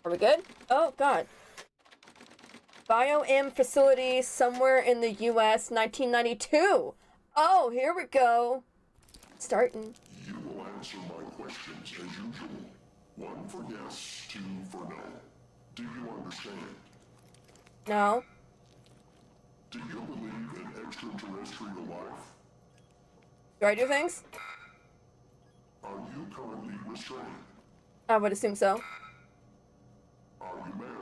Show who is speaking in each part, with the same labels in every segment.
Speaker 1: Are we good? Oh, God. Bio-M facility somewhere in the U.S., 1992. Oh, here we go. Starting.
Speaker 2: You will answer my questions as usual. 1 for yes, 2 for no. Do you understand?
Speaker 1: No.
Speaker 2: Do you believe in extraterrestrial life?
Speaker 1: Do I do things?
Speaker 2: Are you currently restrained?
Speaker 1: I would assume so.
Speaker 2: Are you married?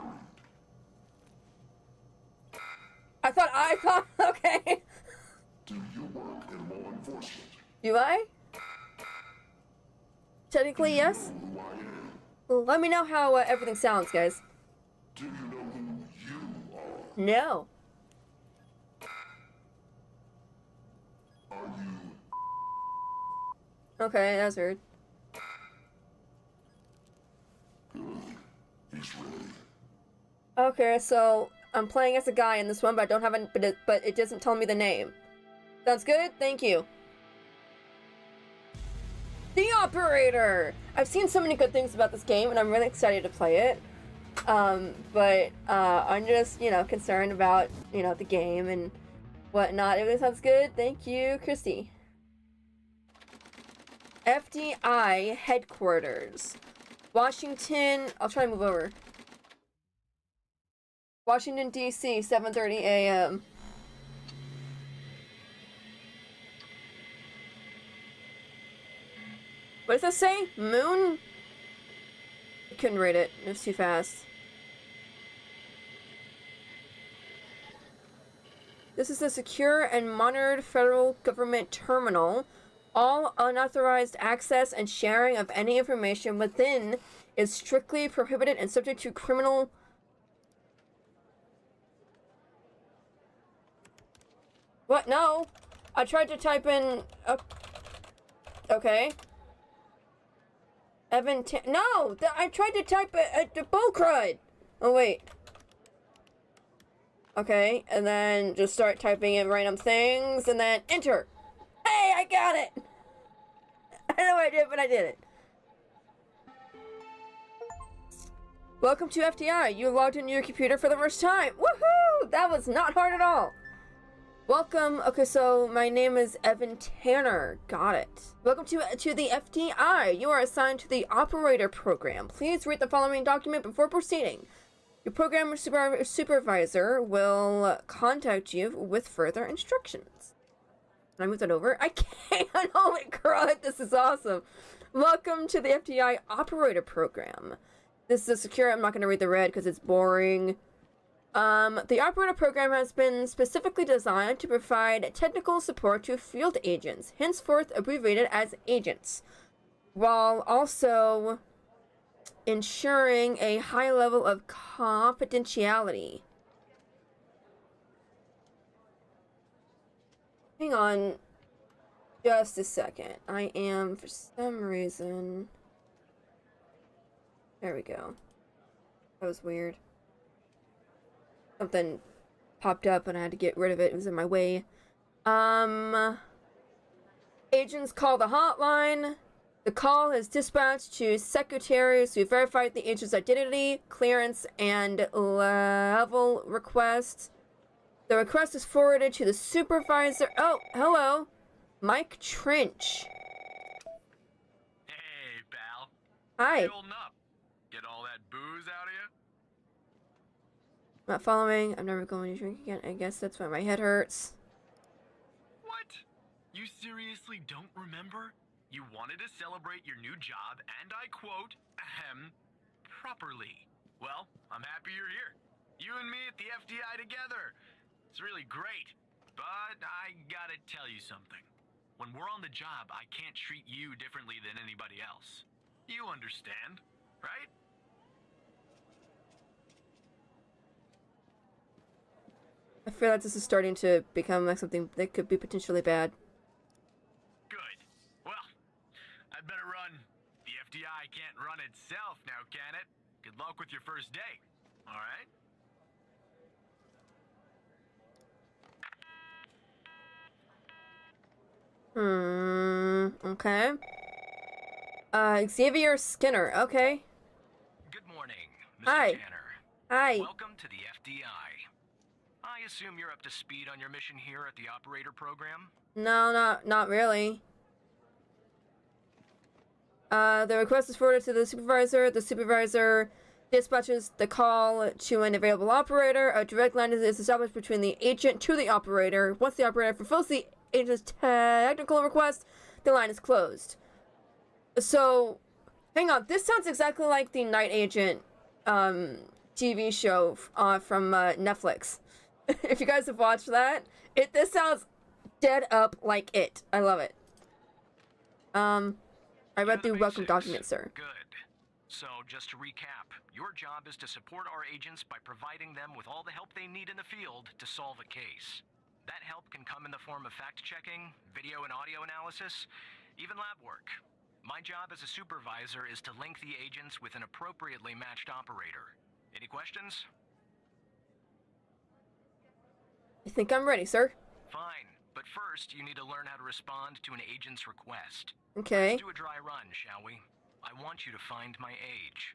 Speaker 1: I thought, okay.
Speaker 2: Do you work in law enforcement?
Speaker 1: Do I? Technically, yes.
Speaker 2: Do you know who I am?
Speaker 1: Well, let me know how everything sounds, guys.
Speaker 2: Do you know who you are?
Speaker 1: No.
Speaker 2: Are you...
Speaker 1: Okay, that's weird.
Speaker 2: Good. He's ready.
Speaker 1: Okay, so I'm playing as a guy in this one, but I don't have an, but it doesn't tell me the name. Sounds good? Thank you. The Operator! I've seen so many good things about this game, and I'm really excited to play it. But I'm just, you know, concerned about, you know, the game and whatnot. Everything sounds good? Thank you, Christy. FDI headquarters. Washington, I'll try to move over. Washington, D.C., 7:30 a.m. What does this say? Moon? I couldn't read it. It was too fast. This is a secure and monitored federal government terminal. All unauthorized access and sharing of any information within is strictly prohibited and subject to criminal... What? No! I tried to type in... okay. No! I tried to type a bullcrud! Oh, wait. Okay, and then just start typing in random things, and then enter! Hey, I got it! I don't know what I did, but I did it. Welcome to FDI. You logged into your computer for the first time. Woohoo! That was not hard at all. Welcome. Okay, so my name is Evan Tanner. Got it. Welcome to the FDI. You are assigned to the Operator program. Please read the following document before proceeding. Your program supervisor will contact you with further instructions. Can I move that over? I can't! Oh my god, this is awesome! Welcome to the FDI Operator Program. This is secure. I'm not going to read the red because it's boring. The Operator Program has been specifically designed to provide technical support to field agents, henceforth abbreviated as agents, while also ensuring a high level of confidentiality. Hang on just a second. I am, for some reason... There we go. That was weird. Something popped up and I had to get rid of it. It was in my way. Agents call the hotline. The call is dispatched to secretaries who verify the agent's identity, clearance, and level request. The request is forwarded to the supervisor. Oh, hello. Mike Trench.
Speaker 3: Hey, pal.
Speaker 1: Hi.
Speaker 3: Hey, holding up. Get all that booze out of you?
Speaker 1: Not following. I'm never going to drink again. I guess that's why my head hurts.
Speaker 3: What? You seriously don't remember? You wanted to celebrate your new job, and I quote, ahem, properly. Well, I'm happy you're here. You and me at the FDI together. It's really great. But I gotta tell you something. When we're on the job, I can't treat you differently than anybody else. You understand, right?
Speaker 1: I feel like this is starting to become like something that could be potentially bad.
Speaker 3: Good. Well, I'd better run. The FDI can't run itself now, can it? Good luck with your first day, all right?
Speaker 1: Okay. Xavier Skinner, okay.
Speaker 4: Good morning,
Speaker 3: Mr.
Speaker 1: Hi.
Speaker 3: Tanner.
Speaker 1: Hi.
Speaker 3: Welcome to the FDI. I assume you're up to speed on your mission here at the operator program?
Speaker 1: No, not really. The request is forwarded to the supervisor. The supervisor dispatches the call to an available operator. A direct line is established between the agent to the operator. Once the operator fulfills the agent's technical request, the line is closed. So, hang on. This sounds exactly like the Night Agent TV show from Netflix. If you guys have watched that, this sounds dead up like it. I love it. I read through welcome document, sir.
Speaker 3: Good. So, just to recap, your job is to support our agents by providing them with all the help they need in the field to solve a case. That help can come in the form of fact-checking, video and audio analysis, even lab work. My job as a supervisor is to link the agents with an appropriately matched operator. Any questions?
Speaker 1: I think I'm ready, sir.
Speaker 3: Fine, but first you need to learn how to respond to an agent's request.
Speaker 1: Okay.
Speaker 3: Let's do a dry run, shall we? I want you to find my age.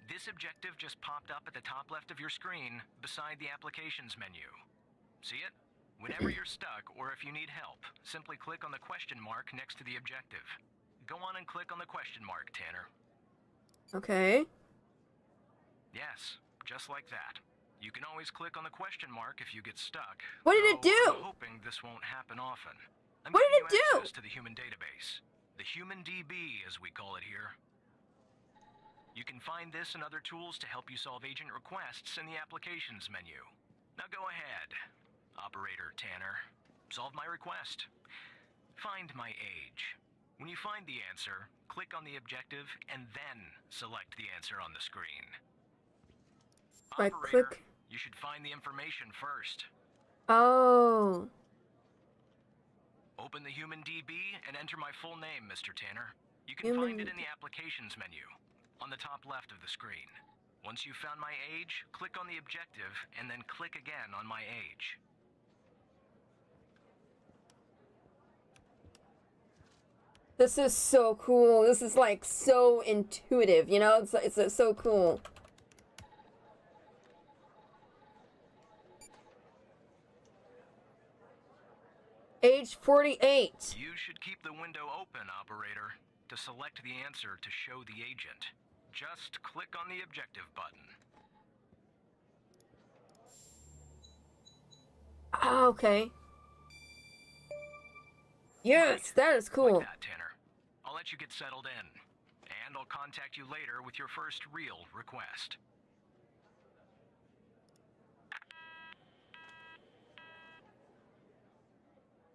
Speaker 3: This objective just popped up at the top left of your screen, beside the applications menu. See it? Whenever you're stuck, or if you need help, simply click on the question mark next to the objective. Go on and click on the question mark, Tanner.
Speaker 1: Okay.
Speaker 3: Yes, just like that. You can always click on the question mark if you get stuck.
Speaker 1: What did it do?
Speaker 3: I'm hoping this won't happen often.
Speaker 1: What did it do?
Speaker 3: Access to the human database. The human DB, as we call it here. You can find this and other tools to help you solve agent requests in the applications menu. Now go ahead, Operator Tanner. Solve my request. Find my age. When you find the answer, click on the objective and then select the answer on the screen.
Speaker 1: I
Speaker 3: Operator,
Speaker 1: click.
Speaker 3: you should find the information first.
Speaker 1: Oh.
Speaker 3: Open the human DB and enter my full name, Mr. Tanner. You can
Speaker 1: Human
Speaker 3: find it in the applications menu, on the top left of the screen. Once you've found my age, click on the objective and then click again on my age.
Speaker 1: This is so cool. This is like so intuitive, you know? It's so cool. Age 48.
Speaker 3: You should keep the window open, Operator, to select the answer to show the agent. Just click on the objective button.
Speaker 1: Oh, okay. Yes, that is cool.
Speaker 3: Like that, Tanner. I'll let you get settled in, and I'll contact you later with your first real request.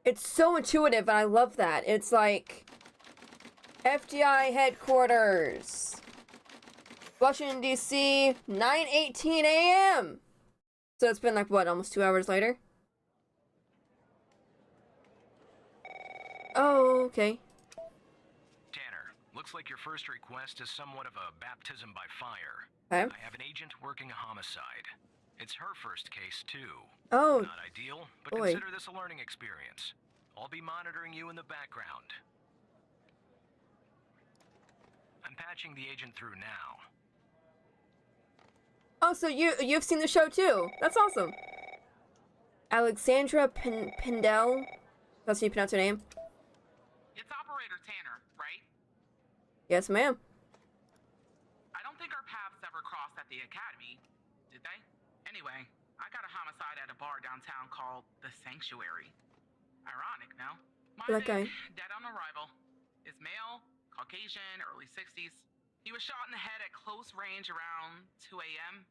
Speaker 1: It's so intuitive, and I love that. It's like FDI headquarters, Washington, D.C., 9:18 a.m. So it's been like, what, almost 2 hours later? Oh, okay.
Speaker 3: Tanner, looks like your first request is somewhat of a baptism by fire.
Speaker 1: Okay.
Speaker 3: I have an agent working a homicide. It's her first case, too.
Speaker 1: Oh,
Speaker 3: Not ideal, but
Speaker 1: boy.
Speaker 3: consider this a learning experience. I'll be monitoring you in the background. I'm patching the agent through now.
Speaker 1: Oh, so you've seen the show too? That's awesome. Alexandra Pendel. That's how you pronounce her name.
Speaker 4: It's Operator Tanner, right?
Speaker 1: Yes, ma'am.
Speaker 4: I don't think our paths ever crossed at the academy, did they? Anyway, I got a homicide at a bar downtown called The Sanctuary. Ironic, no? My
Speaker 1: That guy.
Speaker 4: dead on arrival, is male, Caucasian, early 60s. He was shot in the head at close range around 2 a.m.,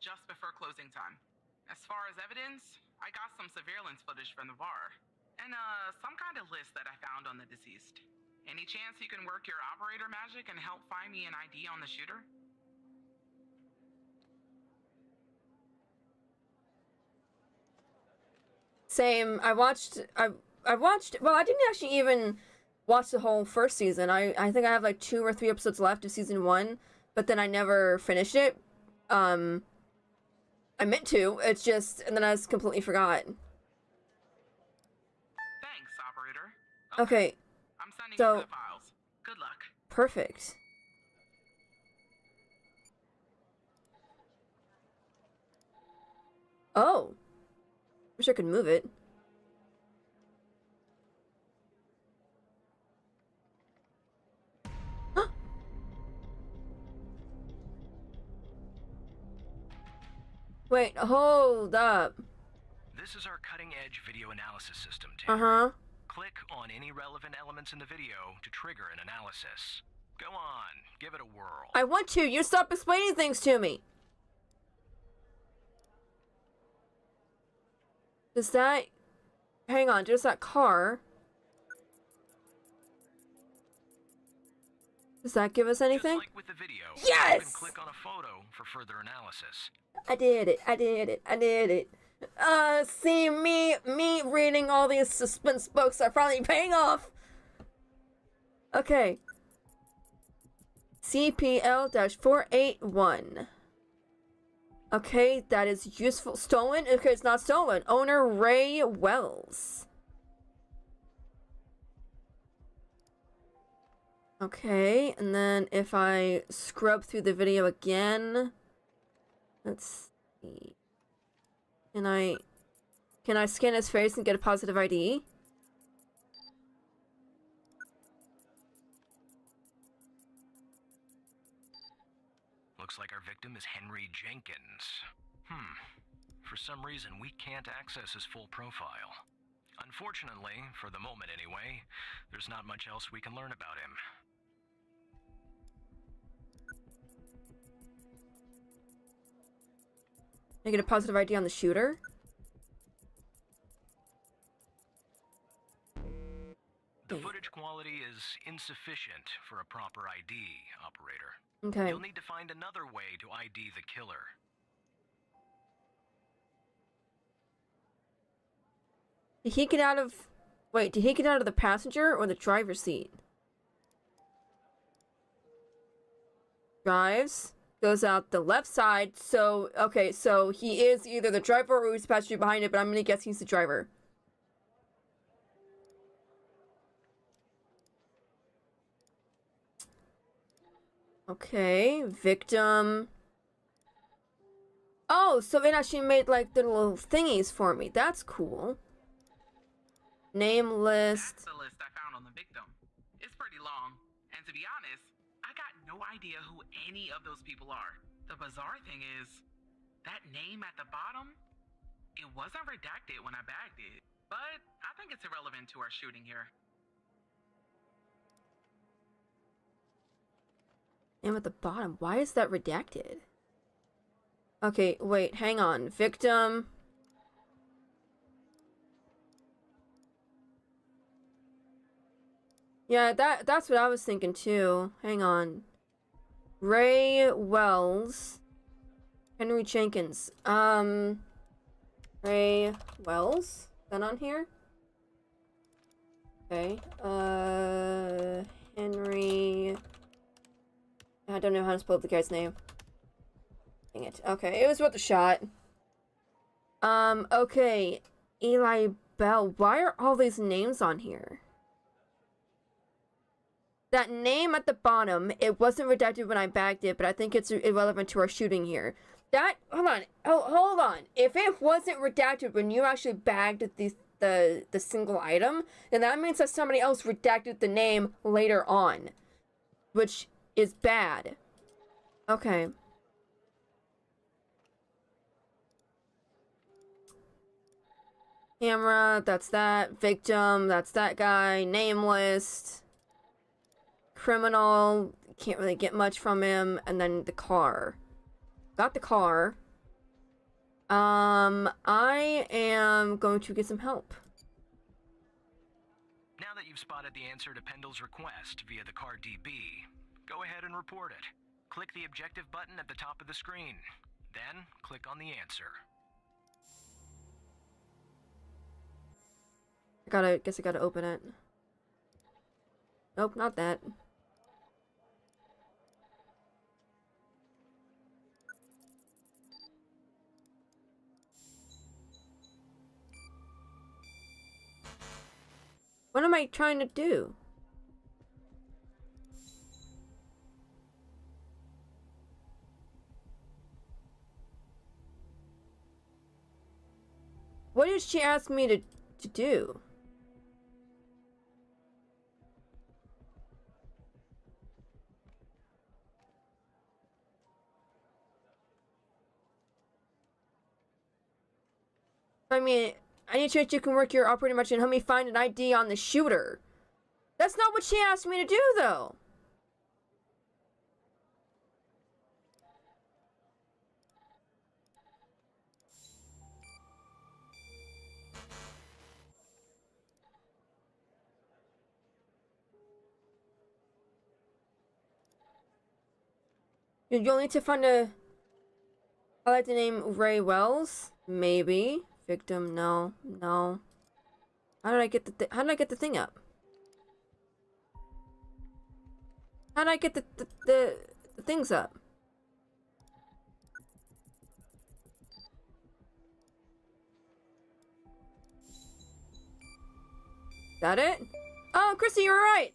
Speaker 4: just before closing time. As far as evidence, I got some surveillance footage from the bar, and some kind of list that I found on the deceased. Any chance you can work your operator magic and help find me an ID on the shooter?
Speaker 1: Same. I watched, well, I didn't actually even watch the whole first season. I think I have like 2 or 3 episodes left of season 1, but then I never finished it. I meant to, it's just, and then I just completely forgot.
Speaker 4: Thanks, operator.
Speaker 1: Okay,
Speaker 4: I'm sending
Speaker 1: so-
Speaker 4: you the files. Good luck.
Speaker 1: perfect. Oh. Wish I could move it. Wait, hold up.
Speaker 3: This is our cutting-edge video analysis system, Tim.
Speaker 1: Uh-huh.
Speaker 3: Click on any relevant elements in the video to trigger an analysis. Go on, give it a whirl.
Speaker 1: I want to. You stop explaining things to me. Does that... Hang on, there's that car. Does that give us anything?
Speaker 3: Just like with the video,
Speaker 1: yes!
Speaker 3: you can click on a photo for further analysis.
Speaker 1: I did it. I did it. I did it. See, me reading all these suspense books are finally paying off. Okay. CPL-481. Okay, that is useful. Stolen? Okay, it's not stolen. Owner Ray Wells. Okay, and then if I scrub through the video again, let's see. Can I scan his face and get a positive ID?
Speaker 3: Looks like our victim is Henry Jenkins. For some reason, we can't access his full profile. Unfortunately, for the moment anyway, there's not much else we can learn about him.
Speaker 1: Can I get a positive ID on the shooter?
Speaker 3: The footage quality is insufficient for a proper ID, operator.
Speaker 1: Okay.
Speaker 3: You'll need to find another way to ID the killer.
Speaker 1: Did he get out of... Wait, did he get out of the passenger or the driver's seat? Drives. Goes out the left side. So, okay, so he is either the driver or he's the passenger behind it, but I'm gonna guess he's the driver. Okay, victim. Oh, so it actually made like the little thingies for me. That's cool. Name list.
Speaker 4: That's the list I found on the victim. It's pretty long, and to be honest, I got no idea who any of those people are. The bizarre thing is, that name at the bottom, it wasn't redacted when I bagged it, but I think it's irrelevant to our shooting here.
Speaker 1: Name at the bottom. Why is that redacted? Okay, wait, hang on. Victim. Yeah, that's what I was thinking too. Hang on. Ray Wells. Henry Jenkins. Ray Wells? Is that on here? Okay. Henry... I don't know how to spell the guy's name. Dang it. Okay, it was worth a shot. Okay. Eli Bell. Why are all these names on here? That name at the bottom, it wasn't redacted when I bagged it, but I think it's irrelevant to our shooting here. That, hold on. Oh, hold on. If it wasn't redacted when you actually bagged the single item, then that means that somebody else redacted the name later on. Which is bad. Okay. Camera, that's that. Victim, that's that guy. Name list. Criminal, can't really get much from him. And then the car. Got the car. I am going to get some help.
Speaker 3: Now that you've spotted the answer to Pendle's request via the car DB, go ahead and report it. Click the objective button at the top of the screen. Then, click on the answer.
Speaker 1: Guess I gotta open it. Nope, not that. What am I trying to do? What did she ask me to do? I mean, I need to you can work your operating match and help me find an ID on the shooter. That's not what she asked me to do, though. You'll need to find a... I like the name Ray Wells. Maybe. Victim, no. No. How did I get the how did I get the thing up? How did I get the things up? That it? Oh, Chrissy, you were right.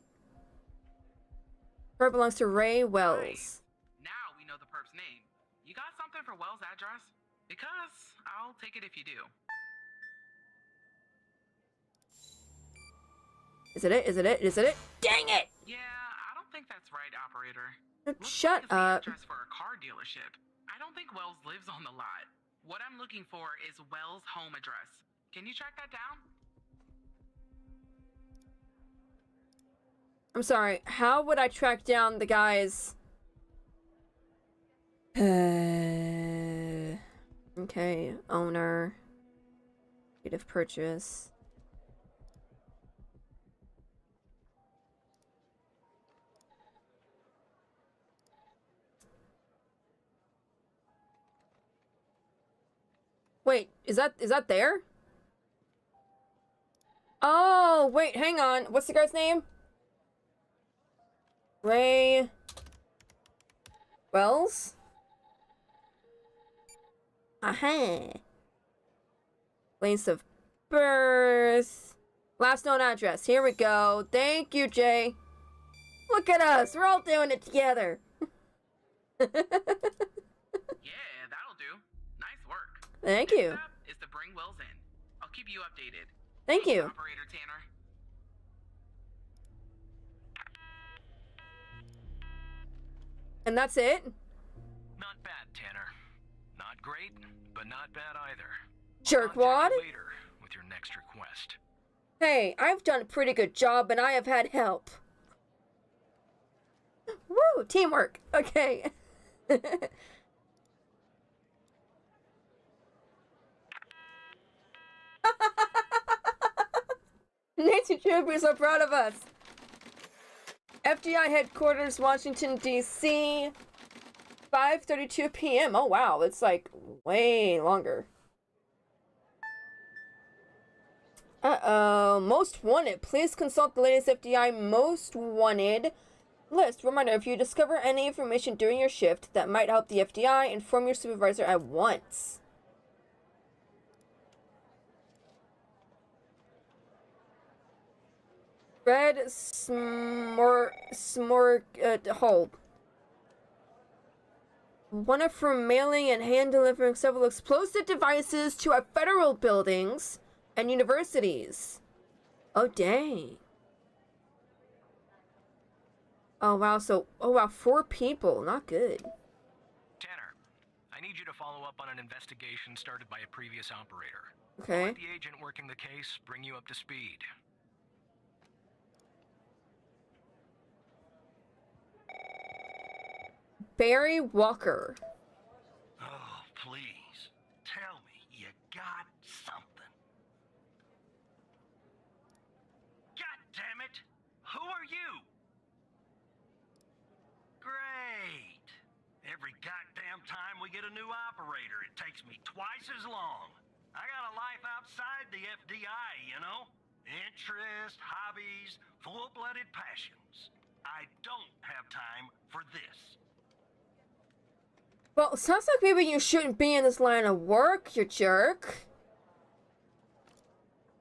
Speaker 1: Perp belongs to Ray Wells.
Speaker 4: Nice. Now we know the perp's name. You got something for Wells' address? Because I'll take it if you do.
Speaker 1: Is it it? Is it it? Is it it? Dang it!
Speaker 4: Yeah, I don't think that's right, operator.
Speaker 1: Shut
Speaker 4: Looks like
Speaker 1: up.
Speaker 4: it's the address for a car dealership. I don't think Wells lives on the lot. What I'm looking for is Wells' home address. Can you track that down?
Speaker 1: I'm sorry. How would I track down the guy's... Okay. Owner. Date of purchase. Wait, is that there? Oh, wait, hang on. What's the guy's name? Ray Wells? Aha. Place of birth. Last known address. Here we go. Thank you, Jay. Look at us. We're all doing it together.
Speaker 4: Yeah, that'll do. Nice work.
Speaker 1: Thank
Speaker 4: Next
Speaker 1: you.
Speaker 4: step is to bring Wells in. I'll keep you updated.
Speaker 1: Thank you.
Speaker 4: Operator Tanner.
Speaker 1: And that's it?
Speaker 3: Not bad, Tanner. Not great, but not bad either.
Speaker 1: Jerkwad?
Speaker 3: Contact you later with your next request.
Speaker 1: Hey, I've done a pretty good job and I have had help. Woo! Teamwork. Okay. Nancy Troop is so proud of us. FDI headquarters, Washington, D.C. 5:32 p.m. Oh, wow. It's like way longer. Uh-oh. Most wanted. Please consult the latest FDI most wanted list. Reminder, if you discover any information during your shift that might help the FDI, inform your supervisor at once. Red hold. Wanted for mailing and hand delivering several explosive devices to our federal buildings and universities. Oh, dang. Oh, wow. So, oh, wow. 4 people. Not good.
Speaker 3: Tanner, I need you to follow up on an investigation started by a previous operator.
Speaker 1: Okay.
Speaker 3: Let the agent working the case bring you up to speed.
Speaker 1: Barry Walker.
Speaker 5: Oh, please. Tell me you got something. God damn it! Who are you? Great. Every goddamn time we get a new operator, it takes me twice as long. I got a life outside the FDI, you know? Interests, hobbies, full-blooded passions. I don't have time for this.
Speaker 1: Well, sounds like maybe you shouldn't be in this line of work, you jerk.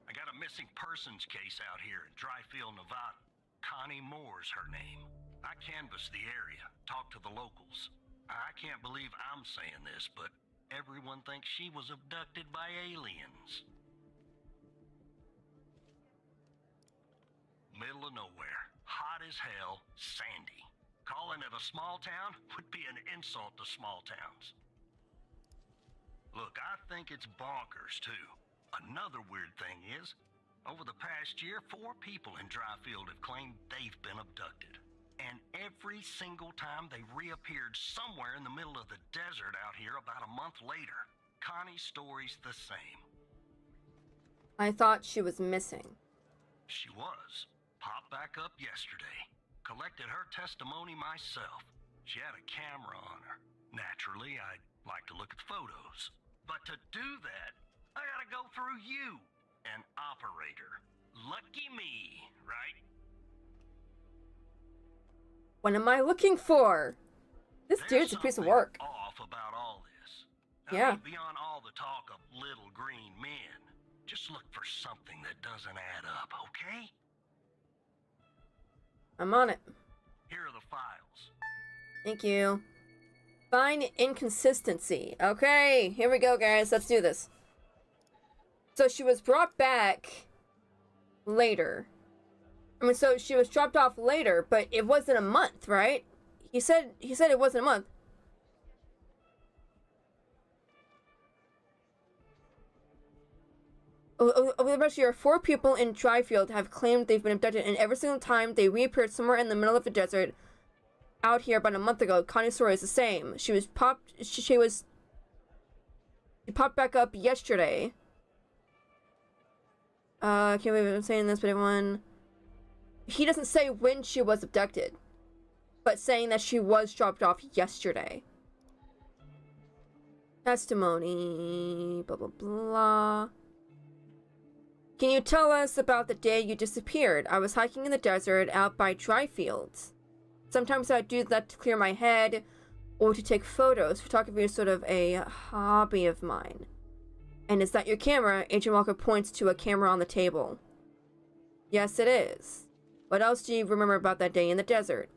Speaker 5: I got a missing persons case out here in Dryfield, Nevada. Connie Moore's her name. I canvassed the area, talked to the locals. I can't believe I'm saying this, but everyone thinks she was abducted by aliens. Middle of nowhere. Hot as hell, sandy. Calling it a small town would be an insult to small towns. Look, I think it's bonkers, too. Another weird thing is, over the past year, 4 people in Dryfield have claimed they've been abducted. And every single time they reappeared somewhere in the middle of the desert out here about a month later. Connie's story's the same.
Speaker 1: I thought she was missing.
Speaker 5: She was. Popped back up yesterday. Collected her testimony myself. She had a camera on her. Naturally, I'd like to look at the photos. But to do that, I gotta go through you, an operator. Lucky me, right?
Speaker 1: What am I looking for? This
Speaker 5: There's
Speaker 1: dude's a piece of
Speaker 5: something
Speaker 1: work.
Speaker 5: off about all this.
Speaker 1: Yeah.
Speaker 5: I mean, beyond all the talk of little green men, just look for something that doesn't add up, okay?
Speaker 1: I'm on it.
Speaker 5: Here are the files.
Speaker 1: Thank you. Find inconsistency. Okay, here we go, guys. Let's do this. So she was brought back later. I mean, so she was dropped off later, but it wasn't a month, right? He said it wasn't a month. Over the past year, 4 people in Dryfield have claimed they've been abducted, and every single time they reappeared somewhere in the middle of the desert out here about a month ago. Connie's story is the same. She popped back up yesterday. I can't believe I'm saying this, but everyone... He doesn't say when she was abducted, but saying that she was dropped off yesterday. Testimony, blah, blah, blah. Can you tell us about the day you disappeared? I was hiking in the desert out by Dryfields. Sometimes I'd do that to clear my head or to take photos. Photography is sort of a hobby of mine. And is that your camera? Agent Walker points to a camera on the table. Yes, it is. What else do you remember about that day in the desert?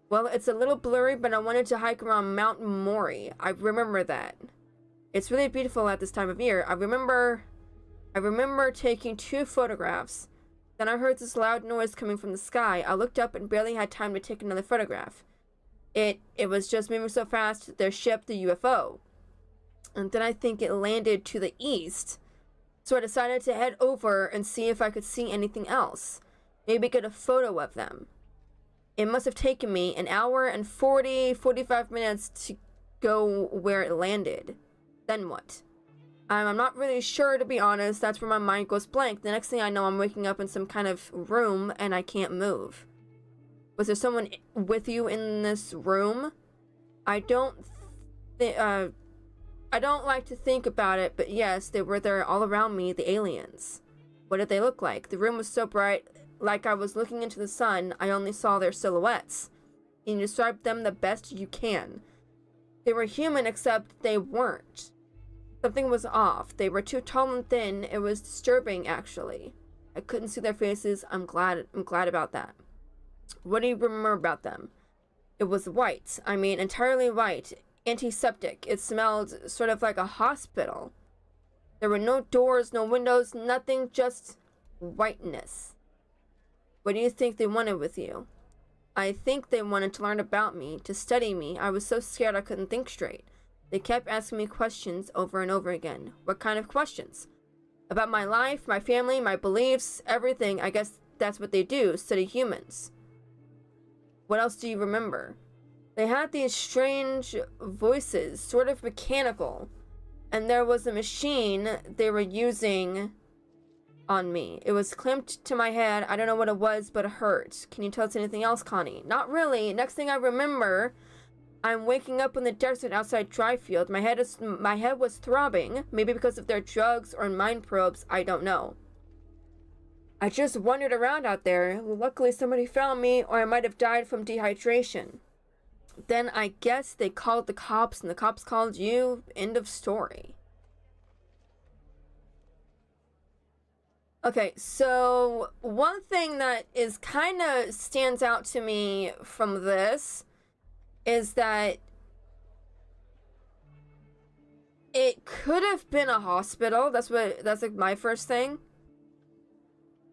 Speaker 1: Well, it's a little blurry, but I wanted to hike around Mount Mori. I remember that. It's really beautiful at this time of year. I remember taking 2 photographs. Then I heard this loud noise coming from the sky. I looked up and barely had time to take another photograph. It was just moving so fast, their ship, the UFO. And then I think it landed to the east. So I decided to head over and see if I could see anything else. Maybe get a photo of them. It must have taken me an hour and 45 minutes to go where it landed. Then what? I'm not really sure, to be honest. That's where my mind goes blank. The next thing I know, I'm waking up in some kind of room and I can't move. Was there someone with you in this room? I don't like to think about it, but yes, they were there all around me, the aliens. What did they look like? The room was so bright, like I was looking into the sun. I only saw their silhouettes. Can you describe them the best you can? They were human, except they weren't. Something was off. They were too tall and thin. It was disturbing, actually. I couldn't see their faces. I'm glad about that. What do you remember about them? It was white. I mean, entirely white. Antiseptic. It smelled sort of like a hospital. There were no doors, no windows, nothing, just whiteness. What do you think they wanted with you? I think they wanted to learn about me, to study me. I was so scared I couldn't think straight. They kept asking me questions over and over again. What kind of questions? About my life, my family, my beliefs, everything. I guess that's what they do, study humans. What else do you remember? They had these strange voices, sort of mechanical. And there was a machine they were using on me. It was clamped to my head. I don't know what it was, but it hurt. Can you tell us anything else, Connie? Not really. Next thing I remember, I'm waking up in the desert outside Dryfield. My head was throbbing, maybe because of their drugs or mind probes, I don't know. I just wandered around out there. Luckily somebody found me, or I might have died from dehydration. Then I guess they called the cops, and the cops called you. End of story. Okay, so one thing that is kind of stands out to me from this is that it could have been a hospital. That's like my first thing.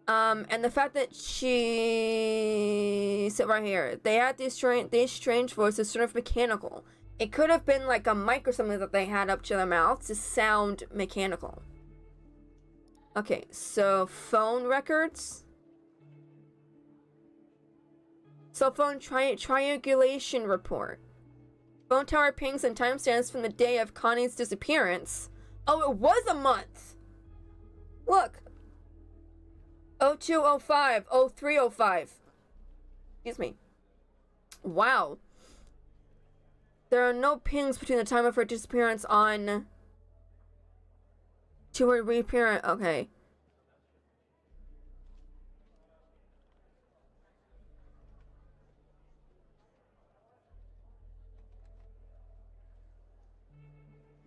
Speaker 1: And the fact that she said right here, they had these strange voices, sort of mechanical. It could have been like a mic or something that they had up to their mouths to sound mechanical. Okay, so phone records. Cell phone triangulation report. Phone tower pings and timestamps from the day of Connie's disappearance. Oh, it was a month! Look! 0205, 0305. Excuse me. Wow. There are no pings between the time of her disappearance on to her reappearance. Okay.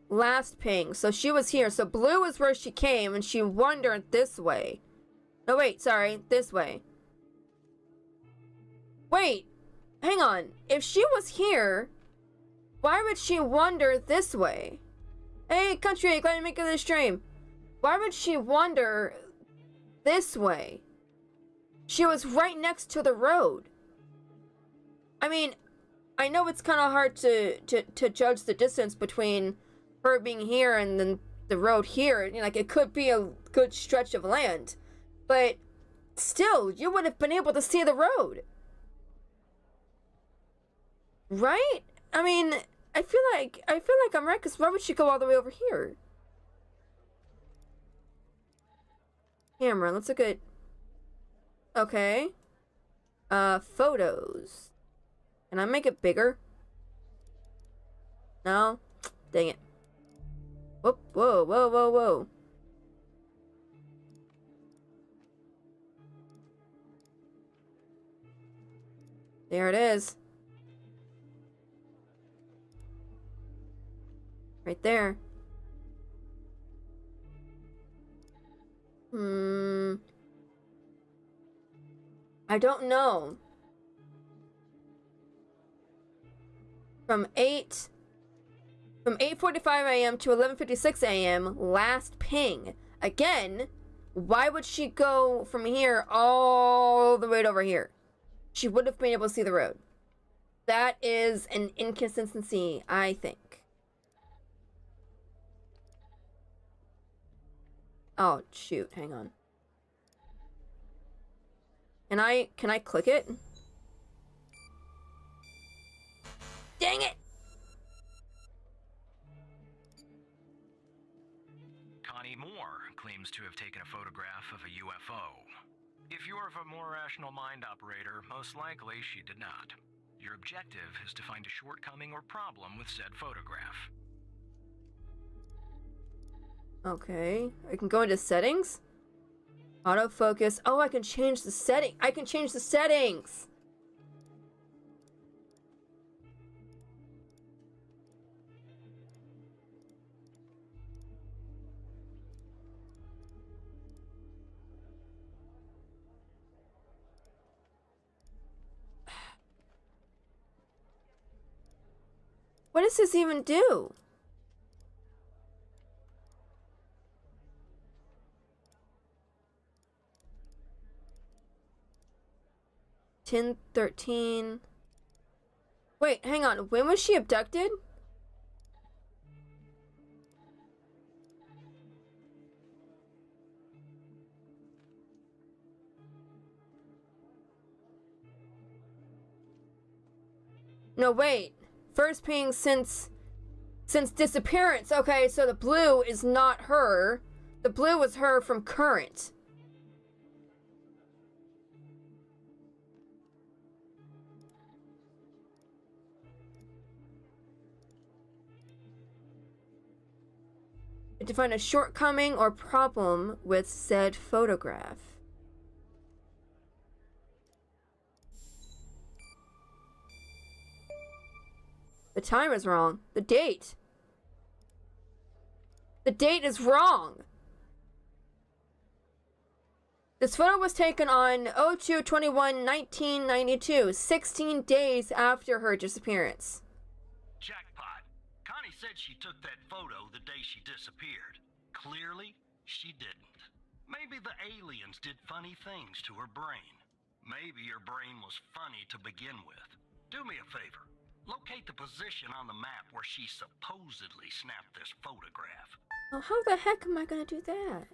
Speaker 1: Last ping. So she was here. So blue is where she came and she wandered this way. No, wait, sorry. This way. Wait. Hang on. If she was here, why would she wander this way? Hey, country, glad you make it this stream. Why would she wander this way? She was right next to the road. I mean, I know it's kind of hard to judge the distance between her being here and then the road here. You know, like, it could be a good stretch of land. But still, you would have been able to see the road. Right? I mean, I feel like I'm right, because why would she go all the way over here? Camera, let's look at... Okay. Photos. Can I make it bigger? No? Dang it. Whoa, whoa, whoa, whoa, whoa. There it is. Right there. I don't know. From 8:45 a.m. to 11:56 a.m. last ping. Again, why would she go from here all the way over here? She would have been able to see the road. That is an inconsistency, I think. Oh, shoot, hang on. Can I click it? Dang it!
Speaker 5: Connie Moore claims to have taken a photograph of a UFO. If you're of a more rational mind, operator, most likely she did not. Your objective is to find a shortcoming or problem with said photograph.
Speaker 1: Okay, I can go into settings. Autofocus. Oh, I can change the setting. I can change the settings. What does this even do? $10.13. Wait, hang on. When was she abducted? No, wait. First ping since disappearance. Okay, so the blue is not her. The blue was her from current. To find a shortcoming or problem with said photograph. The time is wrong. The date. The date is wrong. This photo was taken on 02/21/1992, 16 days after her disappearance.
Speaker 5: Jackpot. Connie said she took that photo the day she disappeared. Clearly, she didn't. Maybe the aliens did funny things to her brain. Maybe her brain was funny to begin with. Do me a favor. Locate the position on the map where she supposedly snapped this photograph.
Speaker 1: Oh, how the heck am I gonna do that?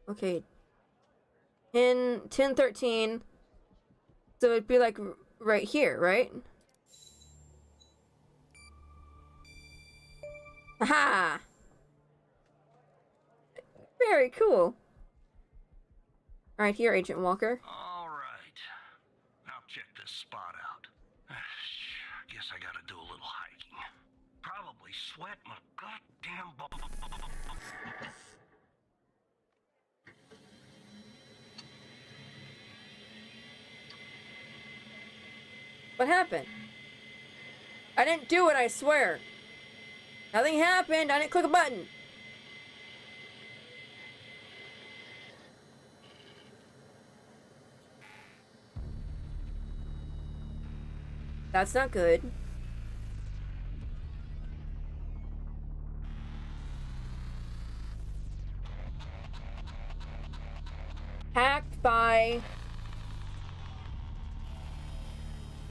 Speaker 1: Okay. In 1013. So it'd be like right here, right? Aha! Very cool. Right here, Agent Walker.
Speaker 5: All right. I'll check this spot out. Guess I gotta do a little hiking. Probably sweat my goddamn
Speaker 1: What happened? I didn't do it, I swear. Nothing happened. I didn't click a button. That's not good. Hacked by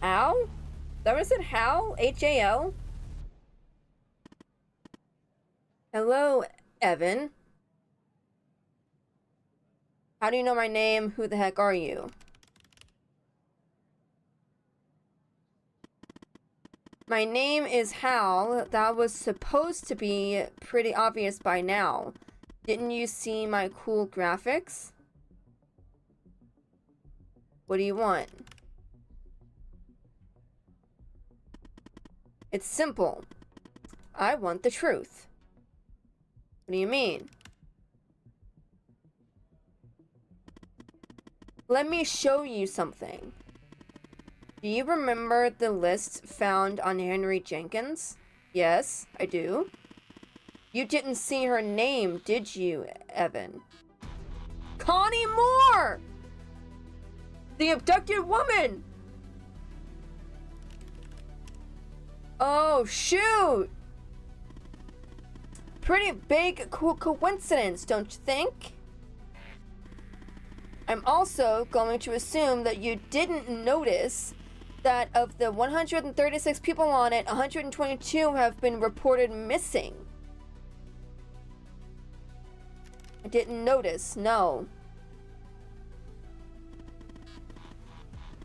Speaker 1: Al? Is that what it said? Hal? H-A-L? Hello, Evan. How do you know my name? Who the heck are you? My name is Hal. That was supposed to be pretty obvious by now. Didn't you see my cool graphics? What do you want? It's simple. I want the truth. What do you mean? Let me show you something. Do you remember the list found on Henry Jenkins? Yes, I do. You didn't see her name, did you, Evan? Connie Moore! The abducted woman! Oh, shoot! Pretty big coincidence, don't you think? I'm also going to assume that you didn't notice that of the 136 people on it, 122 have been reported missing. I didn't notice, no.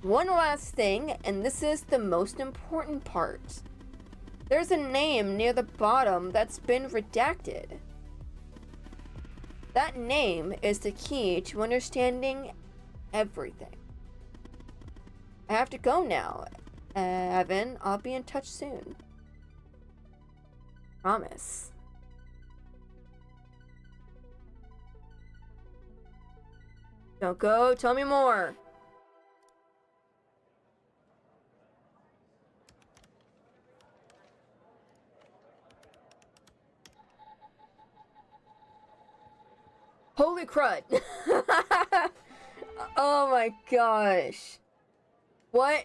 Speaker 1: One last thing, and this is the most important part. There's a name near the bottom that's been redacted. That name is the key to understanding everything. I have to go now, Evan. I'll be in touch soon. Promise. Don't go. Tell me more. Holy crud. Oh my gosh. What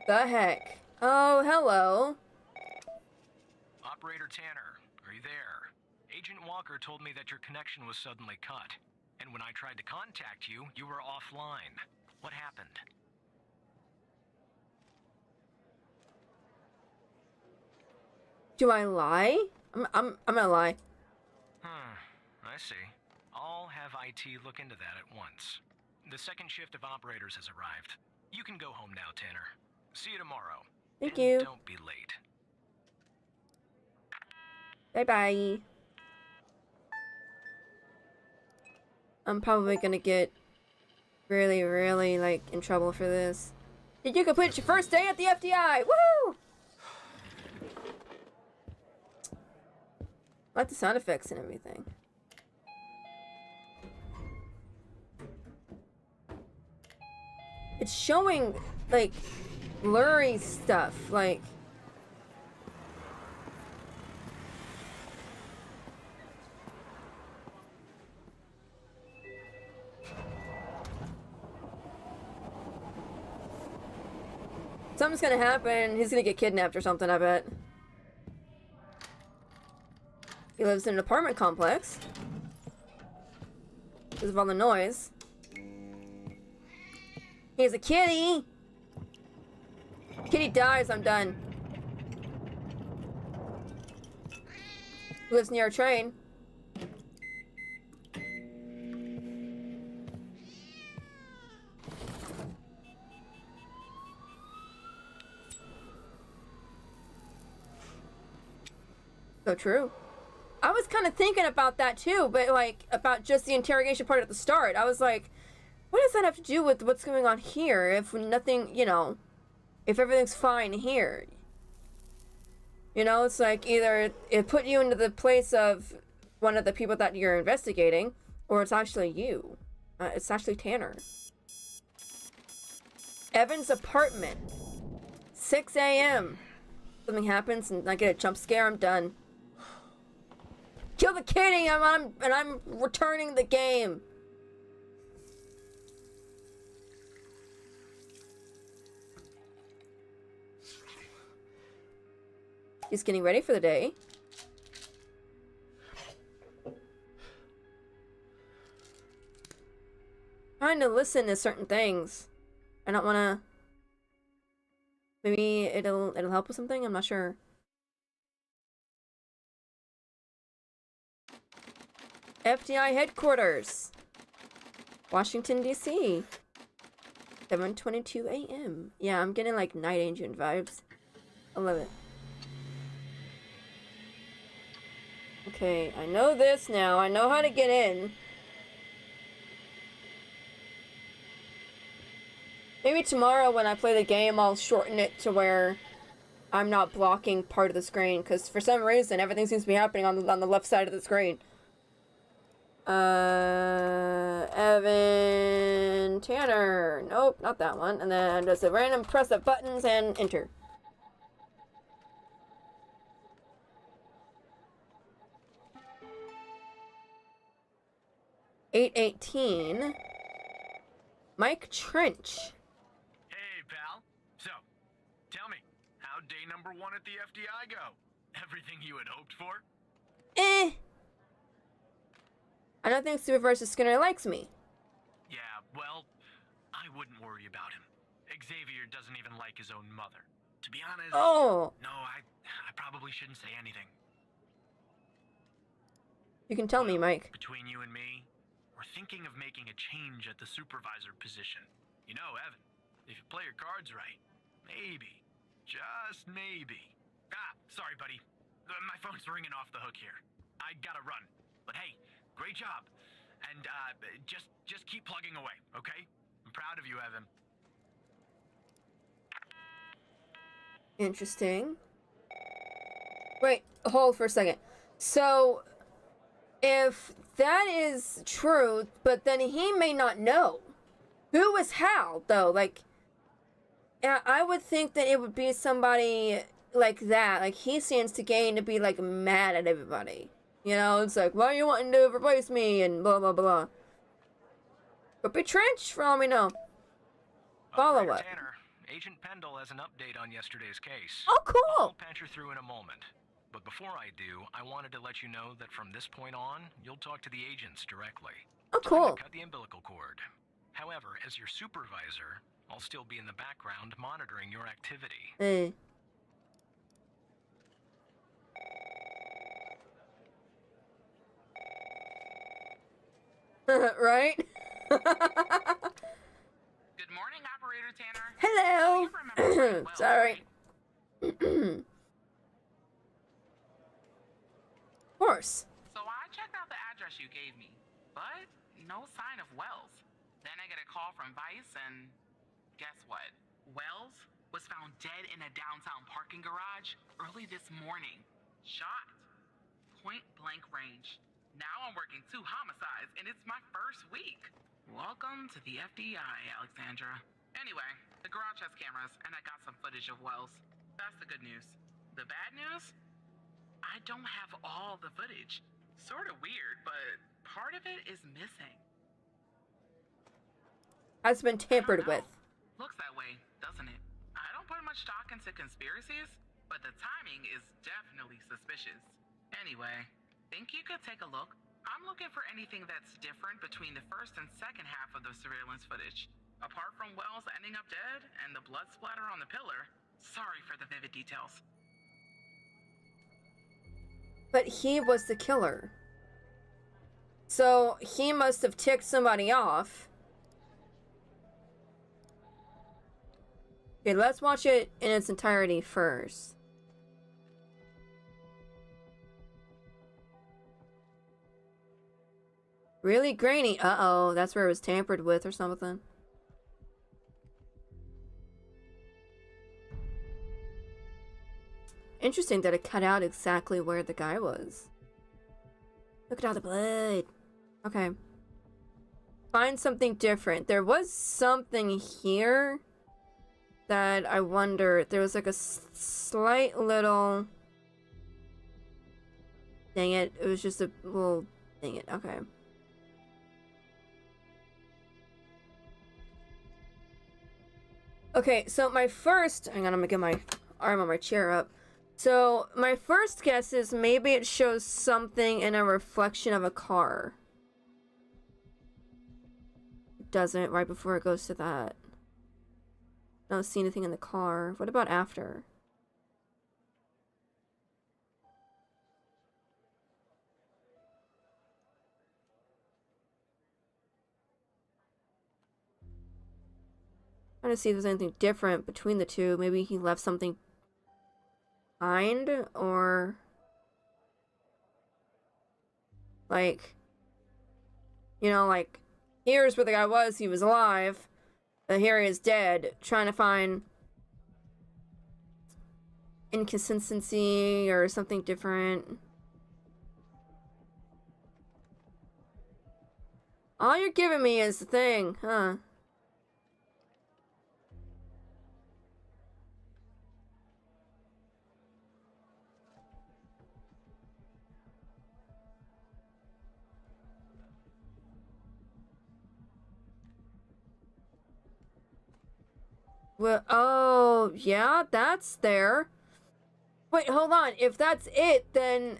Speaker 1: the heck? Oh, hello.
Speaker 3: Operator Tanner, are you there? Agent Walker told me that your connection was suddenly cut. And when I tried to contact you, you were offline. What happened?
Speaker 1: Do I lie? I'm gonna lie.
Speaker 3: I see. I'll have IT look into that at once. The second shift of operators has arrived. You can go home now, Tanner. See you tomorrow.
Speaker 1: Thank
Speaker 3: And
Speaker 1: you.
Speaker 3: don't be late.
Speaker 1: Bye-bye. I'm probably gonna get really, really, like, in trouble for this. Did you complete your first day at the FDI? Woo! I like the sound effects and everything. It's showing, like, blurry stuff, like... Something's gonna happen, he's gonna get kidnapped or something, I bet. He lives in an apartment complex. Because of all the noise. He's a kitty! Kitty dies, I'm done. Lives near a train. So true. I was kind of thinking about that too, but like, about just the interrogation part at the start. I was like, what does that have to do with what's going on here if nothing, you know, if everything's fine here? You know, it's like either it put you into the place of one of the people that you're investigating, or it's actually you. It's actually Tanner. Evan's apartment. 6 a.m. Something happens and I get a jump scare, I'm done. Kill the kitty, and I'm returning the game. He's getting ready for the day. Trying to listen to certain things. I don't want to. Maybe it'll help with something. I'm not sure. FDI headquarters, Washington D.C. 7:22 a.m. Yeah, I'm getting like night agent vibes. I love it. Okay, I know this now. I know how to get in. Maybe tomorrow when I play the game, I'll shorten it to where I'm not blocking part of the screen, because for some reason everything seems to be happening on the left side of the screen. Evan Tanner. Nope, not that one. And then just a random press of buttons and enter. $8:18. Mike Trench.
Speaker 3: Hey, pal. So, tell me, how'd day number 1 at the FDI go? Everything you had hoped for?
Speaker 1: I don't think Supervisor Skinner likes me.
Speaker 3: Yeah, well, I wouldn't worry about him. Xavier doesn't even like his own mother. To be honest,
Speaker 1: Oh.
Speaker 3: no, I probably shouldn't say anything.
Speaker 1: You can tell me, Mike.
Speaker 3: Between you and me, we're thinking of making a change at the supervisor position. You know, Evan, if you play your cards right, maybe, just maybe. Sorry, buddy. My phone's ringing off the hook here. I gotta run. But hey, great job. And, just keep plugging away, okay? I'm proud of you, Evan.
Speaker 1: Interesting. Wait, hold for a second. So, if that is true, but then he may not know. Who is Hal, though? Like, I would think that it would be somebody like that. Like, he stands to gain to be, like, mad at everybody. You know, it's like, why are you wanting to replace me? And blah, blah, blah. But be Trench, for all we know. Follow up.
Speaker 6: Tanner, Agent Pendle has an update on yesterday's case.
Speaker 1: Oh, cool!
Speaker 6: I'll patch her through in a moment. But before I do, I wanted to let you know that from this point on, you'll talk to the agents directly.
Speaker 1: Oh,
Speaker 6: Time
Speaker 1: cool.
Speaker 6: to cut the umbilical cord. However, as your supervisor, I'll still be in the background monitoring your activity.
Speaker 1: Right?
Speaker 4: Good morning, Operator Tanner.
Speaker 1: Hello.
Speaker 4: You remember me well,
Speaker 1: Sorry.
Speaker 4: right?
Speaker 1: Of course.
Speaker 4: So I checked out the address you gave me, but no sign of Wells. Then I get a call from Vice, and guess what? Wells was found dead in a downtown parking garage early this morning. Shot. Point blank range. Now I'm working 2 homicides, and it's my first week. Welcome to the FDI, Alexandra. Anyway, the garage has cameras, and I got some footage of Wells. That's the good news. The bad news? I don't have all the footage. Sort of weird, but part of it is missing.
Speaker 1: Has been tampered with.
Speaker 4: Looks that way, doesn't it? I don't put much stock into conspiracies, but the timing is definitely suspicious. Anyway, Think you could take a look? I'm looking for anything that's different between the first and second half of the surveillance footage. Apart from Wells ending up dead and the blood splatter on the pillar. Sorry for the vivid details.
Speaker 1: But he was the killer. So he must have ticked somebody off. Okay, let's watch it in its entirety first. Really grainy. Uh-oh, that's where it was tampered with or something. Interesting that it cut out exactly where the guy was. Look at all the blood. Okay. Find something different. There was something here that I wonder. There was like a slight little... Dang it. It was just a little... Dang it. Okay. Okay, so my first... Hang on, I'm gonna get my arm on my chair up. So, my first guess is maybe it shows something in a reflection of a car. It doesn't, right before it goes to that. I don't see anything in the car. What about after? Trying to see if there's anything different between the two. Maybe he left something behind, or like, you know, like, here's where the guy was, he was alive, but here he is dead. Trying to find inconsistency or something different. All you're giving me is the thing, huh? Well, oh, yeah, that's there. Wait, hold on. If that's it, then...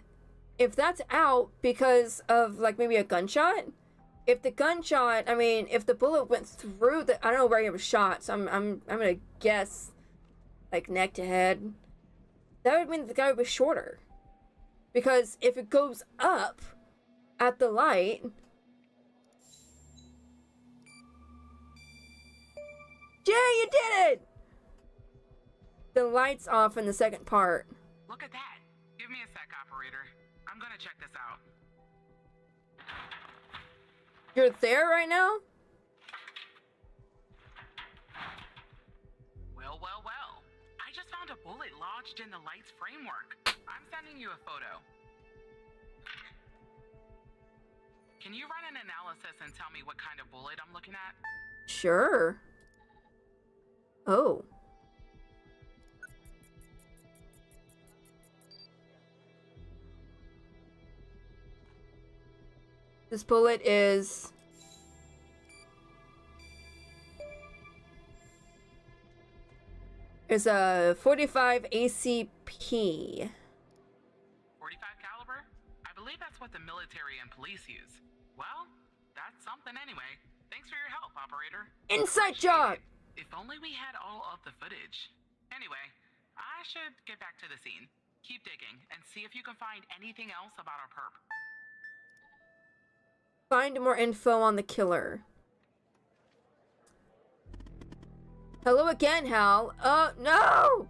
Speaker 1: If that's out because of, like, maybe a gunshot? If the gunshot, I mean, if the bullet went through the... I don't know where he was shot, so I'm gonna guess, like, neck to head. That would mean the guy was shorter. Because if it goes up at the light... Jay, you did it! The light's off in the second part.
Speaker 4: Look at that. Give me a sec, operator. I'm gonna check this out.
Speaker 1: You're there right now?
Speaker 4: Well, well, well. I just found a bullet lodged in the light's framework. I'm sending you a photo. Can you run an analysis and tell me what kind of bullet I'm looking at?
Speaker 1: Sure. Oh. This bullet is... is a 45 ACP.
Speaker 4: 45 caliber? I believe that's what the military and police use. Well, that's something anyway. Thanks for your help, operator.
Speaker 1: Inside job!
Speaker 4: If only we had all of the footage. Anyway, I should get back to the scene. Keep digging and see if you can find anything else about our perp.
Speaker 1: Find more info on the killer. Hello again, Hal. No!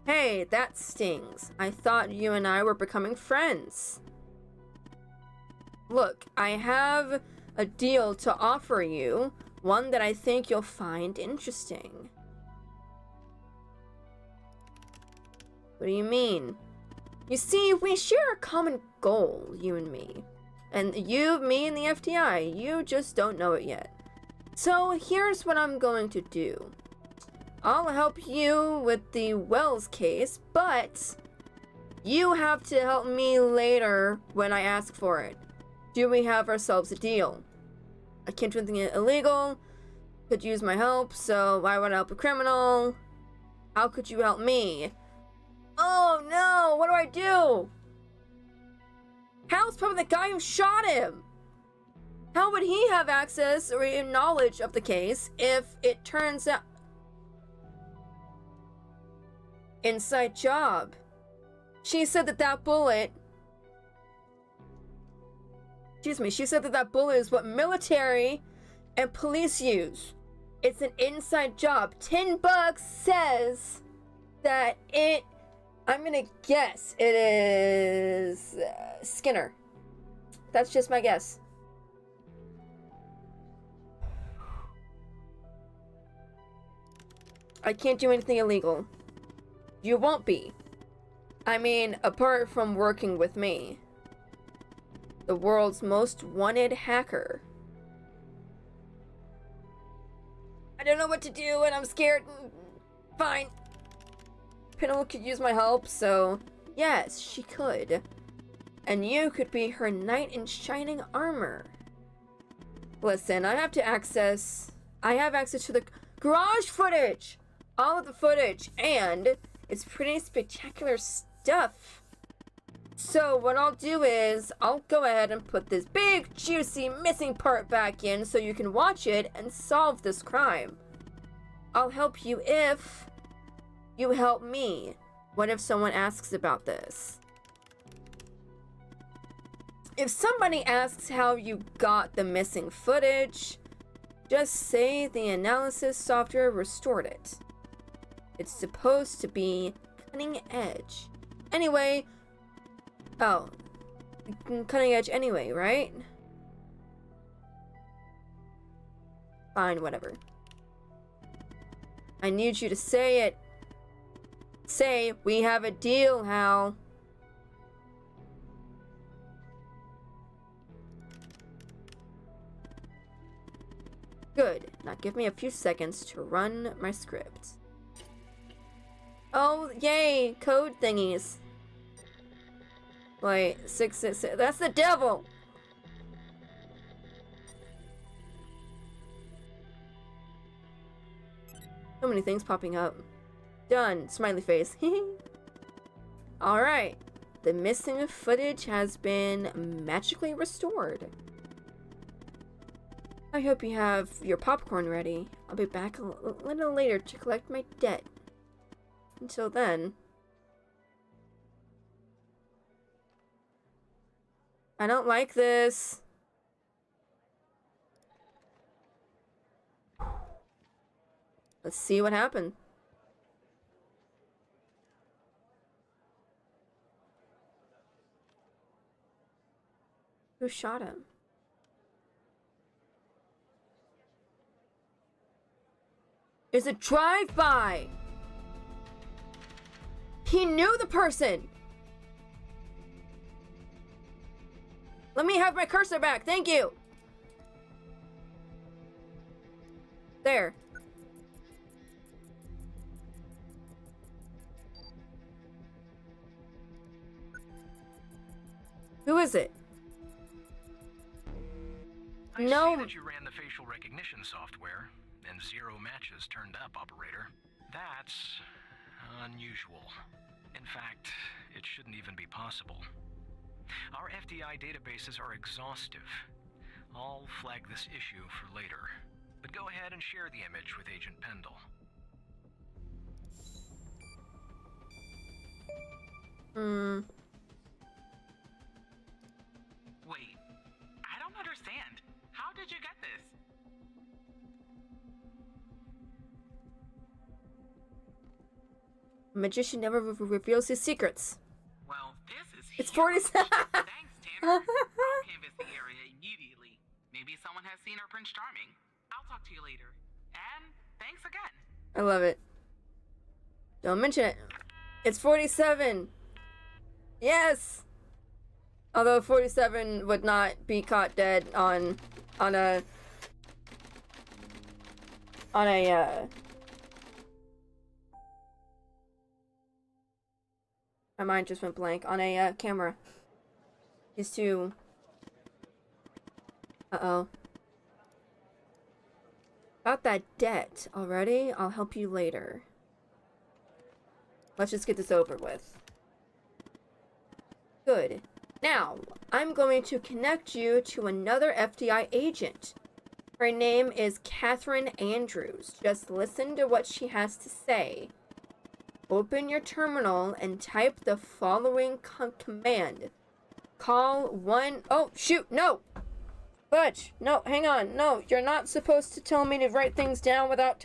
Speaker 1: Hey, that stings. I thought you and I were becoming friends. Look, I have a deal to offer you, one that I think you'll find interesting. What do you mean? You see, we share a common goal, you and me. And you, me, and the FTI, you just don't know it yet. So here's what I'm going to do. I'll help you with the Wells case, but you have to help me later when I ask for it. Do we have ourselves a deal? I can't do anything illegal. Could use my help, so why would I help a criminal? How could you help me? Oh no, what do I do? Hal's probably the guy who shot him. How would he have access or knowledge of the case if it turns out... Inside job. She said that that bullet... Excuse me, she said that that bullet is what military and police use. It's an inside job. $10 says that it... I'm gonna guess it is... Skinner. That's just my guess. I can't do anything illegal. You won't be. I mean, apart from working with me. The world's most wanted hacker. I don't know what to do and I'm scared. Fine. Pinel could use my help, so yes, she could. And you could be her knight in shining armor. Listen, I have access to the garage footage! All of the footage, and it's pretty spectacular stuff. So what I'll do is, I'll go ahead and put this big, juicy, missing part back in so you can watch it and solve this crime. I'll help you if you help me. What if someone asks about this? If somebody asks how you got the missing footage, just say the analysis software restored it. It's supposed to be cutting edge. Anyway, oh, cutting edge anyway, right? Fine, whatever. I need you to say it. Say, we have a deal, Hal. Good. Now give me a few seconds to run my script. Oh, yay! Code thingies. Wait, 666. That's the devil! So many things popping up. Done. Smiley face. Alright. The missing footage has been magically restored. I hope you have your popcorn ready. I'll be back a little later to collect my debt. Until then... I don't like this. Let's see what happened. Who shot him? It's a drive-by! He knew the person! Let me have my cursor back, thank you! There. Who is it?
Speaker 6: I
Speaker 1: No.
Speaker 6: see that you ran the facial recognition software, and 0 matches turned up, operator. That's unusual. In fact, it shouldn't even be possible. Our FDI databases are exhaustive. I'll flag this issue for later. But go ahead and share the image with Agent Pendle.
Speaker 4: Wait, I don't understand. How did you get this?
Speaker 1: A magician never reveals his secrets.
Speaker 4: Well, this is
Speaker 1: It's
Speaker 4: huge.
Speaker 1: 47.
Speaker 4: Thanks, Tanner. I'll canvas the area immediately. Maybe someone has seen our Prince Charming. I'll talk to you later. And thanks again.
Speaker 1: I love it. Don't mention it. It's 47. Yes. Although 47 would not be caught dead on a my mind just went blank. On a camera. He's too... Uh-oh. About that debt already? I'll help you later. Let's just get this over with. Good. Now, I'm going to connect you to another FBI agent. Her name is Catherine Andrews. Just listen to what she has to say. Open your terminal and type the following command. Call one... Oh, shoot, no! Fudge, no, hang on. No, you're not supposed to tell me to write things down without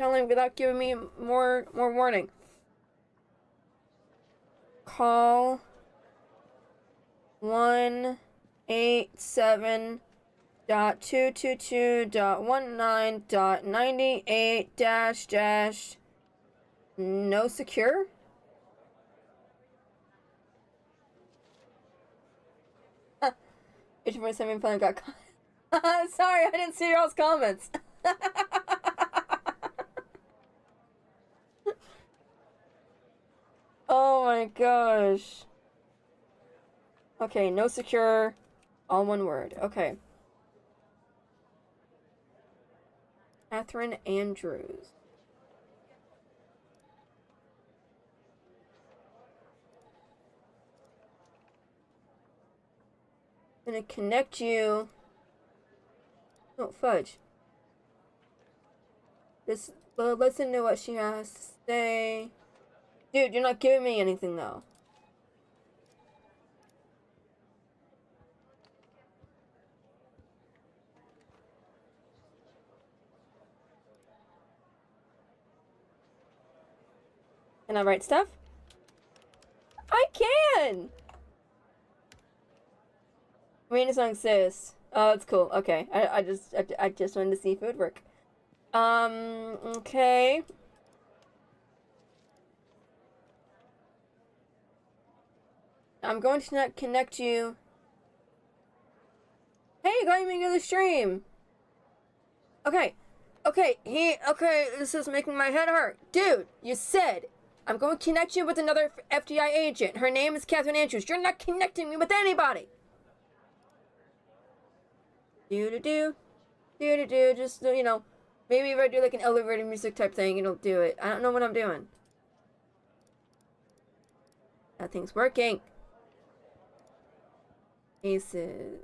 Speaker 1: giving me more warning. Call 187.222.19.98 - no secure? H for semi plan got sorry, I didn't see y'all's comments. Oh my gosh. Okay, no secure. All one word. Okay. Catherine Andrews. I'm gonna connect you. Oh, fudge. Just listen to what she has to say. Dude, you're not giving me anything though. Can I write stuff? I can! I mean, it doesn't exist. Oh, it's cool. Okay. I just wanted to see if it would work. Okay. I'm going to not connect you. Hey, you got me to the stream. Okay. Okay, this is making my head hurt. Dude, you said I'm going to connect you with another FBI agent. Her name is Catherine Andrews. You're not connecting me with anybody. Do-do-do. Just, you know, maybe if I do like an elevator music type thing, it'll do it. I don't know what I'm doing. Nothing's working. Aces.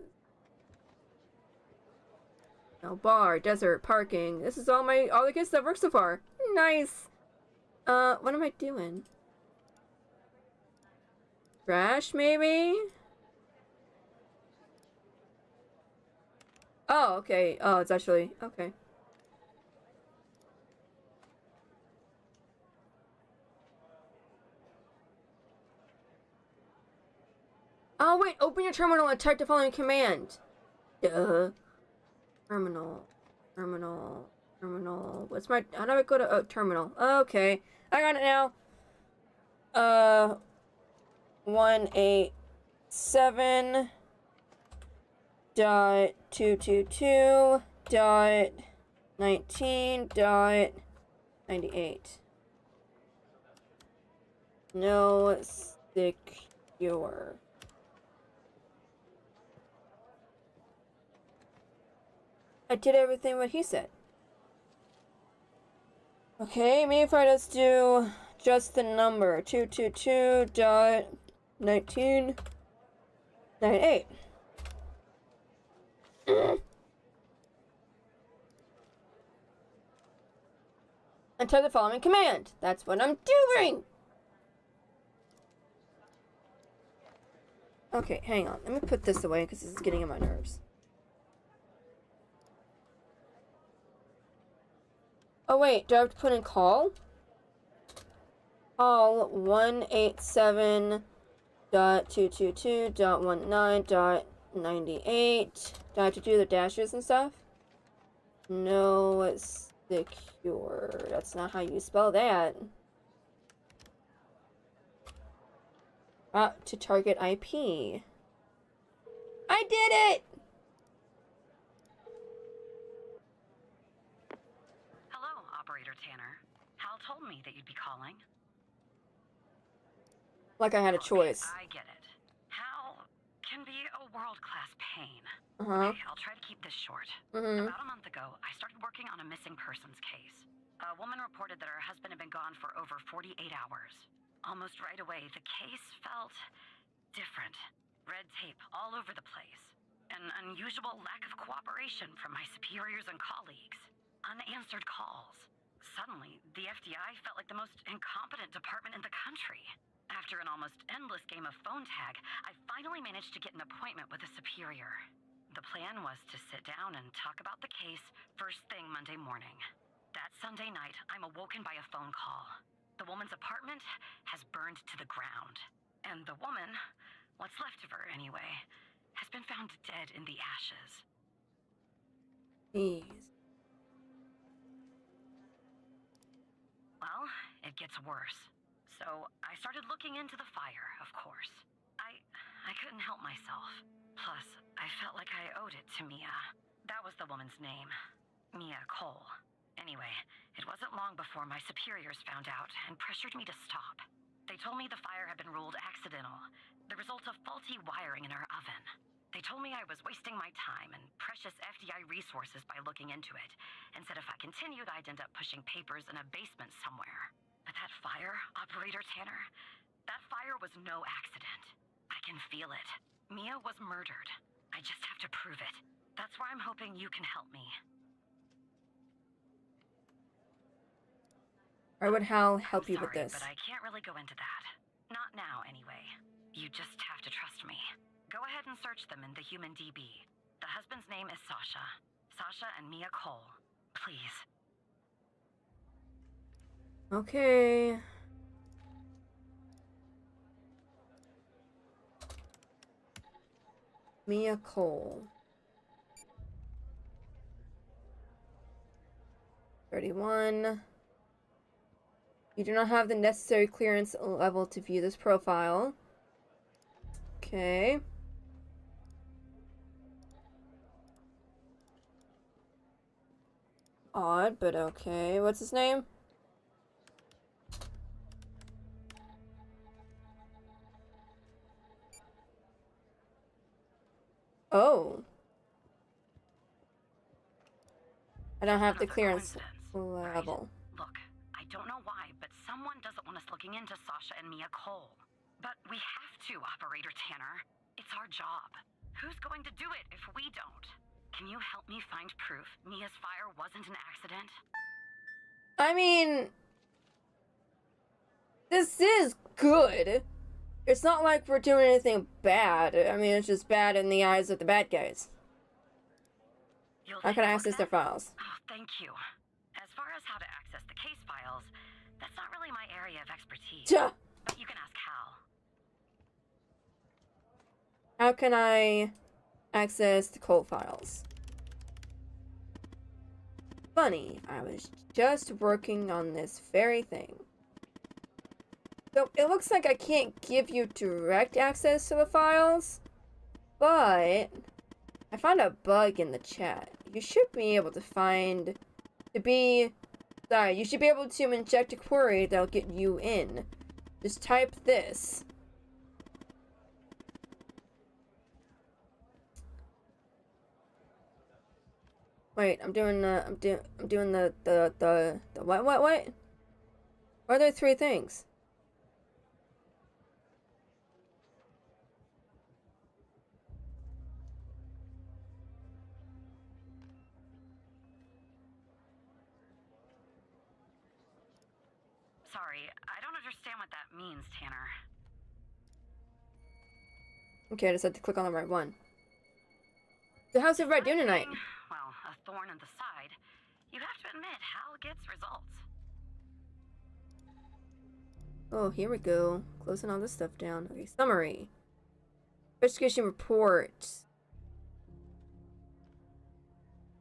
Speaker 1: No, bar, desert, parking. This is all the good stuff works so far. Nice. What am I doing? Trash, maybe? Oh, okay. Oh, it's actually... Okay. Oh, wait. Open your terminal and type the following command. Duh. Terminal. What's my... How do I go to... Oh, terminal. Okay. I got it now. 187.222.19.98. No secure. I did everything what he said. Okay, maybe if I just do just the number 222.19.98. Enter the following command. That's what I'm doing. Okay, hang on. Let me put this away because this is getting on my nerves. Oh wait, do I have to put in call? Call 187.222.19.98. Do I have to do the dashes and stuff? No secure. That's not how you spell that. To target IP. I did it!
Speaker 7: Hello, Operator Tanner. Hal told me that you'd be calling.
Speaker 1: Like I had a choice.
Speaker 7: I get it. Hal can be a world-class pain.
Speaker 1: Uh-huh.
Speaker 7: Okay, I'll try to keep this short.
Speaker 1: Mm-hmm.
Speaker 7: About a month ago, I started working on a missing persons case. A woman reported that her husband had been gone for over 48 hours. Almost right away, the case felt different. Red tape all over the place. An unusual lack of cooperation from my superiors and colleagues. Unanswered calls. Suddenly, the FBI felt like the most incompetent department in the country. After an almost endless game of phone tag, I finally managed to get an appointment with a superior. The plan was to sit down and talk about the case first thing Monday morning. That Sunday night, I'm awoken by a phone call. The woman's apartment has burned to the ground. And the woman, what's left of her anyway, has been found dead in the ashes.
Speaker 1: Jeez.
Speaker 7: Well, it gets worse. So I started looking into the fire, of course. I couldn't help myself. Plus, I felt like I owed it to Mia. That was the woman's name. Mia Cole. Anyway, it wasn't long before my superiors found out and pressured me to stop. They told me the fire had been ruled accidental, the result of faulty wiring in our oven. They told me I was wasting my time and precious FDI resources by looking into it, and said if I continued, I'd end up pushing papers in a basement somewhere. But that fire, Operator Tanner, that fire was no accident. I can feel it. Mia was murdered. I just have to prove it. That's why I'm hoping you can help me.
Speaker 1: Why would Hal help you with
Speaker 7: Sorry,
Speaker 1: this?
Speaker 7: but I can't really go into that. Not now, anyway. You just have to trust me. Go ahead and search them in the human DB. The husband's name is Sasha. Sasha and Mia Cole. Please.
Speaker 1: Okay. Mia Cole. 31. You do not have the necessary clearance level to view this profile. Okay. Odd, but okay. What's his name? Oh. I don't have the clearance level.
Speaker 7: Look, I don't know why, but someone doesn't want us looking into Sasha and Mia Cole. But we have to, Operator Tanner. It's our job. Who's going to do it if we don't? Can you help me find proof Mia's fire wasn't an accident?
Speaker 1: I mean, this is good. It's not like we're doing anything bad. I mean, it's just bad in the eyes of the bad guys. How can I access their files?
Speaker 7: Oh, thank you. As far as how to access the case files, that's not really my area of expertise. But you can ask Hal.
Speaker 1: How can I access the Cole files? Funny, I was just working on this very thing. So it looks like I can't give you direct access to the files, but I found a bug in the chat. You should be able to you should be able to inject a query that'll get you in. Just type this. Wait, I'm doing the what? Why are there three things?
Speaker 7: Sorry, I don't understand what that means, Tanner.
Speaker 1: Okay, I just had to click on the right one. So how's everybody doing tonight?
Speaker 7: Well, a thorn in the side. You have to admit, Hal gets results.
Speaker 1: Oh, here we go. Closing all this stuff down. Okay, summary. Investigation report.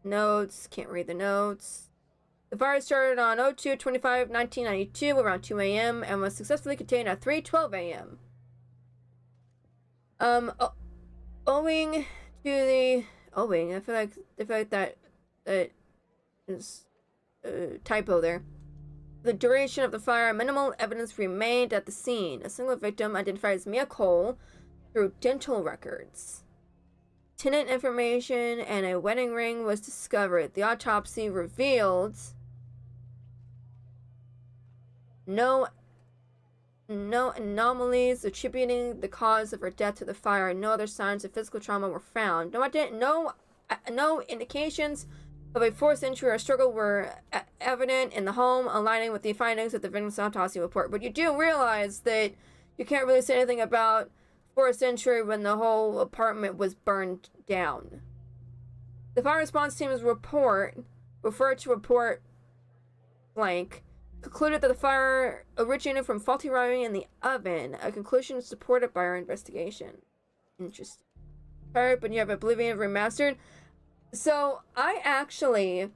Speaker 1: Notes. Can't read the notes. The fire started on 02/25/1992 around 2 a.m. and was successfully contained at 3:12 a.m. Owing to the I feel like that is a typo there. The duration of the fire, minimal evidence remained at the scene. A single victim, identified as Mia Cole, through dental records. Tenant information and a wedding ring was discovered. The autopsy revealed no no anomalies attributing the cause of her death to the fire, and no other signs of physical trauma were found. No indications of a forced injury or struggle were evident in the home, aligning with the findings of the victim's autopsy report. But you do realize that you can't really say anything about forced injury when the whole apartment was burned down. The fire response team's report, referred to report blank, concluded that the fire originated from faulty wiring in the oven, a conclusion supported by our investigation. Interesting. Alright, but you have Oblivion Remastered. So, I actually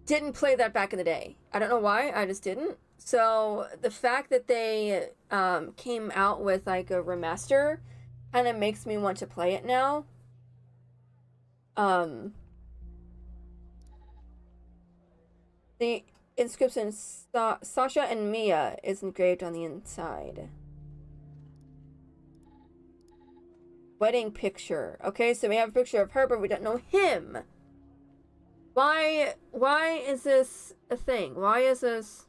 Speaker 1: didn't play that back in the day. I don't know why, I just didn't. So, the fact that they came out with like a remaster kind of makes me want to play it now. The inscription Sasha and Mia is engraved on the inside. Wedding picture. Okay, so we have a picture of her, but we don't know him. Why is this a thing? Why is this?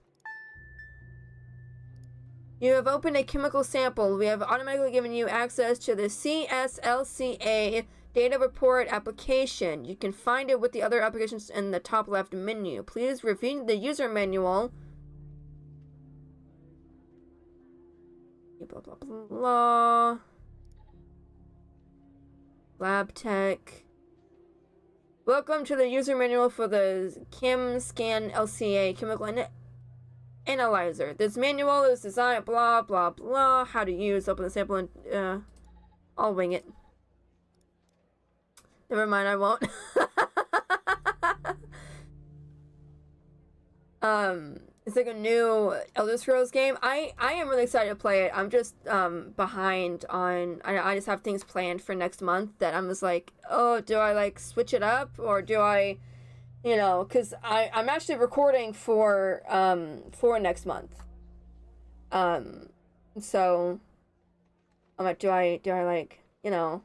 Speaker 1: You have opened a chemical sample. We have automatically given you access to the CSLCA data report application. You can find it with the other applications in the top left menu. Please review the user manual. Blah, blah, blah, blah. Lab tech. Welcome to the user manual for the ChemScan LCA chemical analyzer. This manual is designed blah blah blah. How to use. Open the sample and I'll wing it. Never mind, I won't. It's like a new Elder Scrolls game. I am really excited to play it. I'm just behind on. I just have things planned for next month that I'm just like, oh, do I like switch it up or do I, you know? Because I'm actually recording for next month. So I'm like, do I like, you know?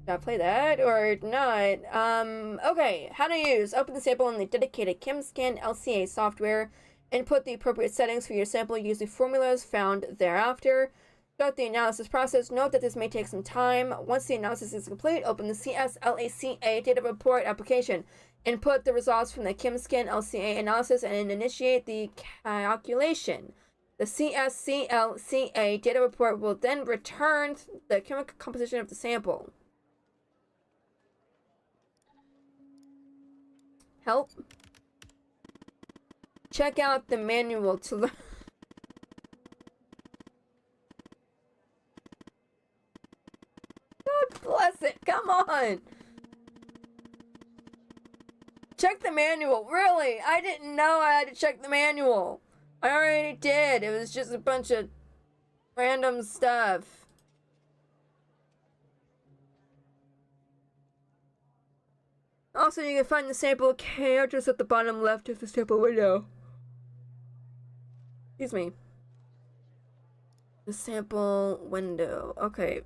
Speaker 1: Should I play that or not? Okay, how to use. Open the sample in the dedicated ChemScan LCA software. Input the appropriate settings for your sample using formulas found thereafter. Start the analysis process. Note that this may take some time. Once the analysis is complete, open the CSLACA data report application. Input the results from the ChemScan LCA analysis and initiate the calculation. The CSCLCA data report will then return the chemical composition of the sample. Help. Check out the manual to learn. God bless it. Come on. Check the manual. Really? I didn't know I had to check the manual. I already did. It was just a bunch of random stuff. Also, you can find the sample characters at the bottom left of the sample window. Excuse me. The sample window. Okay.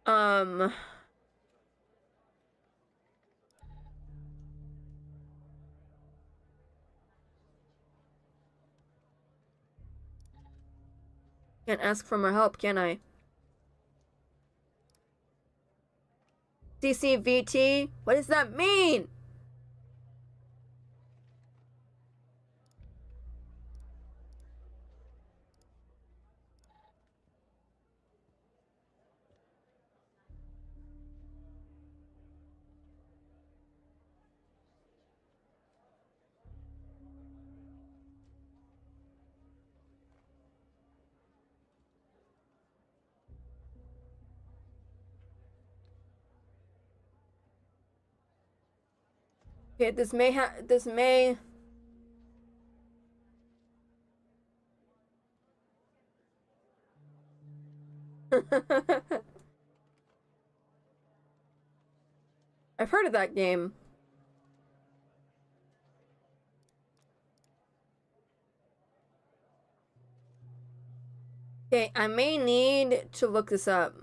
Speaker 1: Can't ask for more help, can I? CCVT? What does that mean? Okay, this may I've heard of that game. Okay, I may need to look this up.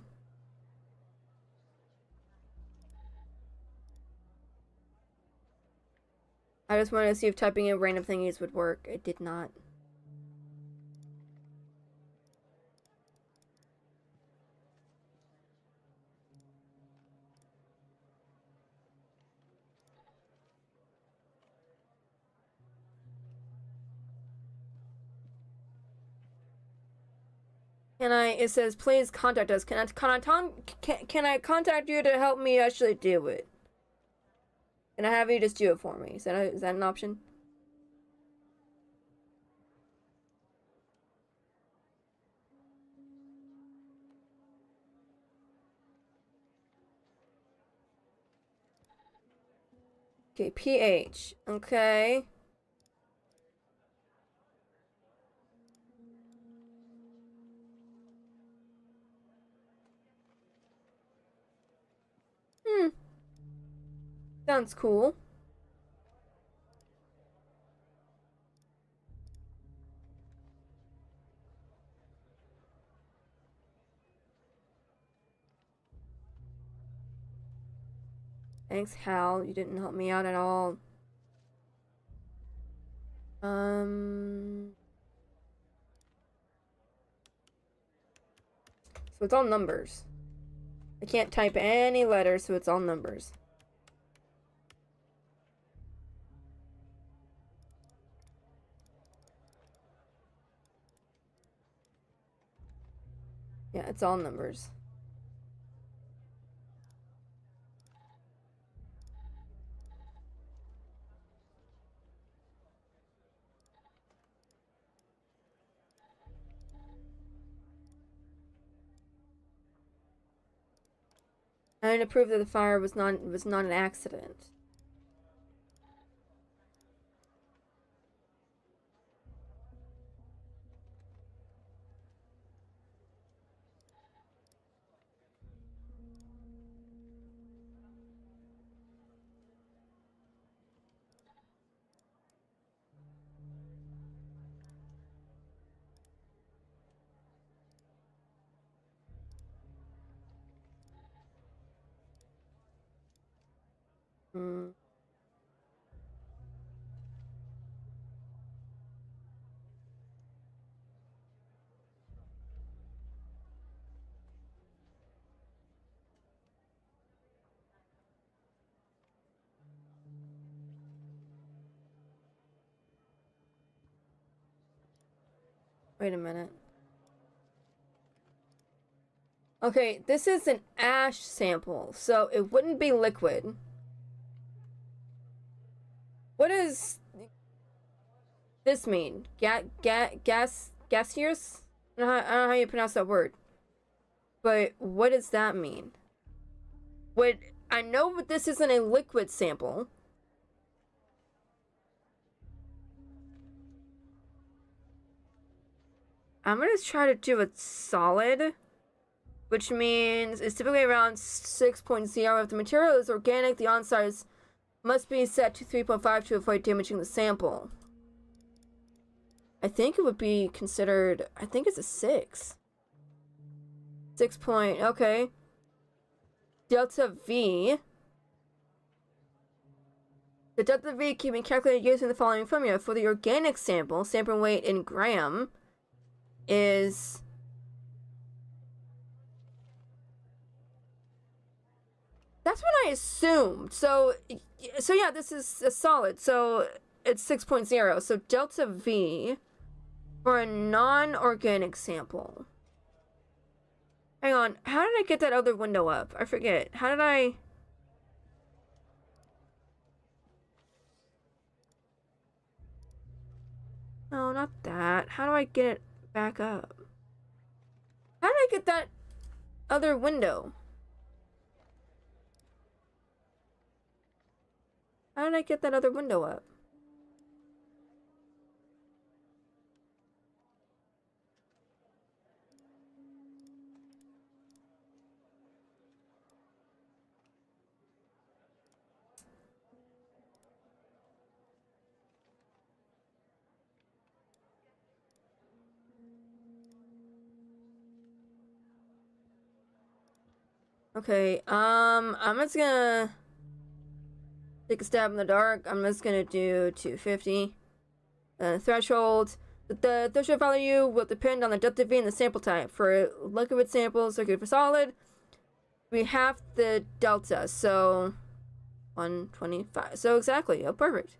Speaker 1: I just wanted to see if typing in random thingies would work. It did not. It says, please contact us. Can I contact you to help me actually do it? Can I have you just do it for me? Is that an option? Okay, PH. Okay. Sounds cool. Thanks, Hal. You didn't help me out at all. So it's all numbers. I can't type any letters, so it's all numbers. Yeah, it's all numbers. I need to prove that the fire was not an accident. Hmm. Wait a minute. Okay, this is an ash sample, so it wouldn't be liquid. What does this mean? Gaseous? I don't know how you pronounce that word. But what does that mean? I know this isn't a liquid sample. I'm gonna try to do it solid, which means it's typically around 6.0. If the material is organic, the on size must be set to 3.5 to avoid damaging the sample. I think it would be considered, I think it's a 6. 6 point, okay. Delta V. The delta V can be calculated using the following formula. For the organic sample, sample weight in gram is... That's what I assumed. So yeah, this is a solid. So it's 6.0. So delta V for a non-organic sample. Hang on. How did I get that other window up? I forget. How did I... No, not that. How do I get it back up? How did I get that other window? How did I get that other window up? Okay, I'm just gonna... Take a stab in the dark. I'm just gonna do 250. Threshold. The threshold value will depend on the delta V and the sample type. For liquid samples, liquid for solid, we have the delta, so 125. So exactly. Oh, perfect.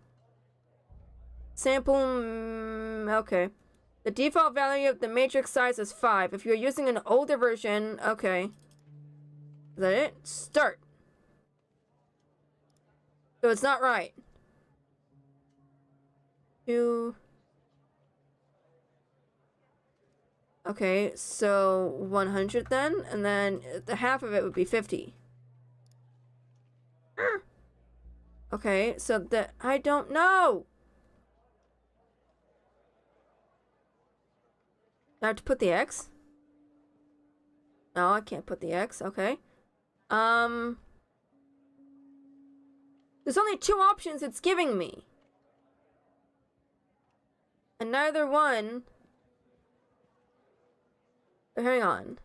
Speaker 1: Sample. Okay. The default value of the matrix size is 5. If you're using an older version, okay. Is that it? Start. So it's not right. 2. Okay, so 100 then, and then the half of it would be 50. Okay, so that I don't know. I have to put the X? No, I can't put the X. Okay. There's only 2 options it's giving me. And neither one... Hang on.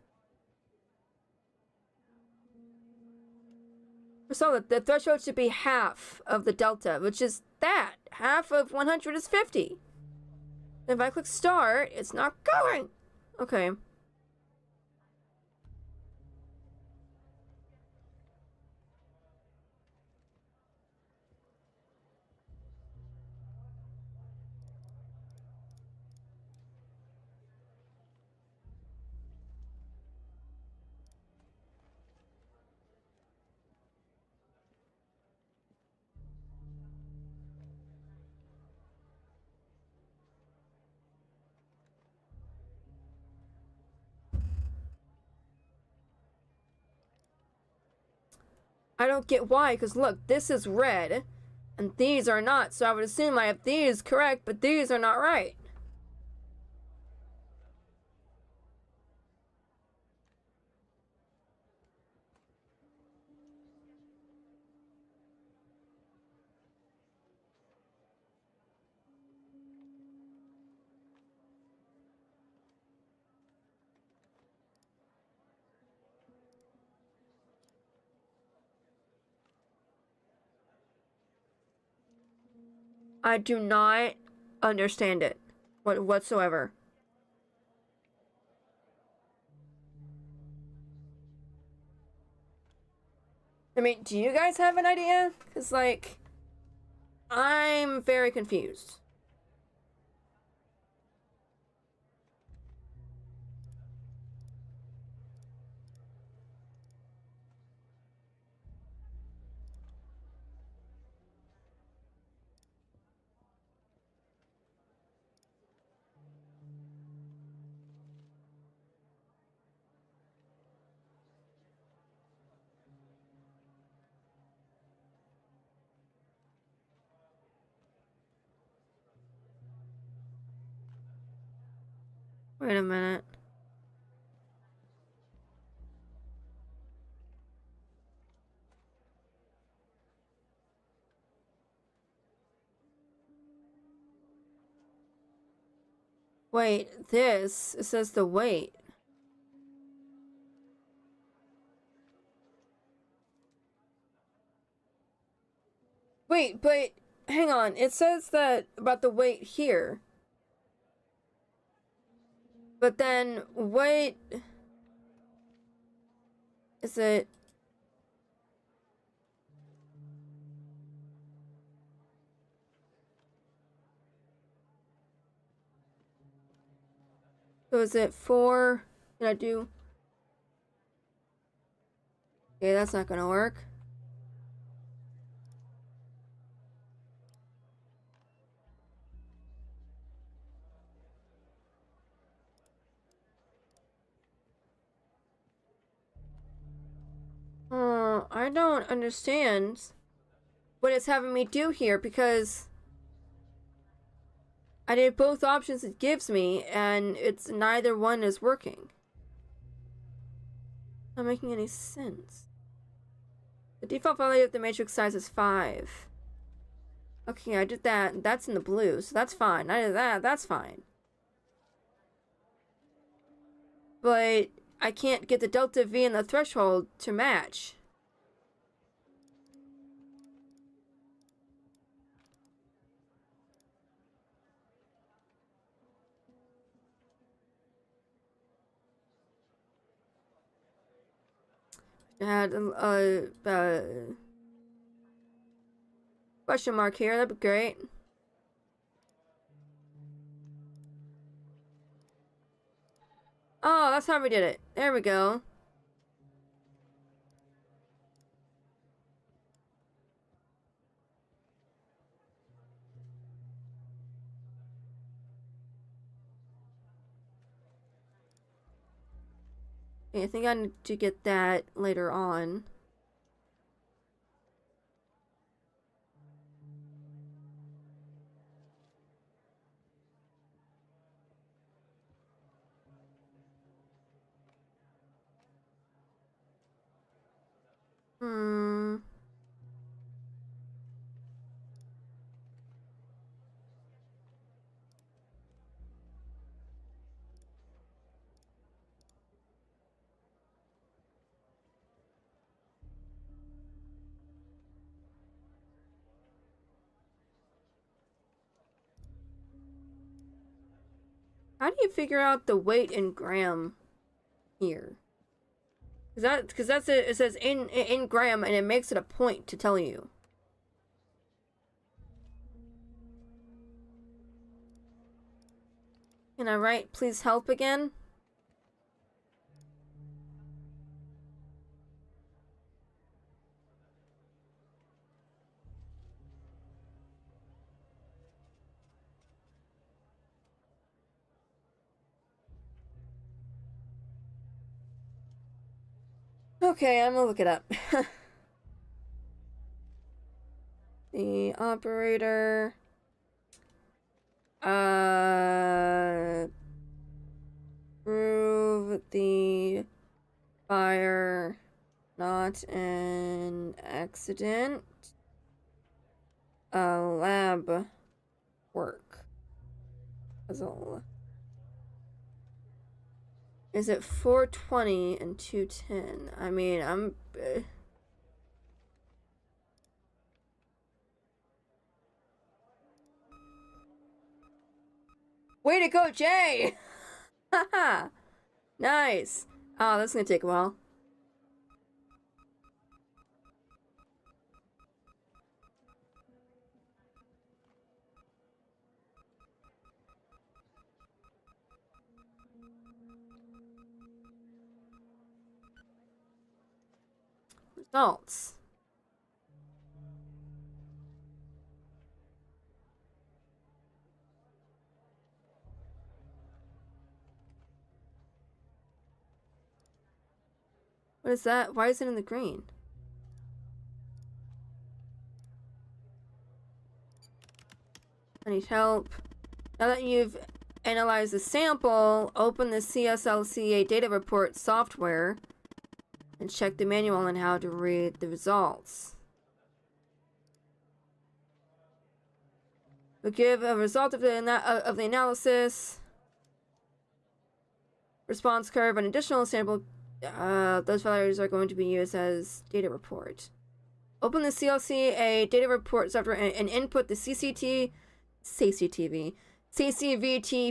Speaker 1: So the threshold should be half of the delta, which is that. Half of 100 is 50. If I click start, it's not going. Okay. I don't get why, because look, this is red, and these are not, so I would assume I have these correct, but these are not right. I do not understand it whatsoever. I mean, do you guys have an idea? Because, like, I'm very confused. Wait a minute. Wait, it says the weight. Wait, but hang on. It says that about the weight here. But then weight is it so is it 4? Can I do? Okay, that's not gonna work. Oh, I don't understand what it's having me do here because I did both options it gives me and it's neither one is working. Not making any sense. The default value of the matrix size is 5. Okay, I did that. That's in the blue, so that's fine. I did that. That's fine. But I can't get the delta V and the threshold to match. Add question mark here. That'd be great. Oh, that's how we did it. There we go. I think I need to get that later on. How do you figure out the weight in gram here? Because that's it. It says in gram, and it makes it a point to tell you. Can I write please help again? Okay, I'm gonna look it up. The operator. Prove the fire not an accident. Lab work. Puzzle. Is it 420 and 210? I mean, I'm... Way to go, Jay! Haha! Nice! Oh, that's gonna take a while. Results. What is that? Why is it in the green? I need help. Now that you've analyzed the sample, open the CSLCA data report software and check the manual on how to read the results. We'll give a result of the analysis, response curve, and additional sample. Those values are going to be used as data report. Open the CLCA data report software and input the CCVT,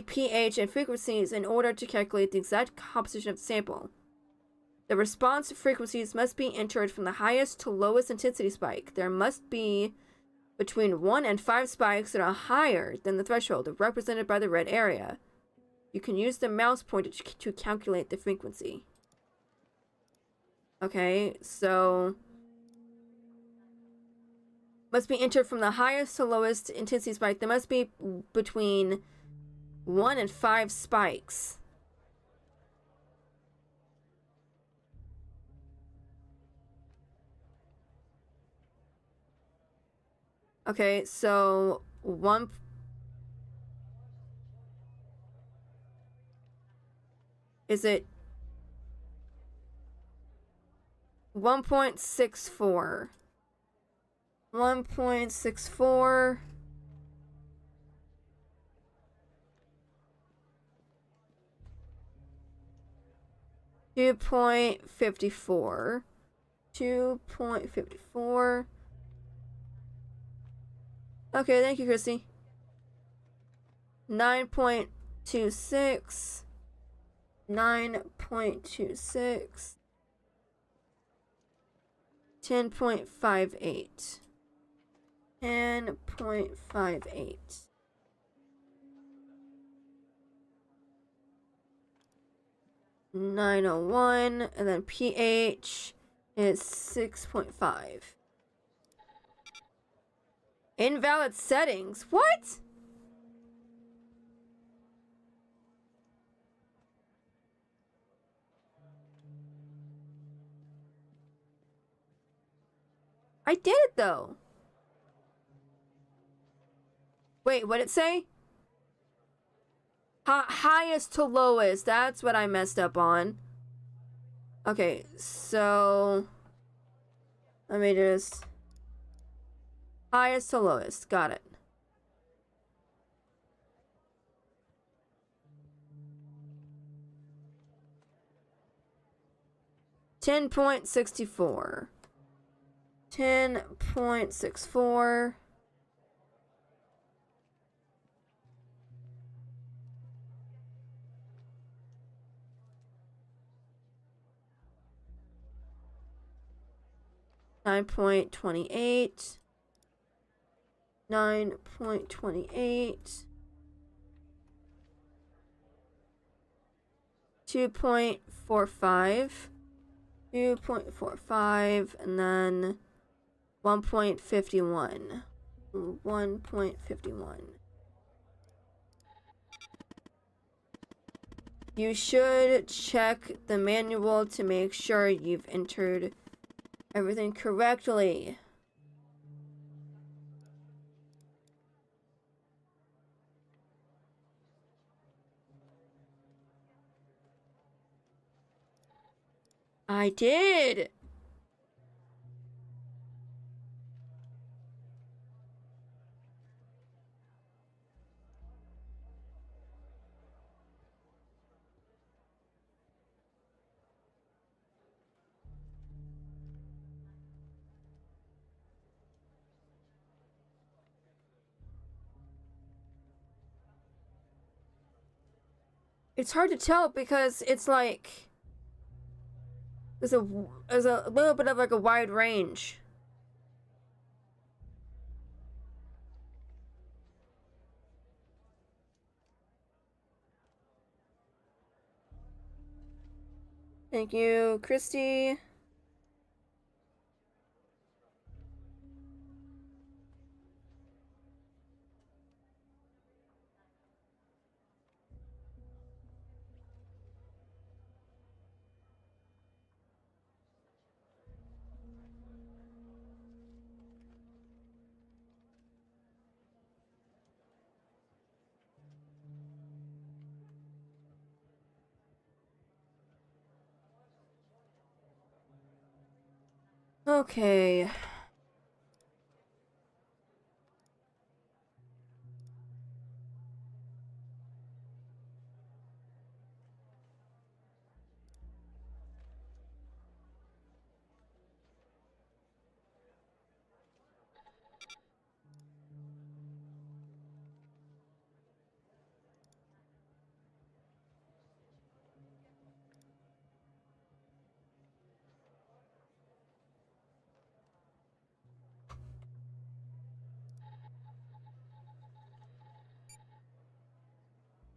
Speaker 1: pH, and frequencies in order to calculate the exact composition of the sample. The response frequencies must be entered from the highest to lowest intensity spike. There must be between 1 and 5 spikes that are higher than the threshold represented by the red area. You can use the mouse pointer to calculate the frequency. Okay, so must be entered from the highest to lowest intensity spike. There must be between 1 and 5 spikes. Okay, so is it 1.64? 1.64. $2.54. 2.54. Okay, thank you, Christy. 9.26. 9.26. 10.58. 10.58. 901, and then pH is 6.5. Invalid settings. What? I did it though. Wait, what'd it say? Highest to lowest. That's what I messed up on. Okay, so let me just highest to lowest. Got it. .64. 10.64. .28. 9.28. 2.45. 2.45, and then 1.51. 1.51. You should check the manual to make sure you've entered everything correctly. I did! It's hard to tell because it's like there's a little bit of like a wide range. Thank you, Christy. Okay.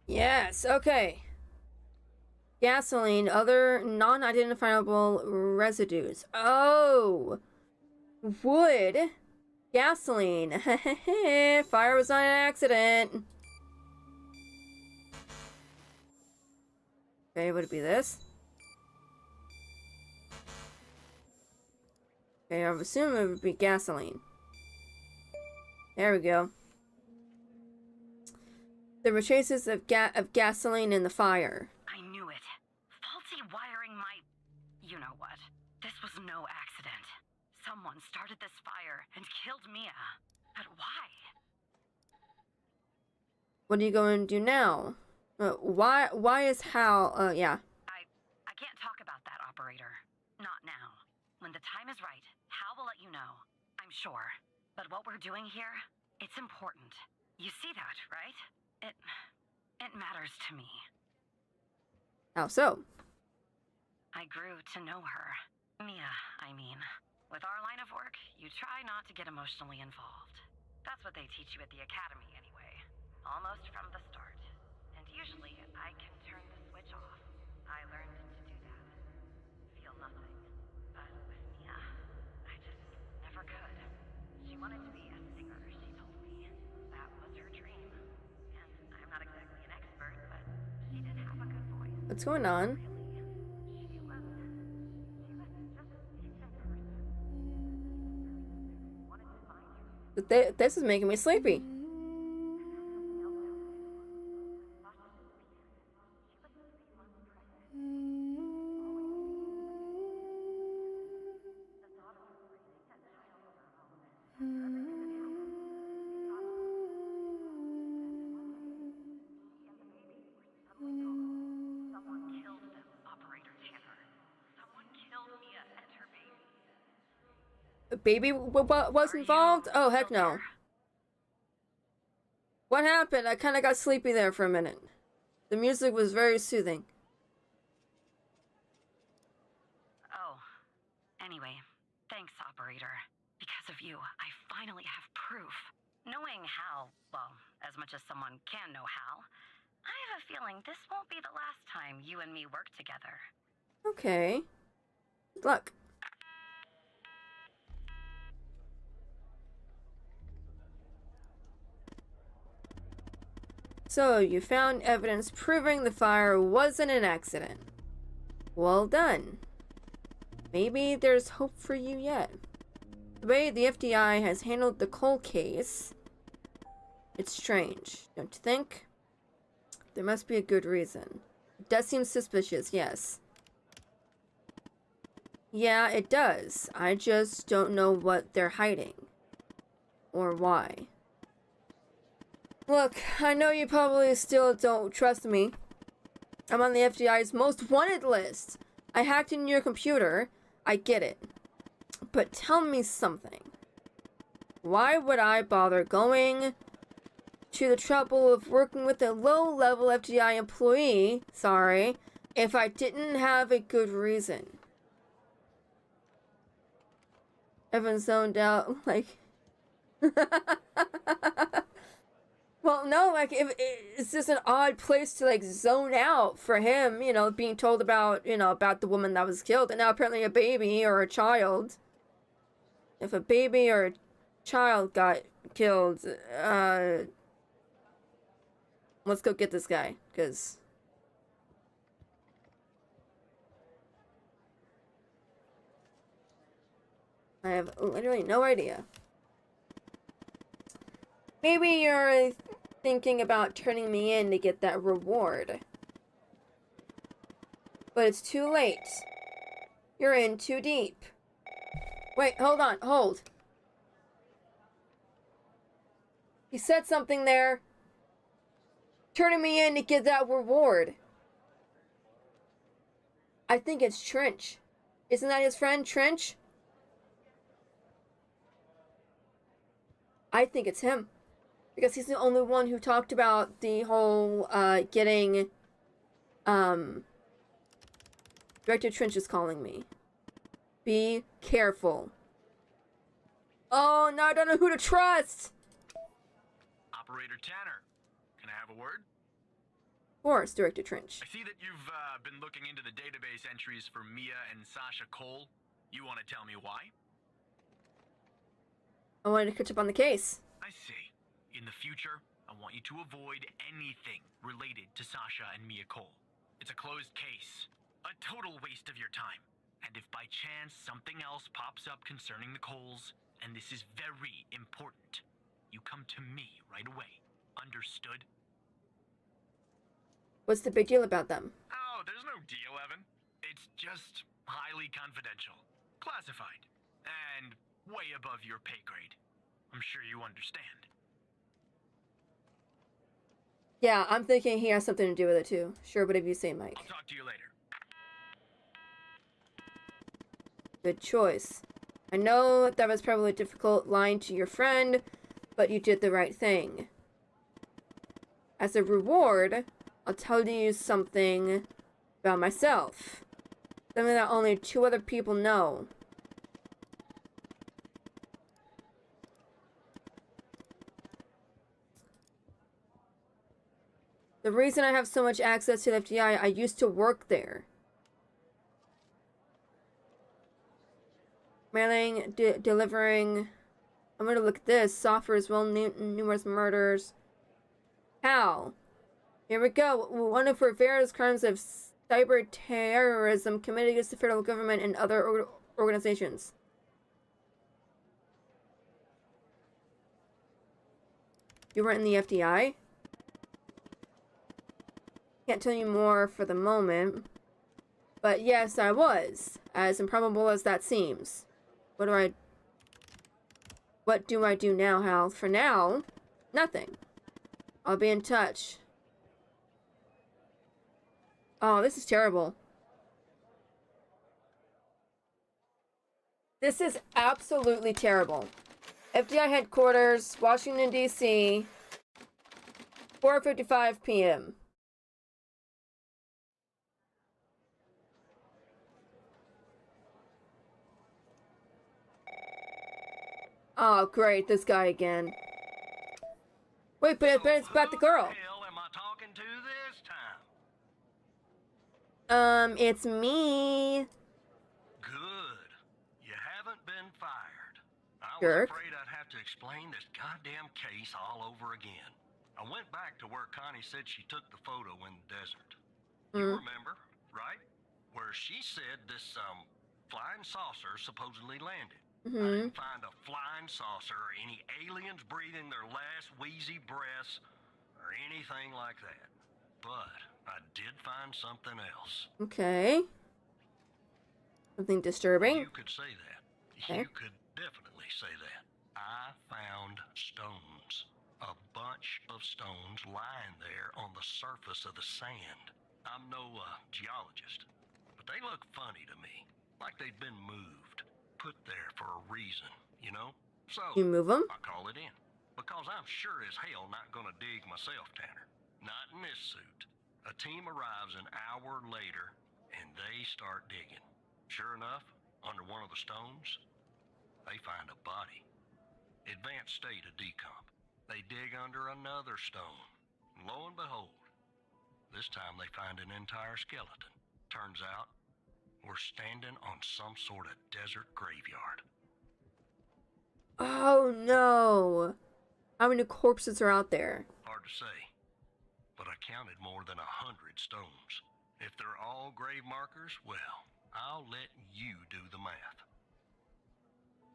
Speaker 1: Yes, okay. Gasoline, other non-identifiable residues. Oh! Wood. Gasoline. Fire was not an accident. Okay, would it be this? Okay, I would assume it would be gasoline. There we go. There were traces of gasoline in the fire.
Speaker 7: I knew it. Faulty wiring my... You know what. This was no accident. Someone started this fire and killed Mia. But why?
Speaker 1: What are you going to do now? Why is Hal, yeah.
Speaker 7: I can't talk about that, operator. Not now. When the time is right, Hal will let you know. I'm sure. But what we're doing here, it's important. You see that, right? It matters to me.
Speaker 1: How so?
Speaker 7: I grew to know her. Mia, I mean. With our line of work, you try not to get emotionally involved. That's what they teach you at the academy anyway. Almost from the start. And usually, I can turn the switch off. I learned to do that. Feel nothing. But with Mia, I just never could. She wanted to be a singer, she told me. That was her dream. And I'm not exactly an expert, but she did have a good voice.
Speaker 1: What's going on?
Speaker 7: Really. She was just a decent person. Wanted to find her.
Speaker 1: This is making me sleepy. The baby was involved? Oh, heck no. What happened? I kind of got sleepy there for a minute. The music was very soothing.
Speaker 7: Oh, anyway, thanks, operator. Because of you, I finally have proof. Knowing Hal, well, as much as someone can know Hal, I have a feeling this won't be the last time you and me work together.
Speaker 1: Okay. Good luck. So, you found evidence proving the fire wasn't an accident. Well done. Maybe there's hope for you yet. The way the FBI has handled the Cole case, it's strange, don't you think? There must be a good reason. It does seem suspicious, yes. Yeah, it does. I just don't know what they're hiding. Or why. Look, I know you probably still don't trust me. I'm on the FBI's most wanted list. I hacked into your computer. I get it. But tell me something. Why would I bother going to the trouble of working with a low-level FBI employee, if I didn't have a good reason? Evan zoned out, like... Well, no, like, it's just an odd place to, like, zone out for him, you know, being told about, you know, about the woman that was killed, and now apparently a baby or a child. If a baby or a child got killed, let's go get this guy, because... I have literally no idea. Maybe you're thinking about turning me in to get that reward. But it's too late. You're in too deep. Wait, hold on, hold. He said something there. Turning me in to get that reward. I think it's Trench. Isn't that his friend, Trench? I think it's him. Because he's the only one who talked about the whole, getting, Director Trench is calling me. Be careful. Oh, now I don't know who to trust!
Speaker 3: Operator Tanner, can I have a word?
Speaker 1: Of course, Director Trench.
Speaker 3: I see that you've been looking into the database entries for Mia and Sasha Cole. You want to tell me why?
Speaker 1: I wanted to catch up on the case.
Speaker 3: I see. In the future, I want you to avoid anything related to Sasha and Mia Cole. It's a closed case. A total waste of your time. And if by chance something else pops up concerning the Coles, and this is very important, you come to me right away. Understood?
Speaker 1: What's the big deal about them?
Speaker 3: Oh, there's no deal, Evan. It's just highly confidential. Classified. And way above your pay grade. I'm sure you understand.
Speaker 1: Yeah, I'm thinking he has something to do with it too. Sure, whatever you say, Mike.
Speaker 3: I'll talk to you later.
Speaker 1: Good choice. I know that was probably a difficult line to your friend, but you did the right thing. As a reward, I'll tell you something about myself. Something that only 2 other people know. The reason I have so much access to the FBI, I used to work there. Mailing, delivering. I'm gonna look at this. Software as well, numerous murders. How? Here we go. One of various crimes of cyber terrorism committed against the federal government and other organizations. You weren't in the FDI? Can't tell you more for the moment. But yes, I was. As improbable as that seems. What do I do now, Hal? For now, nothing. I'll be in touch. Oh, this is terrible. This is absolutely terrible. FDI headquarters, Washington, D.C., 4:55 p.m. Oh, great, this guy again. Wait, but it's about the girl.
Speaker 5: Who the hell am I talking to this time?
Speaker 1: It's me.
Speaker 5: Good. You haven't been fired. I
Speaker 1: Jerk.
Speaker 5: was afraid I'd have to explain this goddamn case all over again. I went back to where Connie said she took the photo in the desert. You remember, right? Where she said this, flying saucer supposedly landed. I didn't find a flying saucer or any aliens breathing their last wheezy breaths or anything like that. But I did find something else.
Speaker 1: Okay. Something disturbing.
Speaker 5: You could say that.
Speaker 1: Okay.
Speaker 5: You could definitely say that. I found stones. A bunch of stones lying there on the surface of the sand. I'm no geologist, but they look funny to me. Like they'd been moved. Put there for a reason, you know? So,
Speaker 1: You move them?
Speaker 5: I call it in. Because I'm sure as hell not gonna dig myself, Tanner. Not in this suit. A team arrives an hour later, and they start digging. Sure enough, under one of the stones, they find a body. Advanced state of decomp. They dig under another stone. And lo and behold, this time they find an entire skeleton. Turns out, we're standing on some sort of desert graveyard.
Speaker 1: Oh no. How many corpses are out there?
Speaker 5: Hard to say, but I counted more than 100 stones. If they're all grave markers, well, I'll let you do the math.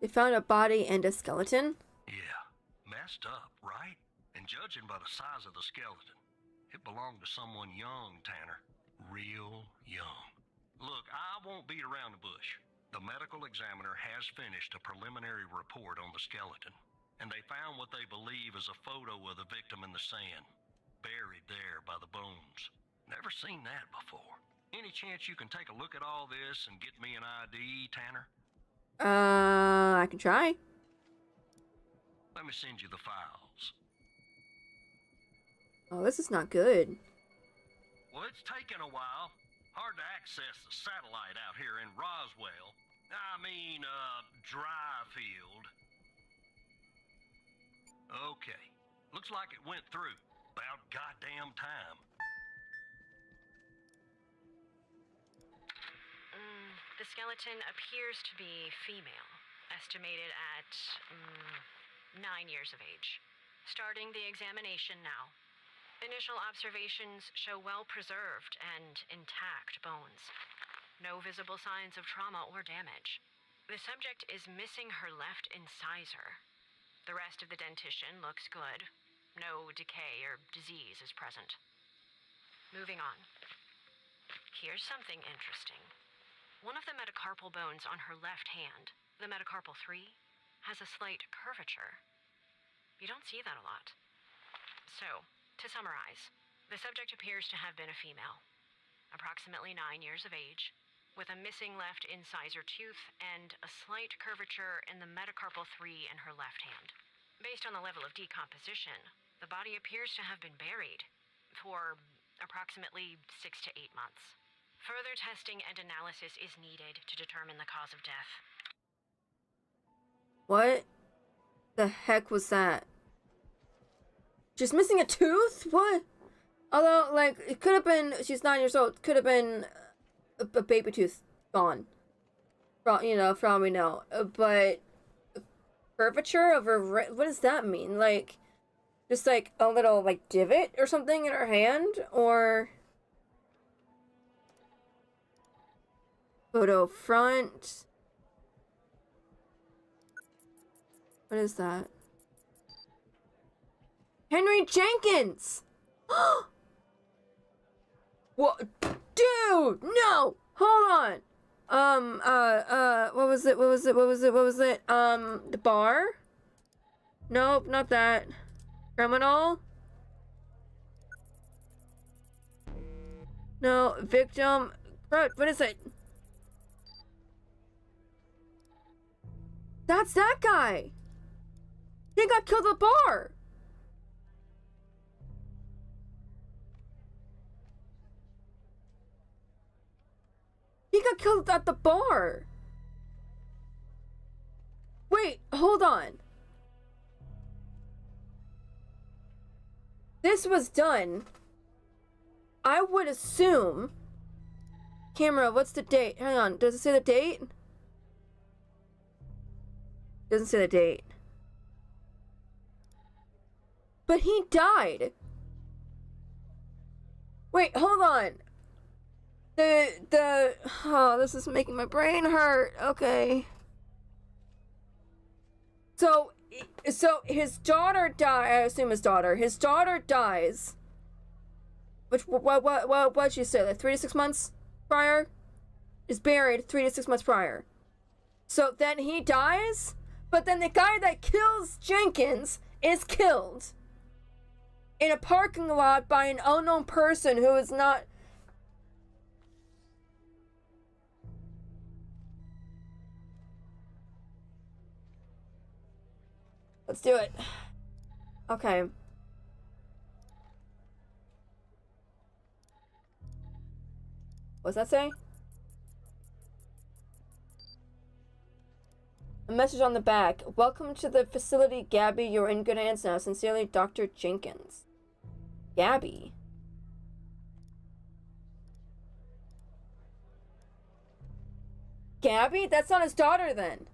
Speaker 1: They found a body and a skeleton?
Speaker 5: Yeah, messed up, right? And judging by the size of the skeleton, it belonged to someone young, Tanner. Real young. Look, I won't beat around the bush. The medical examiner has finished a preliminary report on the skeleton, and they found what they believe is a photo of the victim in the sand, buried there by the bones. Never seen that before. Any chance you can take a look at all this and get me an ID, Tanner?
Speaker 1: I can try.
Speaker 5: Let me send you the files.
Speaker 1: Oh, this is not good.
Speaker 5: Well, it's taken a while. Hard to access the satellite out here in Roswell. Dryfield. Okay. Looks like it went through. About goddamn time.
Speaker 7: The skeleton appears to be female, estimated at 9 years of age. Starting the examination now. Initial observations show well-preserved and intact bones. No visible signs of trauma or damage. The subject is missing her left incisor. The rest of the dentition looks good. No decay or disease is present. Moving on. Here's something interesting. One of the metacarpal bones on her left hand, the metacarpal 3, has a slight curvature. You don't see that a lot. So, to summarize, the subject appears to have been a female, approximately 9 years of age, with a missing left incisor tooth and a slight curvature in the metacarpal 3 in her left hand. Based on the level of decomposition, the body appears to have been buried for approximately 6 to 8 months. Further testing and analysis is needed to determine the cause of death.
Speaker 1: What the heck was that? Just missing a tooth? What? Although, like, it could have been, she's 9 years old, could have been a baby tooth gone. From, you know, from we know. But curvature of her what does that mean? Like, just like a little, like, divot or something in her hand? Or photo front. What is that? Henry Jenkins! What? Dude! No! Hold on! What was it? The bar? Nope, not that. Criminal? No, victim. What is it? That's that guy! He got killed at the bar! He got killed at the bar! Wait, hold on. This was done, I would assume... Camera, what's the date? Hang on, does it say the date? Doesn't say the date. But he died. Wait, hold on. Oh, this is making my brain hurt. Okay. So his daughter died. I assume his daughter. His daughter dies. Which, what'd you say? Like 3 to 6 months prior? Is buried 3 to 6 months prior. So then he dies? But then the guy that kills Jenkins is killed in a parking lot by an unknown person who is not... Let's do it. Okay. What's that say? A message on the back. Welcome to the facility, Gabby. You're in good hands now. Sincerely, Dr. Jenkins. Gabby? Gabby? That's not his daughter then.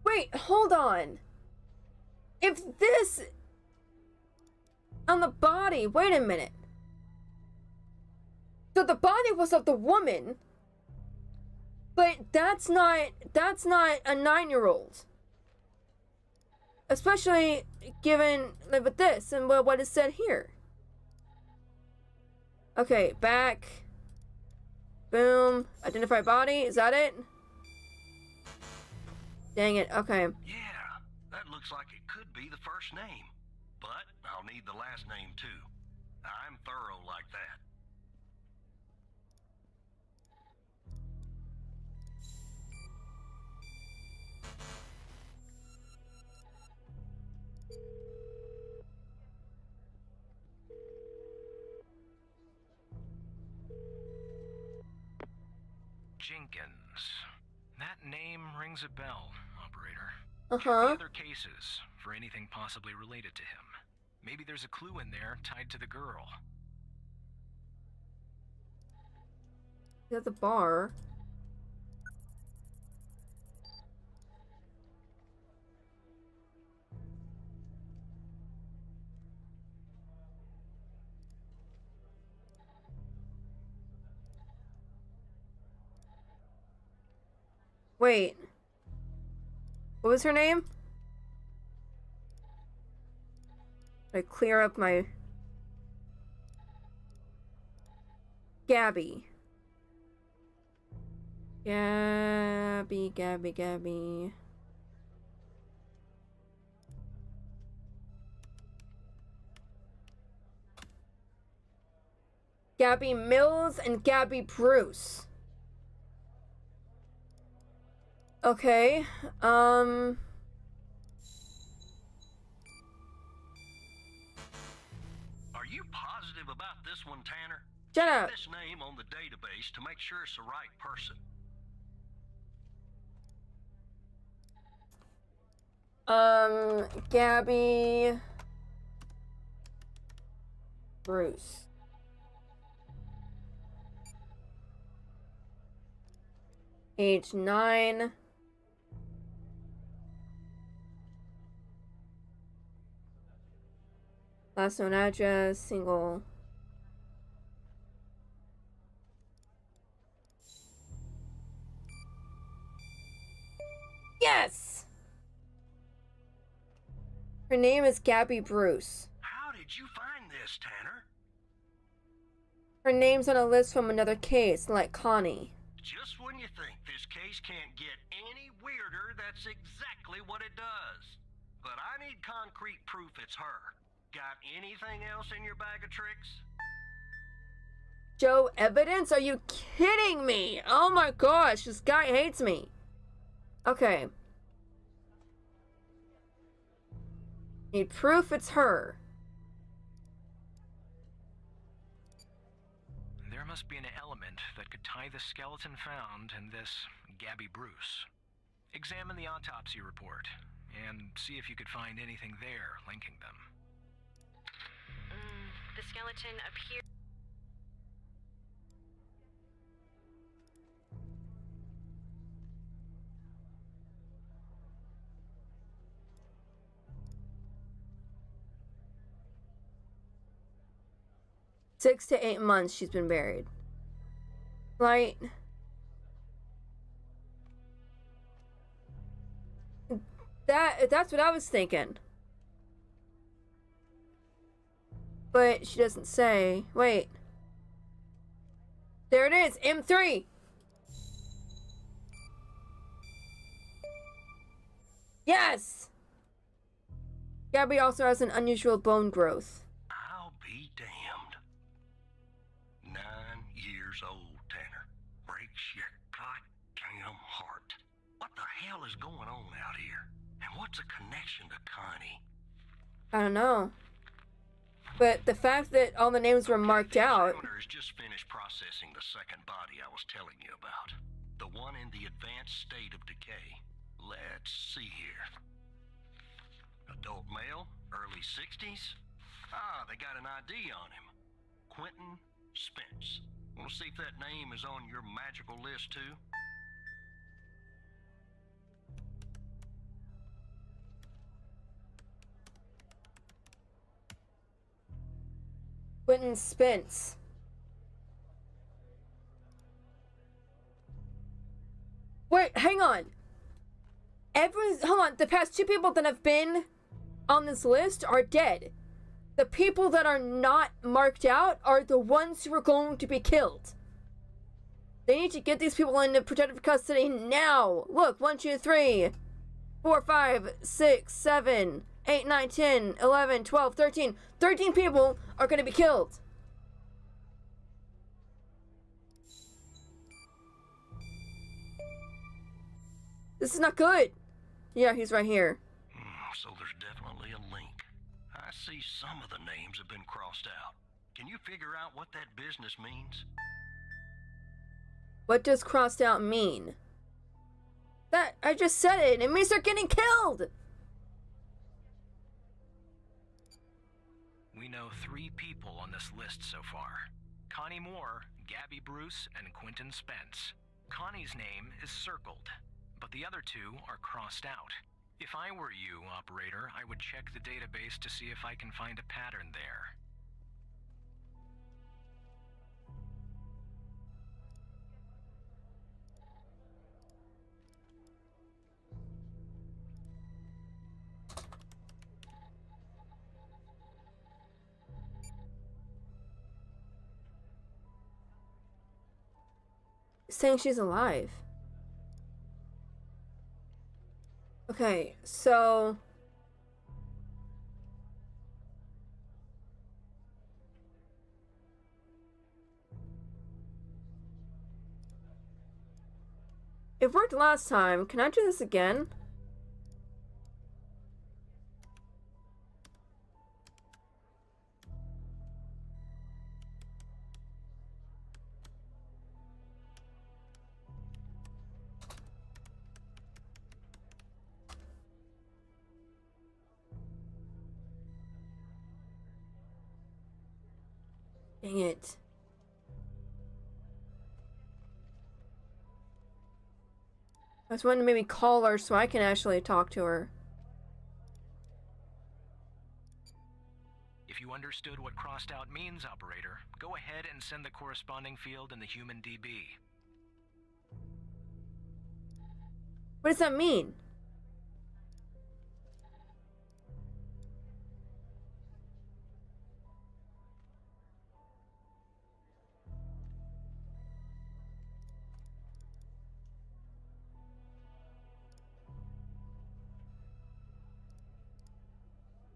Speaker 1: Wait, hold on. If this... On the body, wait a minute. So the body was of the woman, but that's not a 9-year-old. Especially given like with this and what is said here. Okay, back. Boom. Identify body, is that it? Dang it, okay.
Speaker 5: Yeah, that looks like it could be the first name. But I'll need the last name too. I'm thorough like that.
Speaker 6: Jenkins. That name rings a bell, operator.
Speaker 1: Uh-huh.
Speaker 6: Check the other cases for anything possibly related to him. Maybe there's a clue in there tied to the girl.
Speaker 1: He's at the bar. Wait. What was her name? I clear up my... Gabby. Gabby. Gabby Mills and Gabby Bruce. Okay,
Speaker 5: Are you positive about this one, Tanner?
Speaker 1: Shut
Speaker 5: Check
Speaker 1: up.
Speaker 5: this name on the database to make sure it's the right person.
Speaker 1: Gabby Bruce. Age 9. Last known address, single. Yes! Her name is Gabby Bruce.
Speaker 5: How did you find this, Tanner?
Speaker 1: Her name's on a list from another case, like Connie.
Speaker 5: Just when you think this case can't get any weirder, that's exactly what it does. But I need concrete proof it's her. Got anything else in your bag of tricks?
Speaker 1: Joe, evidence? Are you kidding me? Oh my gosh, this guy hates me. Okay. Need proof it's her.
Speaker 6: There must be an element that could tie the skeleton found and this Gabby Bruce. Examine the autopsy report and see if you could find anything there linking them.
Speaker 7: The skeleton appears.
Speaker 1: Six to 8 months she's been buried. Right? That's what I was thinking. But she doesn't say. Wait. There it is. M3. Yes! Gabby also has an unusual bone growth.
Speaker 5: I'll be damned. 9 years old, Tanner. Breaks your goddamn heart. What the hell is going on out here? And what's a connection to Connie?
Speaker 1: I don't know. But the fact that all the names were marked out.
Speaker 5: The examiner has just finished processing the second body I was telling you about. The one in the advanced state of decay. Let's see here. Adult male, early 60s. Ah, they got an ID on him. Quentin Spence. Want to see if that name is on your magical list too?
Speaker 1: Quentin Spence. Wait, hang on. Hold on. The past 2 people that have been on this list are dead. The people that are not marked out are the ones who are going to be killed. They need to get these people into protective custody now. Look, 1, 2, 3, 4, 5, 6, 7, 8, 9, 10, 11, 12, 13. 13 people are going to be killed. This is not good. Yeah, he's right here.
Speaker 5: So there's definitely a link. I see some of the names have been crossed out. Can you figure out what that business means?
Speaker 1: What does crossed out mean? That, I just said it. It means they're getting killed.
Speaker 6: We know 3 people on this list so far. Connie Moore, Gabby Bruce, and Quentin Spence. Connie's name is circled, but the other 2 are crossed out. If I were you, operator, I would check the database to see if I can find a pattern there.
Speaker 1: Saying she's alive. Okay, so it worked last time. Can I do this again? Dang it. I was wanting to maybe call her so I can actually talk to her.
Speaker 6: If you understood what crossed out means, operator, go ahead and send the corresponding field in the human DB.
Speaker 1: What does that mean?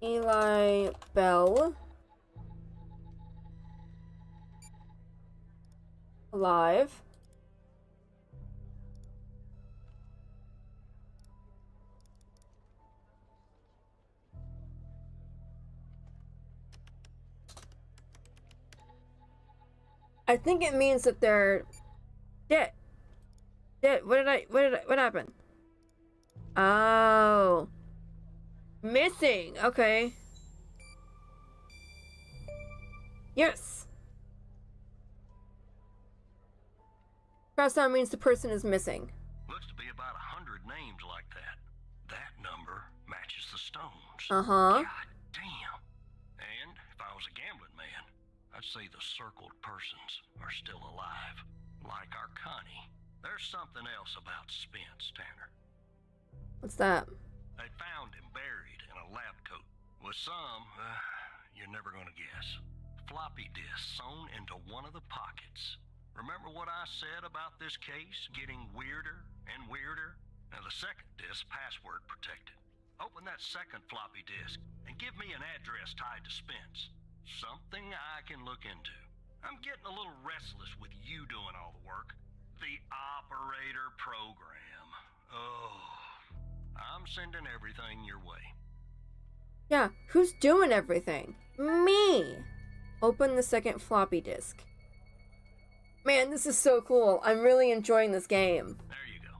Speaker 1: Eli Bell. Alive. I think it means that they're dead. Dead. What happened? Oh. Missing. Okay. Yes. Cross out means the person is missing.
Speaker 5: Looks to be about 100 names like that. That number matches the stones.
Speaker 1: Uh-huh.
Speaker 5: God damn. And if I was a gambling man, I'd say the circled persons are still alive. Like our Connie. There's something else about Spence, Tanner.
Speaker 1: What's that?
Speaker 5: They found him buried in a lab coat. With some, you're never gonna guess. Floppy disk sewn into one of the pockets. Remember what I said about this case getting weirder and weirder? Now the second disk password protected. Open that second floppy disk and give me an address tied to Spence. Something I can look into. I'm getting a little restless with you doing all the work. The operator program. Oh, I'm sending everything your way.
Speaker 1: Yeah, who's doing everything? Me! Open the second floppy disk. Man, this is so cool. I'm really enjoying this game.
Speaker 5: There you go.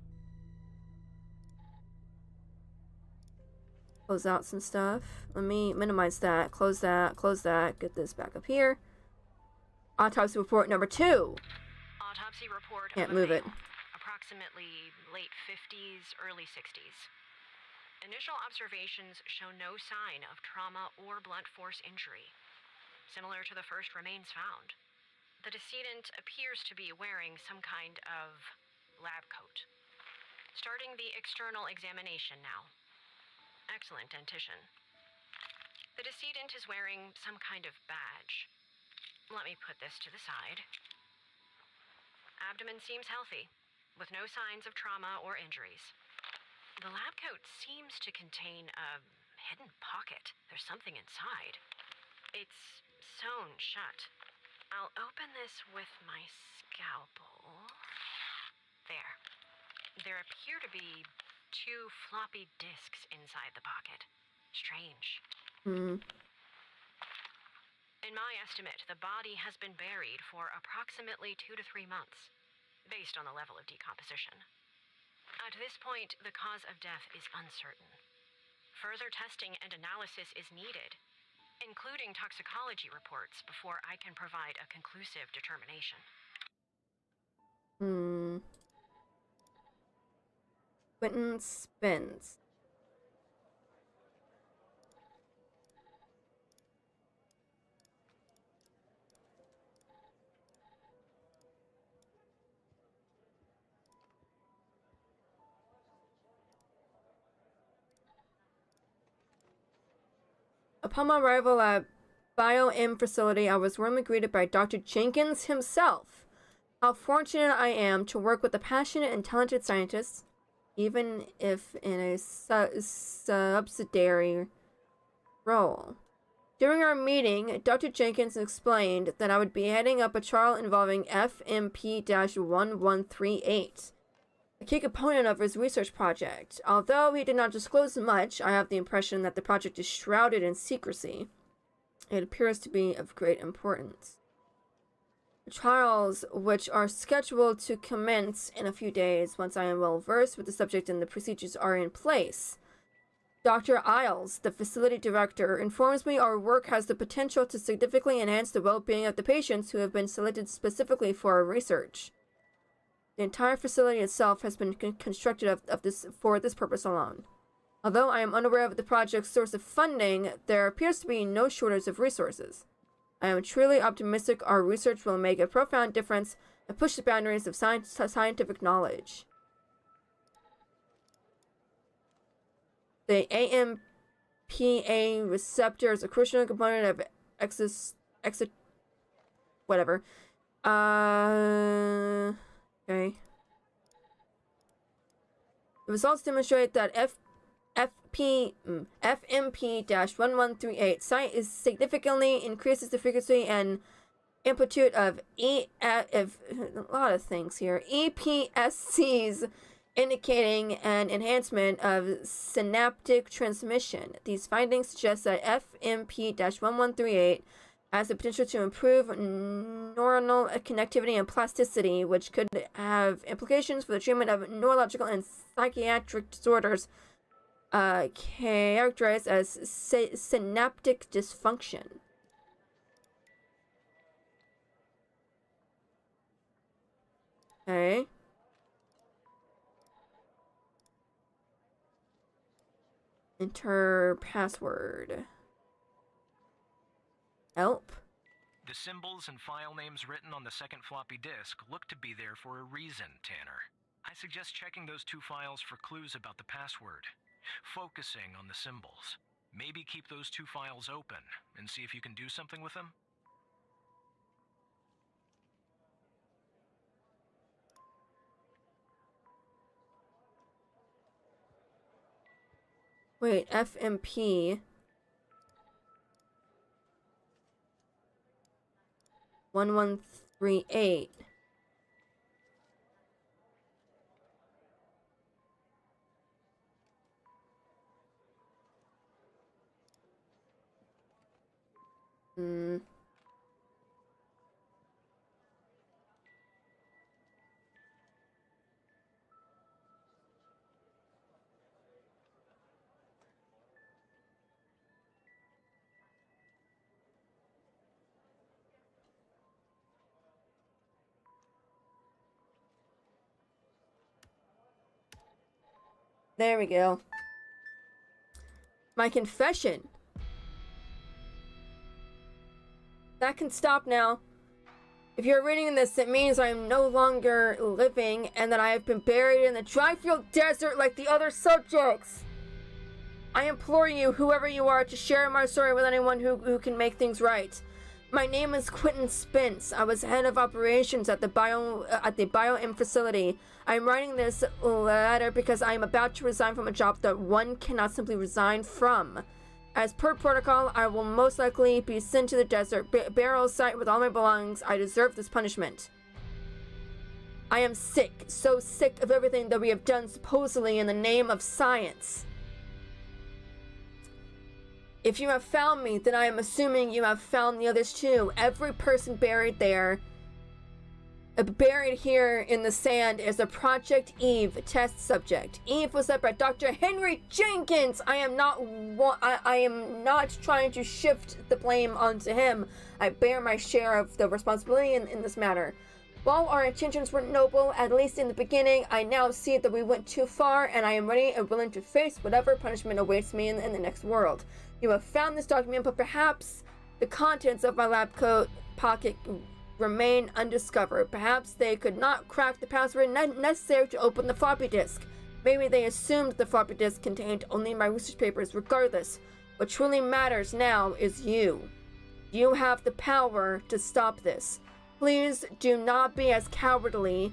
Speaker 1: Close out some stuff. Let me minimize that. Close that. Close that. Get this back up here. Autopsy report number 2.
Speaker 7: Autopsy report
Speaker 1: Can't
Speaker 7: of a
Speaker 1: move it.
Speaker 7: male, approximately late 50s, early 60s. Initial observations show no sign of trauma or blunt force injury. Similar to the first remains found. The decedent appears to be wearing some kind of lab coat. Starting the external examination now. Excellent dentition. The decedent is wearing some kind of badge. Let me put this to the side. Abdomen seems healthy, with no signs of trauma or injuries. The lab coat seems to contain a hidden pocket. There's something inside. It's sewn shut. I'll open this with my scalpel. There. There appear to be 2 floppy disks inside the pocket. Strange. In my estimate, the body has been buried for approximately 2 to 3 months, based on the level of decomposition. At this point, the cause of death is uncertain. Further testing and analysis is needed, including toxicology reports, before I can provide a conclusive determination.
Speaker 1: Quentin Spence. Upon my arrival at BioM facility, I was warmly greeted by Dr. Jenkins himself. How fortunate I am to work with a passionate and talented scientist, even if in a subsidiary role. During our meeting, Dr. Jenkins explained that I would be heading up a trial involving FMP-1138, a key component of his research project. Although he did not disclose much, I have the impression that the project is shrouded in secrecy. It appears to be of great importance. The trials, which are scheduled to commence in a few days once I am well versed with the subject and the procedures are in place. Dr. Isles, the facility director, informs me our work has the potential to significantly enhance the well-being of the patients who have been selected specifically for our research. The entire facility itself has been constructed for this purpose alone. Although I am unaware of the project's source of funding, there appears to be no shortage of resources. I am truly optimistic our research will make a profound difference and push the boundaries of scientific knowledge. The AMPA receptor is a crucial component of whatever. Okay. The results demonstrate that FMP-1138 site is significantly increases the frequency and amplitude of a lot of things here. EPSCs, indicating an enhancement of synaptic transmission. These findings suggest that FMP-1138 has the potential to improve neuronal connectivity and plasticity, which could have implications for the treatment of neurological and psychiatric disorders characterized as synaptic dysfunction. Okay. Enter password. Help.
Speaker 6: The symbols and file names written on the second floppy disk look to be there for a reason, Tanner. I suggest checking those 2 files for clues about the password. Focusing on the symbols. Maybe keep those 2 files open and see if you can do something with them.
Speaker 1: Wait, FMP. 1138. There we go. My confession. That can stop now. If you're reading this, it means I am no longer living and that I have been buried in the dry-field desert like the other subjects. I implore you, whoever you are, to share my story with anyone who can make things right. My name is Quentin Spence. I was head of operations at the Bio-Im facility. I'm writing this letter because I am about to resign from a job that one cannot simply resign from. As per protocol, I will most likely be sent to the desert burial site with all my belongings. I deserve this punishment. I am sick, so sick of everything that we have done supposedly in the name of science. If you have found me, then I am assuming you have found the others too. Every person buried there, buried here in the sand, is a Project Eve test subject. Eve was led by Dr. Henry Jenkins. I am not trying to shift the blame onto him. I bear my share of the responsibility in this matter. While our intentions were noble, at least in the beginning, I now see that we went too far, and I am ready and willing to face whatever punishment awaits me in the next world. You have found this document, but perhaps the contents of my lab coat pocket remain undiscovered. Perhaps they could not crack the password necessary to open the floppy disk. Maybe they assumed the floppy disk contained only my research papers. Regardless, what truly matters now is you. You have the power to stop this. Please do not be as cowardly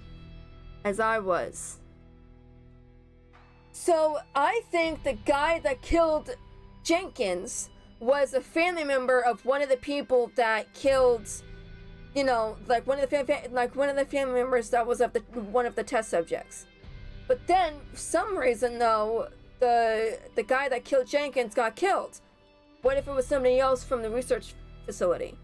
Speaker 1: as I was. So I think the guy that killed Jenkins was a family member of one of the people that killed, you know, like one of the family members that was of one of the test subjects. But then, for some reason though, the guy that killed Jenkins got killed. What if it was somebody else from the research facility?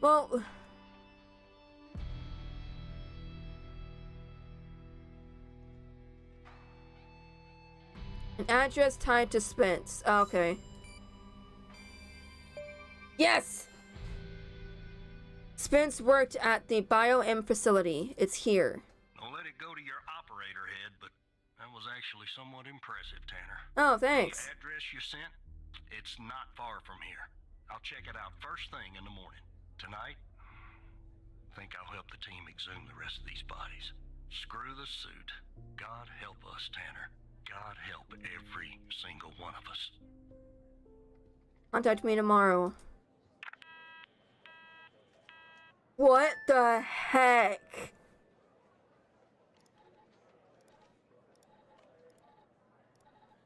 Speaker 1: Well... An address tied to Spence. Okay. Yes! Spence worked at the BioM facility. It's here.
Speaker 5: Don't let it go to your operator head, but that was actually somewhat impressive, Tanner.
Speaker 1: Oh, thanks.
Speaker 5: The address you sent, it's not far from here. I'll check it out first thing in the morning. Tonight, I think I'll help the team exhume the rest of these bodies. Screw the suit. God help us, Tanner. God help every single one of us.
Speaker 1: Contact me tomorrow. What the heck?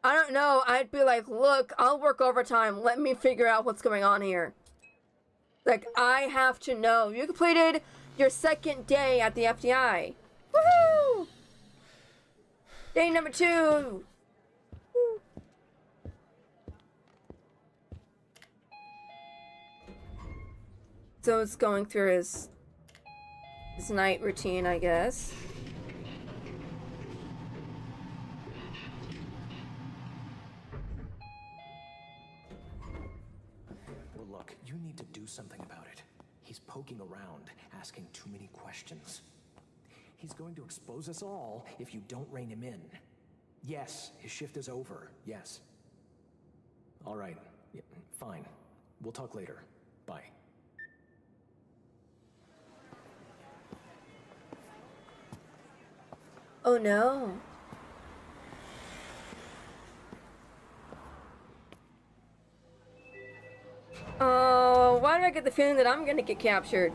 Speaker 1: I don't know. I'd be like, look, I'll work overtime. Let me figure out what's going on here. Like, I have to know. You completed your second day at the FDI. Woohoo! Day number 2. Woo. So it's going through his night routine, I guess.
Speaker 8: Well, look, you need to do something about it. He's poking around, asking too many questions. He's going to expose us all if you don't rein him in. Yes, his shift is over. Yes. All right. Yeah, fine. We'll talk later. Bye.
Speaker 1: Oh no. Oh, why do I get the feeling that I'm gonna get captured?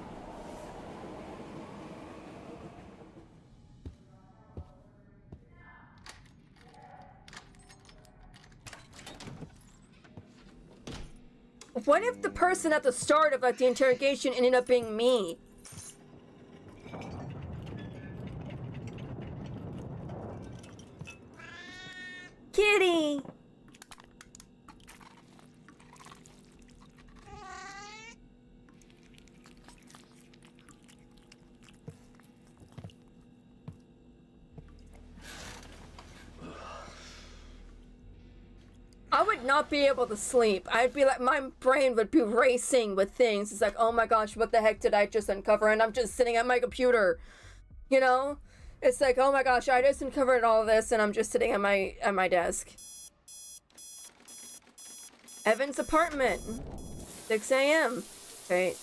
Speaker 1: What if the person at the start of like the interrogation ended up being me? Kitty! I would not be able to sleep. I'd be like, my brain would be racing with things. It's like, oh my gosh, what the heck did I just uncover? And I'm just sitting at my computer, you know? It's like, oh my gosh, I just uncovered all this and I'm just sitting at my desk. Evan's apartment. 6 a.m. Okay.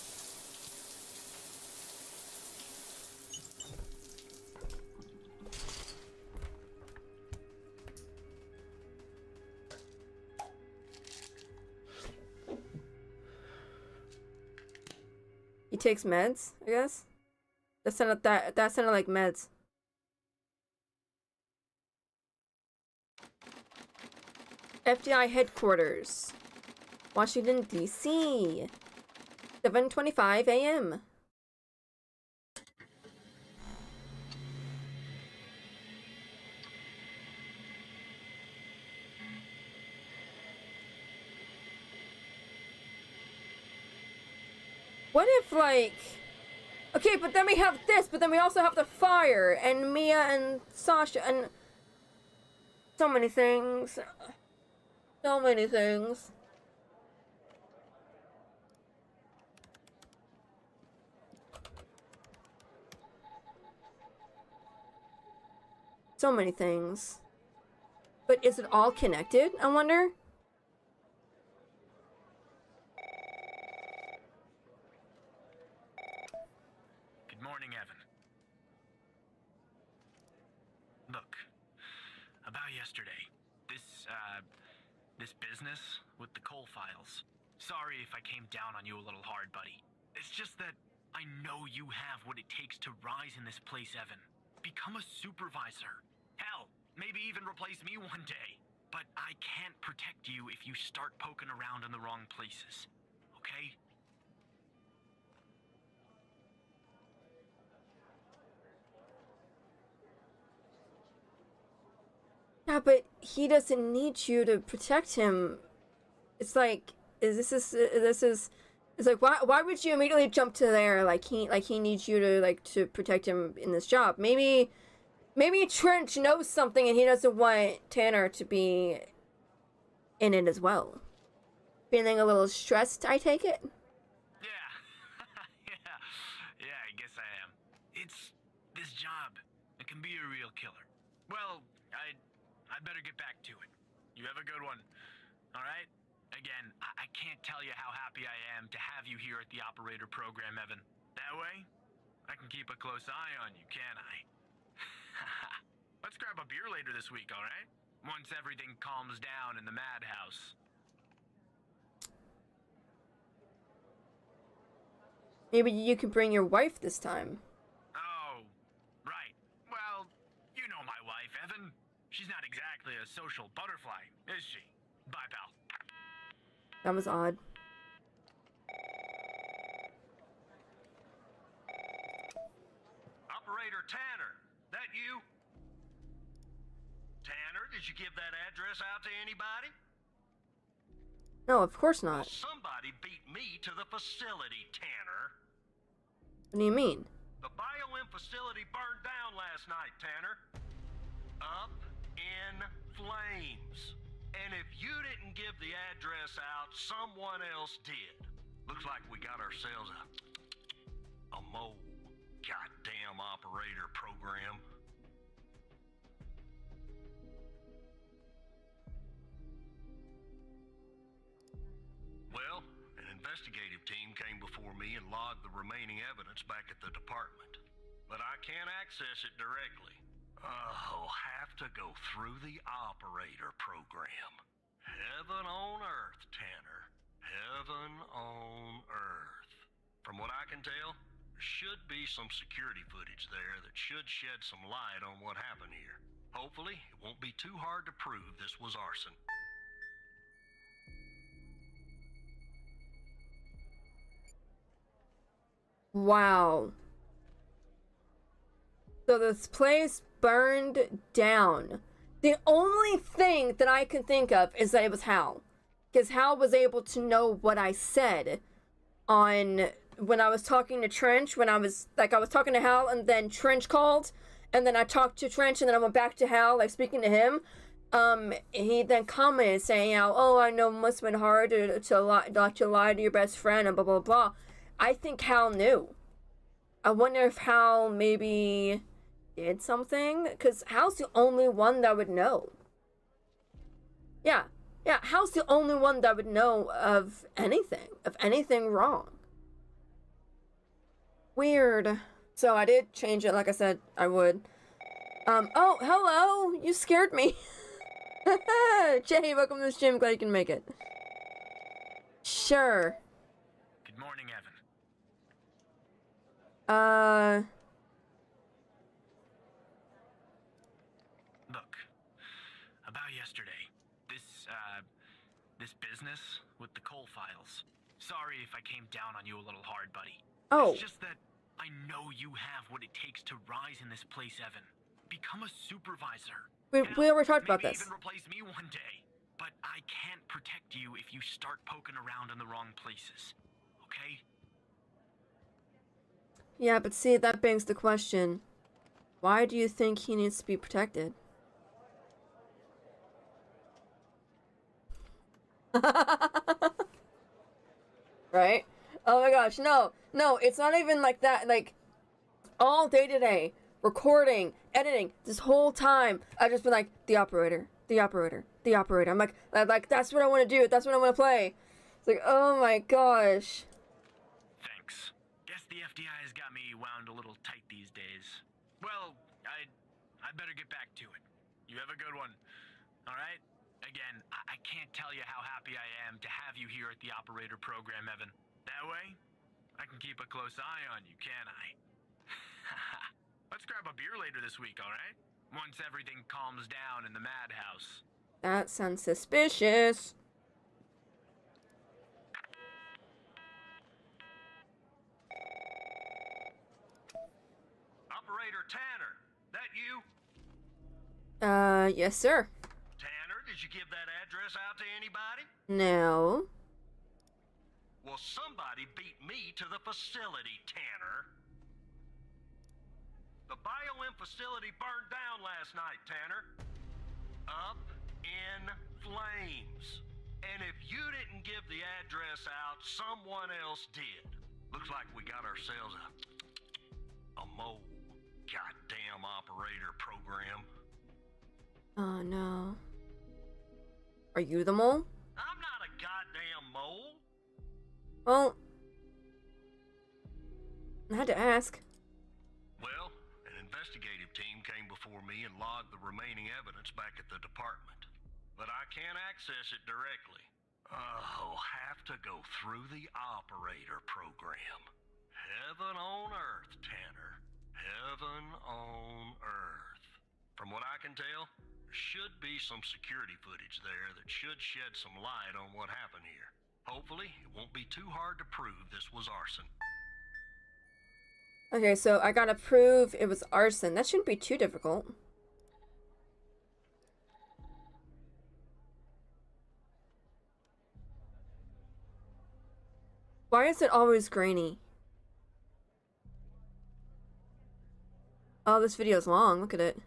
Speaker 1: He takes meds, I guess. That sounded like meds. FDI headquarters, Washington, D.C. 7:25 a.m. What if, like... Okay, but then we have this, but then we also have the fire, and Mia and Sasha, and... So many things. So many things. So many things. But is it all connected, I wonder?
Speaker 3: Good morning, Evan. Look, about yesterday, this business with the coal files. Sorry if I came down on you a little hard, buddy. It's just that I know you have what it takes to rise in this place, Evan. Become a supervisor. Hell, maybe even replace me one day. But I can't protect you if you start poking around in the wrong places. Okay?
Speaker 1: Yeah, but he doesn't need you to protect him. It's like, this is It's like, why would you immediately jump to there? Like he needs you to to protect him in this job. Maybe Trench knows something and he doesn't want Tanner to be in it as well. Feeling a little stressed, I take it?
Speaker 3: Yeah. Yeah, I guess I am. It's this job. It can be a real killer. Well, I'd better get back to it. You have a good one. All right? Again, I can't tell you how happy I am to have you here at the operator program, Evan. That way, I can keep a close eye on you, can't I? Let's grab a beer later this week, all right? Once everything calms down in the madhouse.
Speaker 1: Maybe you could bring your wife this time.
Speaker 3: Oh, right. Well, you know my wife, Evan. She's not exactly a social butterfly, is she? Bye, pal.
Speaker 1: That was odd.
Speaker 5: Operator Tanner, that you? Tanner, did you give that address out to anybody?
Speaker 1: No, of course
Speaker 5: Well,
Speaker 1: not.
Speaker 5: somebody beat me to the facility, Tanner.
Speaker 1: What do you mean?
Speaker 5: The BioM facility burned down last night, Tanner. Up in flames. And if you didn't give the address out, someone else did. Looks like we got ourselves a mole goddamn operator program. Well, an investigative team came before me and logged the remaining evidence back at the department. But I can't access it directly. I'll have to go through the operator program. Heaven on earth, Tanner. Heaven on earth. From what I can tell, there should be some security footage there that should shed some light on what happened here. Hopefully, it won't be too hard to prove this was arson.
Speaker 1: Wow. So this place burned down. The only thing that I can think of is that it was Hal. Because Hal was able to know what I said on when I was talking to Trench, when I was talking to Hal and then Trench called and then I talked to Trench and then I went back to Hal, like speaking to him. He then commented saying, "Oh, I know it must have been hard to lie to your best friend and blah blah blah." I think Hal knew. I wonder if Hal maybe did something, because Hal's the only one that would know. Yeah, Hal's the only one that would know of anything wrong. Weird. So I did change it, like I said I would. Oh, hello! You scared me. Jay, welcome to the gym. Glad you can make it. Sure.
Speaker 3: Good morning, Evan. Look, about yesterday, this business with the coal files. Sorry if I came down on you a little hard, buddy.
Speaker 1: Oh.
Speaker 3: It's just that I know you have what it takes to rise in this place, Evan. Become a supervisor.
Speaker 1: We already talked about
Speaker 3: maybe
Speaker 1: this.
Speaker 3: even replace me one day. But I can't protect you if you start poking around in the wrong places. Okay?
Speaker 1: Yeah, but see, that begs the question. Why do you think he needs to be protected? Right? Oh my gosh, no, it's not even like that. Like, all day today, recording, editing, this whole time, I've just been like, the operator. I'm like, that's what I want to do. That's what I want to play. It's like, oh my gosh.
Speaker 3: Thanks. Guess the FDI has got me wound a little tight these days. Well, I better get back to it. You have a good one. All right? Again, I can't tell you how happy I am to have you here at the operator program, Evan. That way, I can keep a close eye on you, can't I? Let's grab a beer later this week, all right? Once everything calms down in the madhouse.
Speaker 1: That sounds suspicious.
Speaker 5: Operator Tanner, that you?
Speaker 1: Yes, sir.
Speaker 5: Tanner, did you give that address out to anybody?
Speaker 1: No.
Speaker 5: Well, somebody to the facility, Tanner. The BioM facility burned down last night, Tanner. Up in flames. And if you didn't give the address out, someone else did. Looks like we got ourselves a mole goddamn operator program.
Speaker 1: Oh no. Are you the mole?
Speaker 5: I'm not a goddamn mole.
Speaker 1: Well, I had to ask.
Speaker 5: Well, an investigative team came before me and logged the remaining evidence back at the department. But I can't access it directly. I'll have to go through the operator program. Heaven on earth, Tanner. Heaven on earth. From what I can tell, there should be some security footage there that should shed some light on what happened here. Hopefully, it won't be too hard to prove this was arson.
Speaker 1: Okay, so I gotta prove it was arson. That shouldn't be too difficult. Why is it always grainy? Oh, this video's long. Look at it.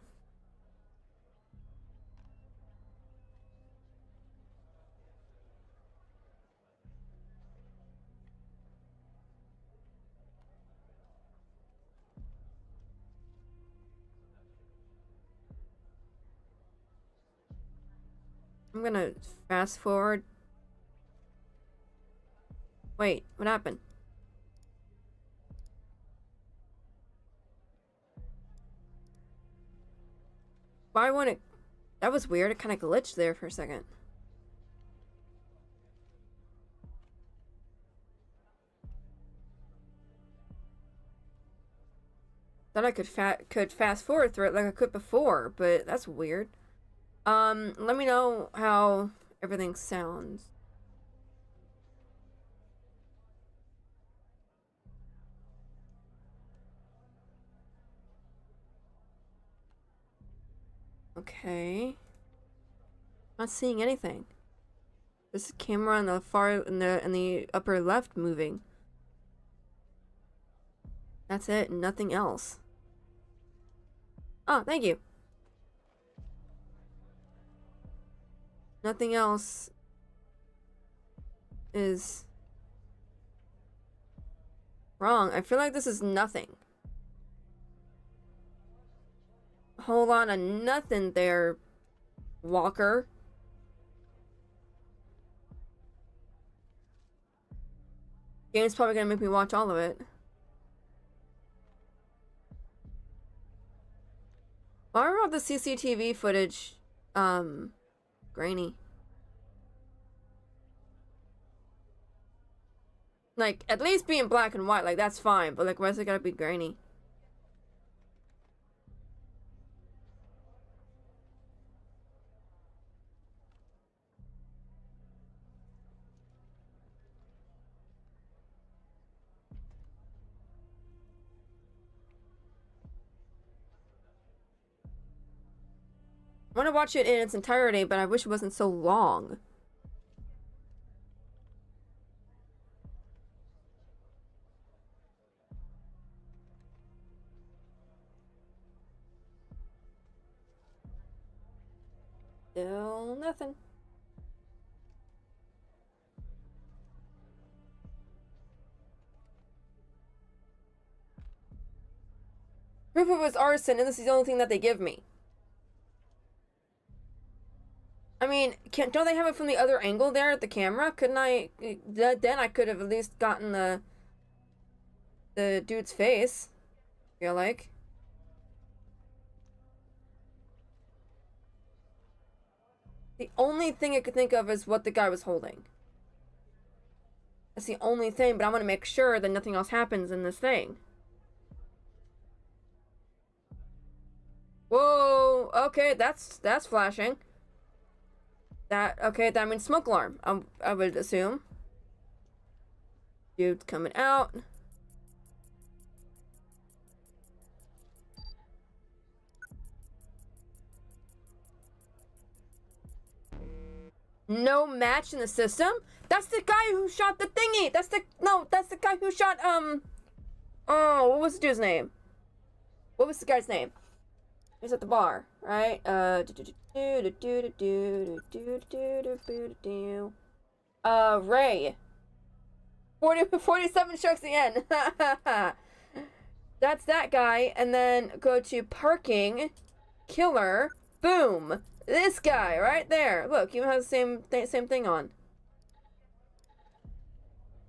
Speaker 1: I'm gonna fast forward. Wait, what happened? Why wouldn't it? That was weird. It kind of glitched there for a second. Thought I could fast forward through it like I could before, but that's weird. Let me know how everything sounds. Okay. Not seeing anything. There's a camera on the in the upper left moving. That's it, nothing else. Oh, thank you. Nothing else is wrong. I feel like this is nothing. Whole lot of nothing there, Walker. Game's probably gonna make me watch all of it. Why are all the CCTV footage grainy? Like, at least be in black and white, like that's fine, but like why is it gotta be grainy? I want to watch it in its entirety, but I wish it wasn't so long. Still nothing. Proof it was arson, and this is the only thing that they give me. I mean, don't they have it from the other angle there at the camera? Couldn't I? Then I could have at least gotten the dude's face. I feel like. The only thing I could think of is what the guy was holding. That's the only thing, but I want to make sure that nothing else happens in this thing. Whoa! Okay, that's flashing. Okay, that means smoke alarm, I would assume. Dude's coming out. No match in the system? That's the guy who shot the thingy! That's the guy who shot, oh, what was the dude's name? What was the guy's name? He's at the bar, right? Ray. 47 strikes the end. That's that guy. And then go to parking, killer, boom. This guy right there. Look, you have the same thing on.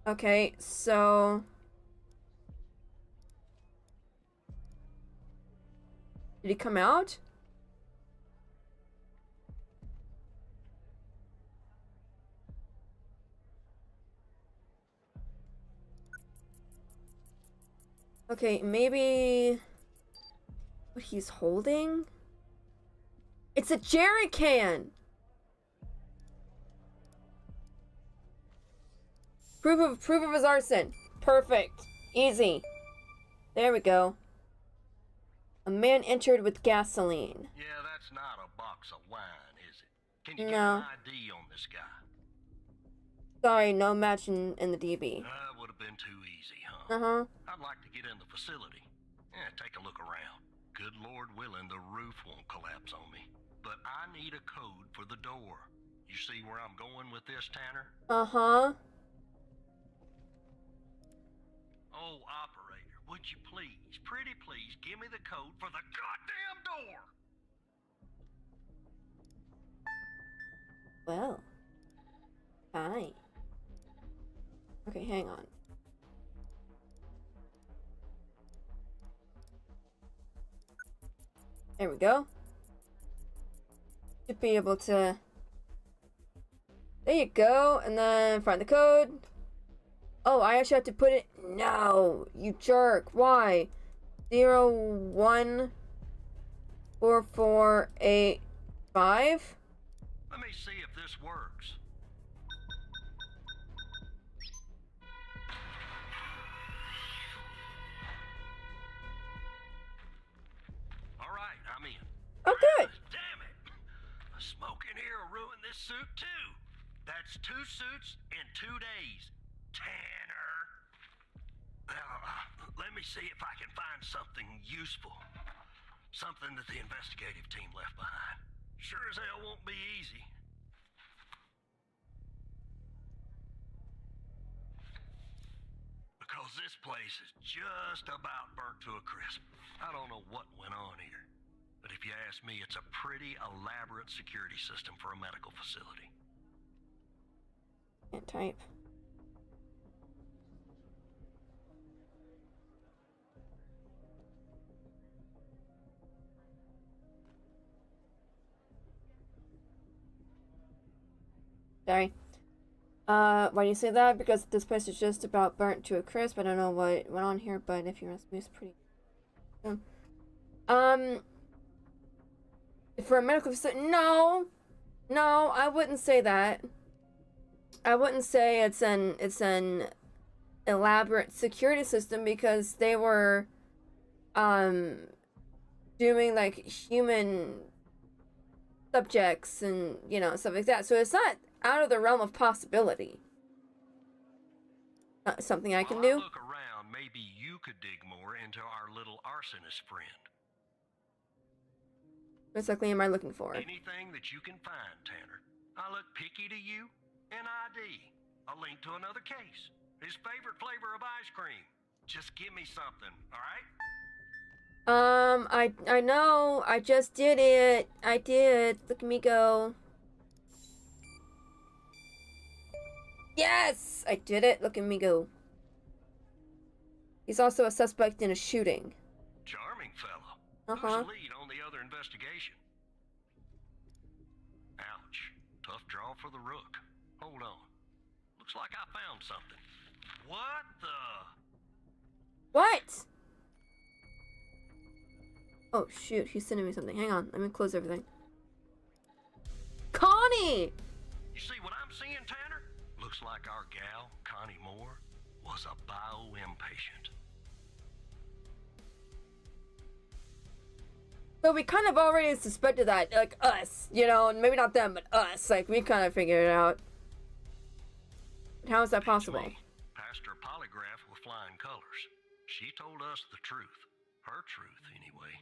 Speaker 1: Okay, so did he come out? Okay, maybe what he's holding? It's a Jayrey can. Proof of his arson. Perfect. Easy. There we go. A man entered with gasoline.
Speaker 5: Yeah, that's not a box of wine, is it? Can you
Speaker 1: No.
Speaker 5: get an ID on this guy?
Speaker 1: Sorry, no match in the DB.
Speaker 5: That would have been too easy, huh?
Speaker 1: Uh-huh.
Speaker 5: I'd like to get in the facility. Yeah, take a look around. Good Lord willing, the roof won't collapse on me. But I need a code for the door. You see where I'm going with this, Tanner?
Speaker 1: Uh-huh.
Speaker 5: Oh, operator, would you please, pretty please, give me the code for the goddamn door?
Speaker 1: Well. Fine. Okay, hang on. There we go. Should be able to... There you go, and then find the code. Oh, I actually have to put it... No, you jerk. Why? 014485?
Speaker 5: Let me see if this works. All right, I'm in.
Speaker 1: Oh, good.
Speaker 5: Damn it! A smoke in here will ruin this suit too. That's 2 suits in 2 days. Tanner. Let me see if I can find something useful. Something that the investigative team left behind. Sure as hell won't be easy. Because this place is just about burnt to a crisp. I don't know what went on here. But if you ask me, it's a pretty elaborate security system for a medical facility.
Speaker 1: Can't type. Sorry. Why do you say that? Because this place is just about burnt to a crisp. I don't know what went on here, but if you ask me, it's pretty... For a medical facility... No! No, I wouldn't say that. I wouldn't say it's an elaborate security system because they were, doing, like, human subjects and, you know, stuff like that. So it's not out of the realm of possibility. Something I can
Speaker 5: While
Speaker 1: do.
Speaker 5: I look around, maybe you could dig more into our little arsonist friend.
Speaker 1: What exactly am I looking for?
Speaker 5: Anything that you can find, Tanner. I look picky to you. An ID. A link to another case. His favorite flavor of ice cream. Just give me something, alright?
Speaker 1: I know. I just did it. I did. Look at me go. Yes! I did it. Look at me go. He's also a suspect in a shooting.
Speaker 5: Charming fellow.
Speaker 1: Uh-huh.
Speaker 5: Who's the lead on the other investigation? Ouch. Tough draw for the rook. Hold on. Looks like I found something. What the?
Speaker 1: What? Oh, shoot. He's sending me something. Hang on. Let me close everything. Connie!
Speaker 5: You see what I'm seeing, Tanner? Looks like our gal, Connie Moore, was a bio-impatient.
Speaker 1: So we kind of already suspected that, like, us, you know, and maybe not them, but us. Like, we kind of figured it out. How is that possible?
Speaker 5: Passed her polygraph with flying colors. She told us the truth. Her truth, anyway.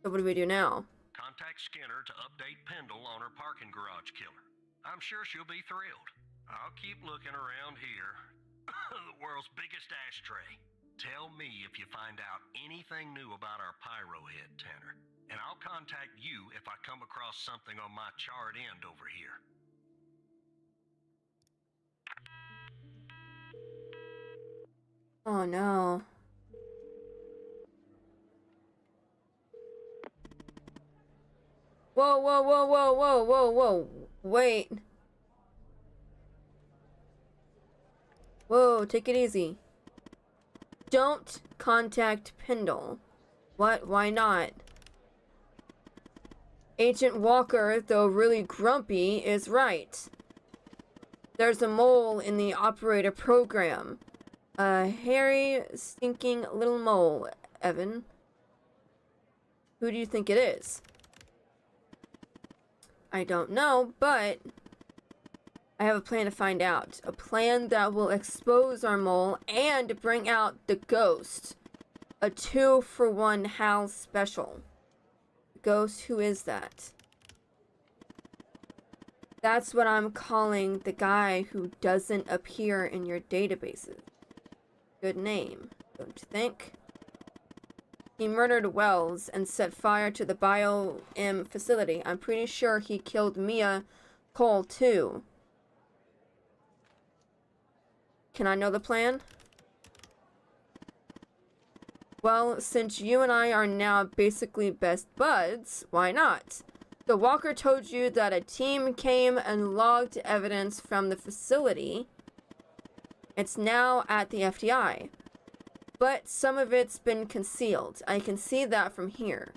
Speaker 1: So what do we do now?
Speaker 5: Contact Skinner to update Pendle on her parking garage killer. I'm sure she'll be thrilled. I'll keep looking around here. The world's biggest ashtray. Tell me if you find out anything new about our pyro head, Tanner. And I'll contact you if I come across something on my charred end over here.
Speaker 1: Oh no. Whoa, whoa, whoa, whoa, whoa, whoa, whoa. Wait. Whoa, take it easy. Don't contact Pendle. What? Why not? Agent Walker, though really grumpy, is right. There's a mole in the operator program. A hairy, stinking little mole, Evan. Who do you think it is? I don't know, but I have a plan to find out. A plan that will expose our mole and bring out the ghost. A 2-for-1 Hal special. Ghost, who is that? That's what I'm calling the guy who doesn't appear in your databases. Good name, don't you think? He murdered Wells and set fire to the Bio-M facility. I'm pretty sure he killed Mia Cole, too. Can I know the plan? Well, since you and I are now basically best buds, why not? The Walker told you that a team came and logged evidence from the facility. It's now at the FDI. But some of it's been concealed. I can see that from here.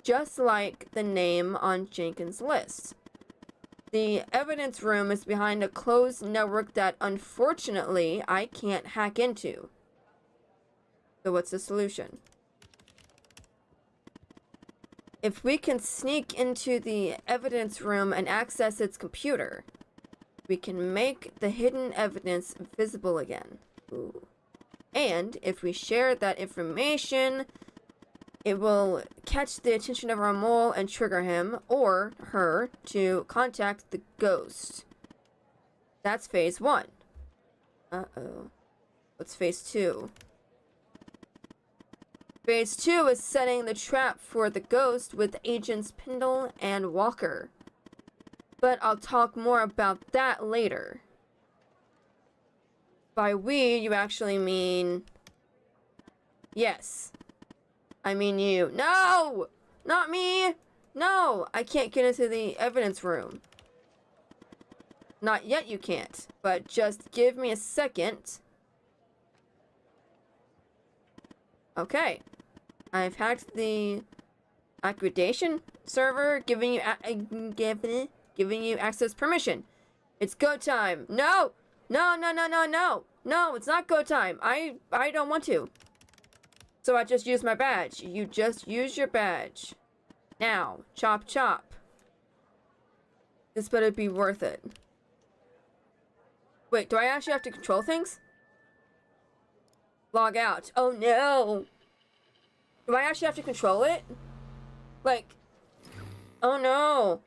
Speaker 1: Just like the name on Jenkins' list. The evidence room is behind a closed network that, unfortunately, I can't hack into. So what's the solution? If we can sneak into the evidence room and access its computer, we can make the hidden evidence visible again. Ooh. And if we share that information, it will catch the attention of our mole and trigger him or her to contact the ghost. That's phase 1. Uh-oh. What's phase 2? Phase 2 is setting the trap for the ghost with agents Pendle and Walker. But I'll talk more about that later. By we, you actually mean... Yes. I mean you. No! Not me! No! I can't get into the evidence room. Not yet you can't. But just give me a second. Okay. I've hacked the accreditation server, giving you access permission. It's go time. No! No, no, no, no, no! No, it's not go time. I don't want to. So I just used my badge. You just use your badge. Now, chop chop. This better be worth it. Wait, do I actually have to control things? Log out. Oh no! Do I actually have to control it? Like... Oh no!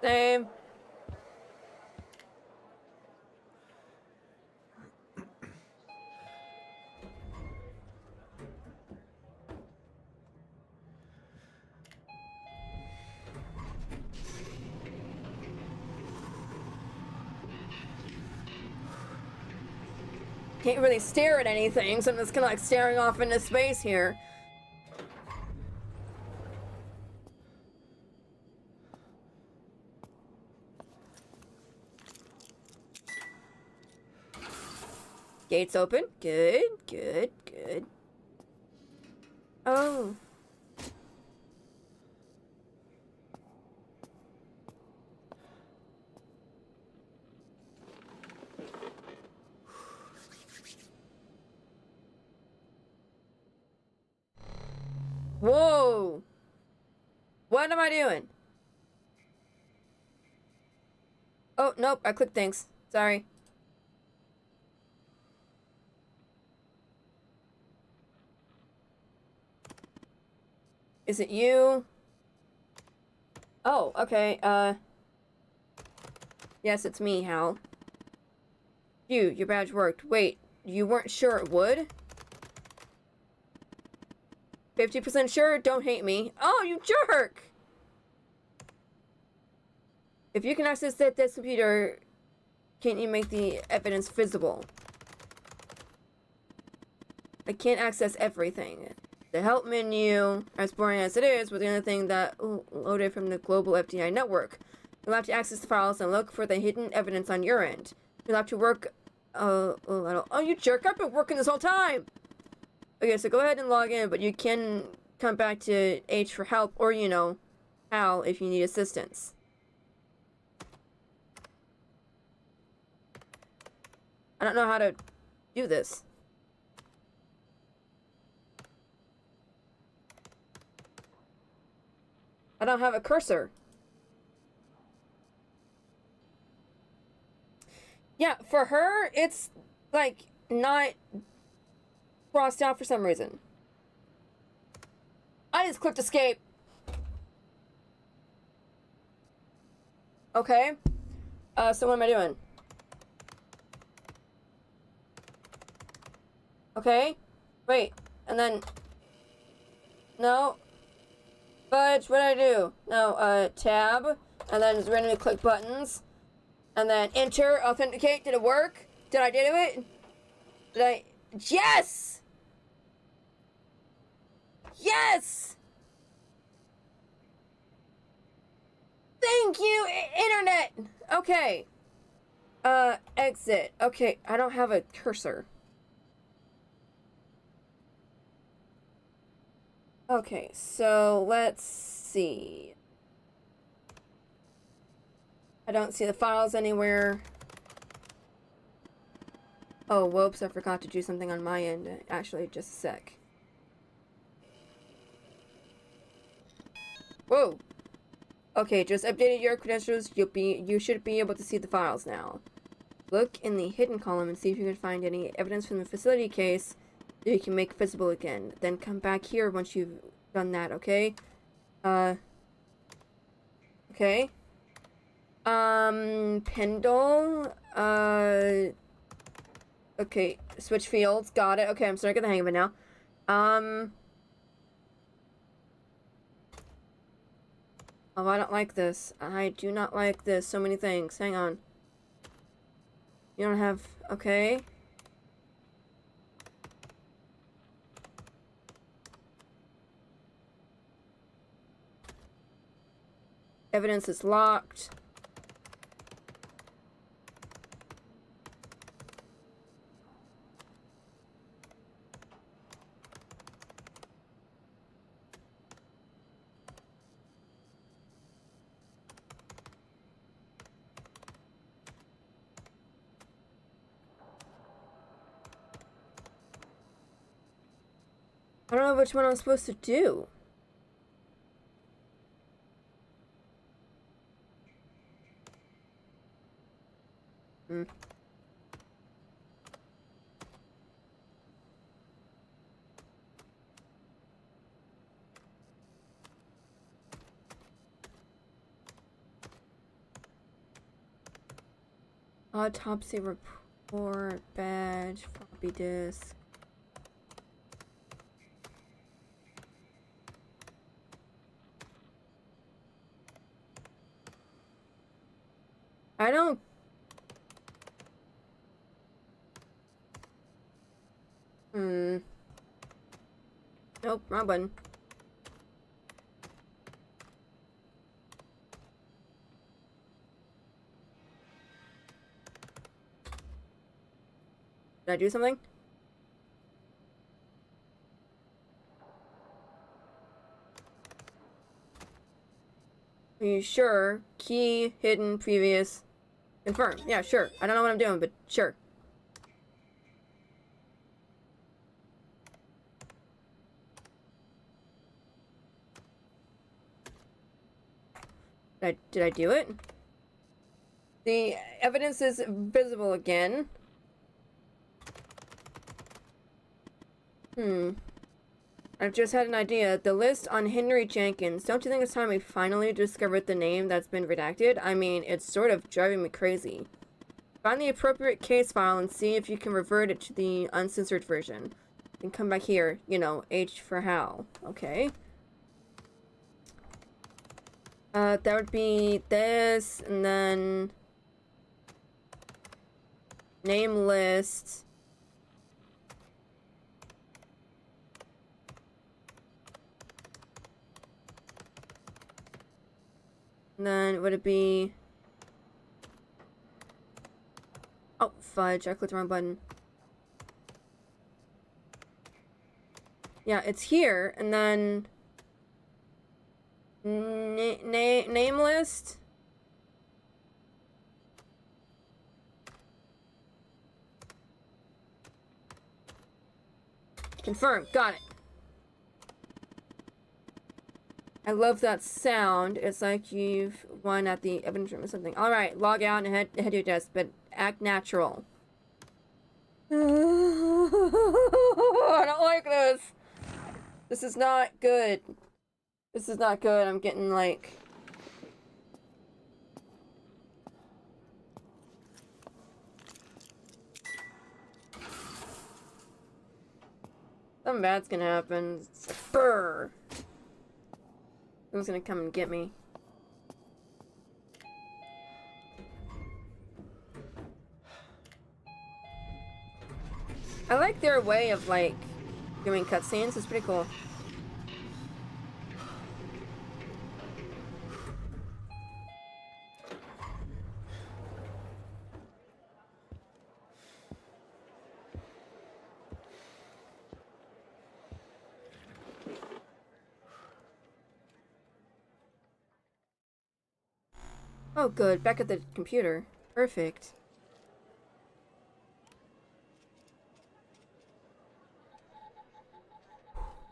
Speaker 1: Same. Can't really stare at anything, so I'm just kind of like staring off into space here. Gates open. Good, good, good. Oh. Whoa! What am I doing? Oh, nope, I clicked things. Sorry. Is it you? Oh, okay, yes, it's me, Hal. Your badge worked. Wait, you weren't sure it would? 50% sure? Don't hate me. Oh, you jerk! If you can access this computer, can't you make the evidence visible? I can't access everything. The help menu, as boring as it is, was the only thing that loaded from the global FDI network. You'll have to access the files and look for the hidden evidence on your end. You'll have to work oh, you jerk! I've been working this whole time! Okay, so go ahead and log in, but you can come back to H for help, or, you know, Hal if you need assistance. I don't know how to do this. I don't have a cursor. Yeah, for her, it's, like, not crossed out for some reason. I just clicked escape. Okay. So what am I doing? Okay. Wait. And then... No. Fudge, what did I do? No, tab. And then just randomly click buttons. And then enter, authenticate. Did it work? Did I do it? Did I... Yes! Yes! Thank you, internet! Okay. Exit. Okay, I don't have a cursor. Okay, so let's see. I don't see the files anywhere. Oh, whoops, I forgot to do something on my end. Actually, just a sec. Whoa! Okay, just updated your credentials. You should be able to see the files now. Look in the hidden column and see if you can find any evidence from the facility case that you can make visible again. Then come back here once you've done that, okay? Okay. Pendle. Okay, switch fields. Got it. Okay, I'm starting to get the hang of it now. Oh, I don't like this. I do not like this. So many things. Hang on. You don't have... Okay. Evidence is locked. I don't know which one I'm supposed to do. Autopsy report, badge, floppy disk. I don't... Nope, wrong button. Did I do something? Are you sure? Key, hidden, previous. Confirm. Yeah, sure. I don't know what I'm doing, but sure. Did I do it? The evidence is visible again. I've just had an idea. The list on Henry Jenkins. Don't you think it's time we finally discovered the name that's been redacted? I mean, it's sort of driving me crazy. Find the appropriate case file and see if you can revert it to the uncensored version. Then come back here. You know, H for Hal. Okay. That would be this, and then... name list... And then would it be... oh, fudge. I clicked the wrong button. Yeah, it's here. And then... name list? Confirm. Got it. I love that sound. It's like you've won at the evidence room or something. Alright, log out and head to your desk, but act natural. I don't like this. This is not good. This is not good. I'm getting like... something bad's gonna happen. It's like, brr. Who's gonna come and get me? I like their way of like doing cutscenes. It's pretty cool. Oh, good. Back at the computer. Perfect.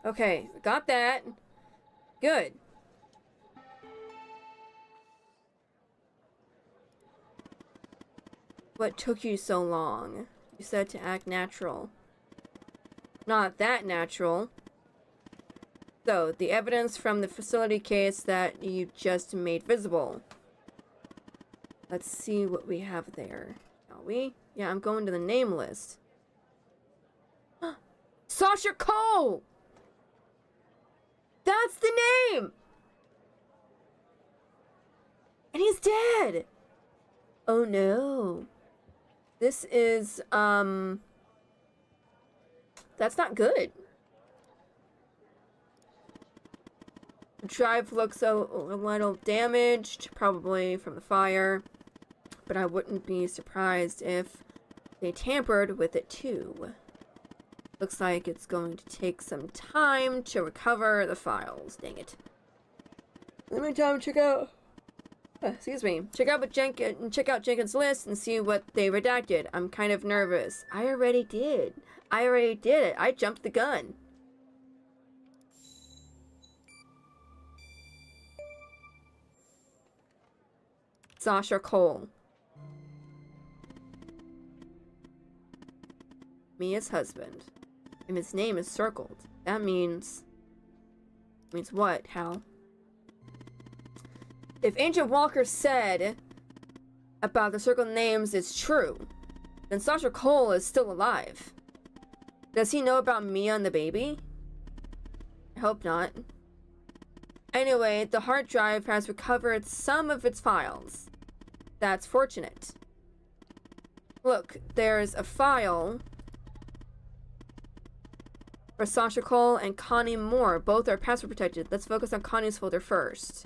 Speaker 1: Okay, got that. Good. What took you so long? You said to act natural. Not that natural. So, the evidence from the facility case that you just made visible. Let's see what we have there, shall we? Yeah, I'm going to the name list. Sasha Cole! That's the name! And he's dead! Oh no. This is, that's not good. The drive looks a little damaged, probably from the fire. But I wouldn't be surprised if they tampered with it too. Looks like it's going to take some time to recover the files. Dang it. In the meantime, check out Jenkins' list and see what they redacted. I'm kind of nervous. I already did it. I jumped the gun. Sasha Cole. Mia's husband. And his name is circled. That means... means what, Hal? If Agent Walker said about the circled names is true, then Sasha Cole is still alive. Does he know about Mia and the baby? I hope not. Anyway, the hard drive has recovered some of its files. That's fortunate. Look, there's a file for Sasha Cole and Connie Moore. Both are password protected. Let's focus on Connie's folder first.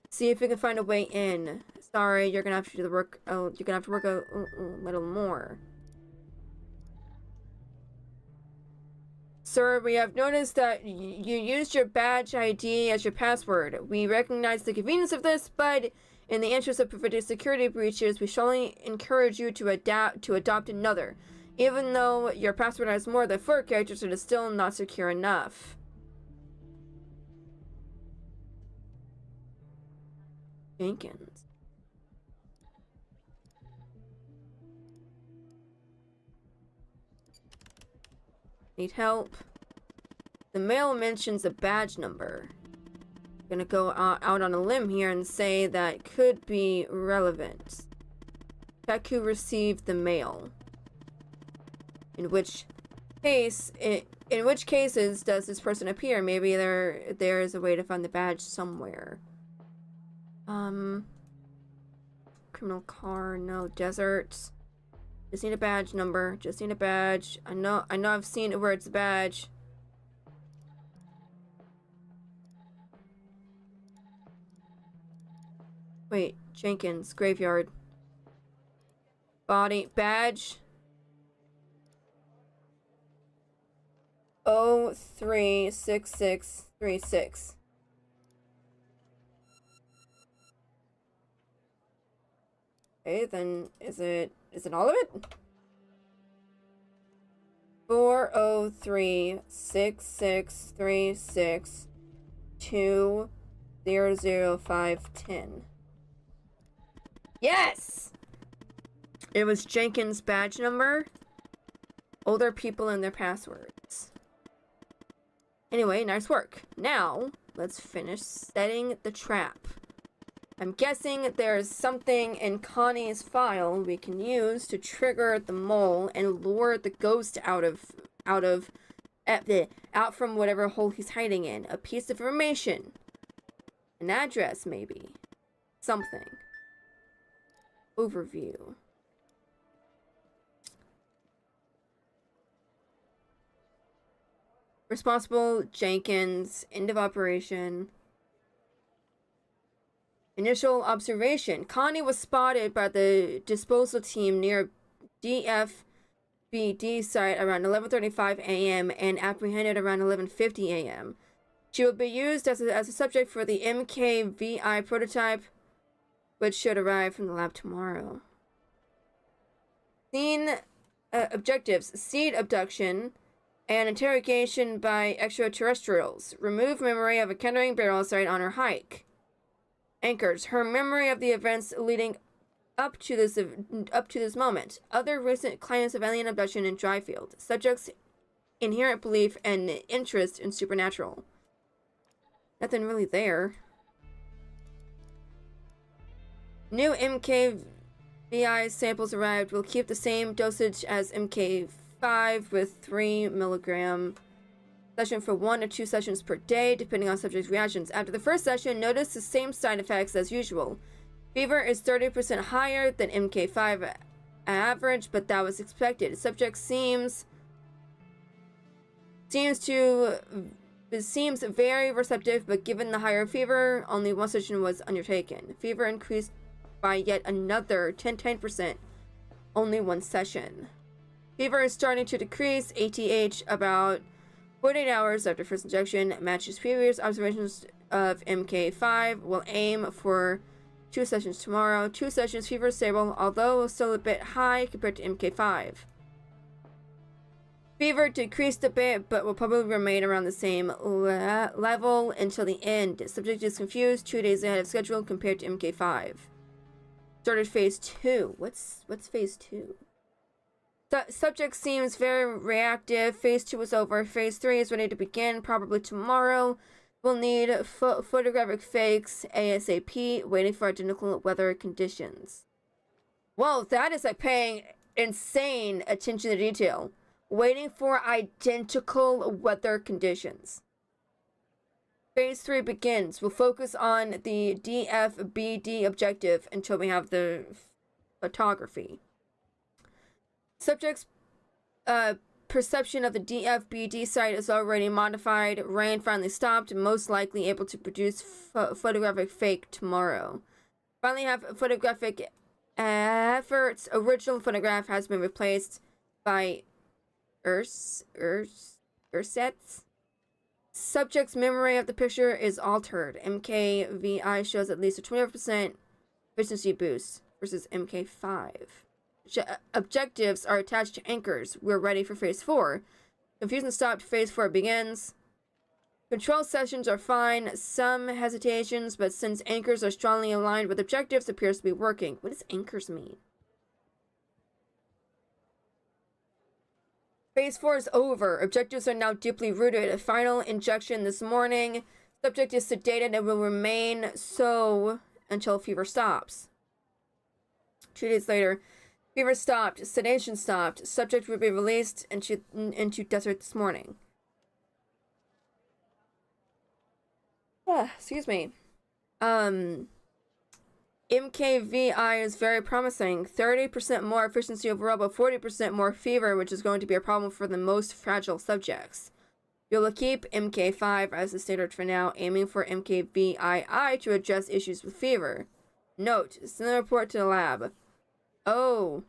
Speaker 1: See if we can find a way in. Sorry, you're gonna have to do the work. Oh, you're gonna have to work a little more. Sir, we have noticed that you used your badge ID as your password. We recognize the convenience of this, but in the interest of preventing security breaches, we strongly encourage you to adopt another. Even though your password has more than 4 characters, it is still not secure enough. Jenkins. Need help. The mail mentions a badge number. I'm gonna go out on a limb here and say that could be relevant. Check who received the mail. In which cases does this person appear? Maybe there is a way to find the badge somewhere. Criminal car, no. Desert. Just need a badge number. Just need a badge. I know I've seen it where it's a badge. Wait, Jenkins, graveyard. Body, badge. 036636. Okay, then is it all of it? 4036636200510. Yes! It was Jenkins' badge number. Older people and their passwords. Anyway, nice work. Now, let's finish setting the trap. I'm guessing there's something in Connie's file we can use to trigger the mole and lure the ghost out from whatever hole he's hiding in. A piece of information. An address, maybe. Something. Overview. Responsible, Jenkins. End of operation. Initial observation. Connie was spotted by the disposal team near DFBD site around 11:35 a.m. and apprehended around 11:50 a.m. She will be used as a subject for the MKVI prototype, which should arrive from the lab tomorrow. Scene objectives. Seed abduction and interrogation by extraterrestrials. Remove memory of a Kettering burial site on her hike. Anchors. Her memory of the events leading up to this moment. Other recent claims of alien abduction in Dryfield. Subject's inherent belief and interest in supernatural. Nothing really there. New MKVI samples arrived. Will keep the same dosage as MK5 with 3 milligram session for 1 or 2 sessions per day, depending on subject's reactions. After the first session, notice the same side effects as usual. Fever is 30% higher than MK5 average, but that was expected. Subject seems very receptive, but given the higher fever, only 1 session was undertaken. Fever increased by yet another 10%, only 1 session. Fever is starting to decrease. ATH about 48 hours after first injection. Matches previous observations of MK5. Will aim for 2 sessions tomorrow. 2 sessions, fever stable, although still a bit high compared to MK5. Fever decreased a bit, but will probably remain around the same level until the end. Subject is confused, 2 days ahead of schedule compared to MK5. Started phase 2. What's phase 2? Subject seems very reactive. Phase 2 is over. Phase 3 is ready to begin, probably tomorrow. We'll need photographic fakes ASAP, waiting for identical weather conditions. Whoa, that is like paying insane attention to detail. Waiting for identical weather conditions. Phase 3 begins. We'll focus on the DFBD objective until we have the photography. Subject's perception of the DFBD site is already modified. Rain finally stopped, most likely able to produce photographic fake tomorrow. Finally have photographic efforts. Original photograph has been replaced by Ursets. Subject's memory of the picture is altered. MKVI shows at least a 20% efficiency boost versus MK5. Objectives are attached to anchors. We're ready for phase 4. Confusion stopped. Phase 4 begins. Control sessions are fine, some hesitations, but since anchors are strongly aligned with objectives, appears to be working. What does anchors mean? Phase 4 is over. Objectives are now deeply rooted. A final injection this morning. Subject is sedated and will remain so until fever stops. 2 days later, fever stopped, sedation stopped. Subject will be released into desert this morning. Excuse me. MKVI is very promising. 30% more efficiency overall, but 40% more fever, which is going to be a problem for the most fragile subjects. You'll keep MK5 as the standard for now, aiming for MKVII to address issues with fever. Note, send the report to the lab. Oh.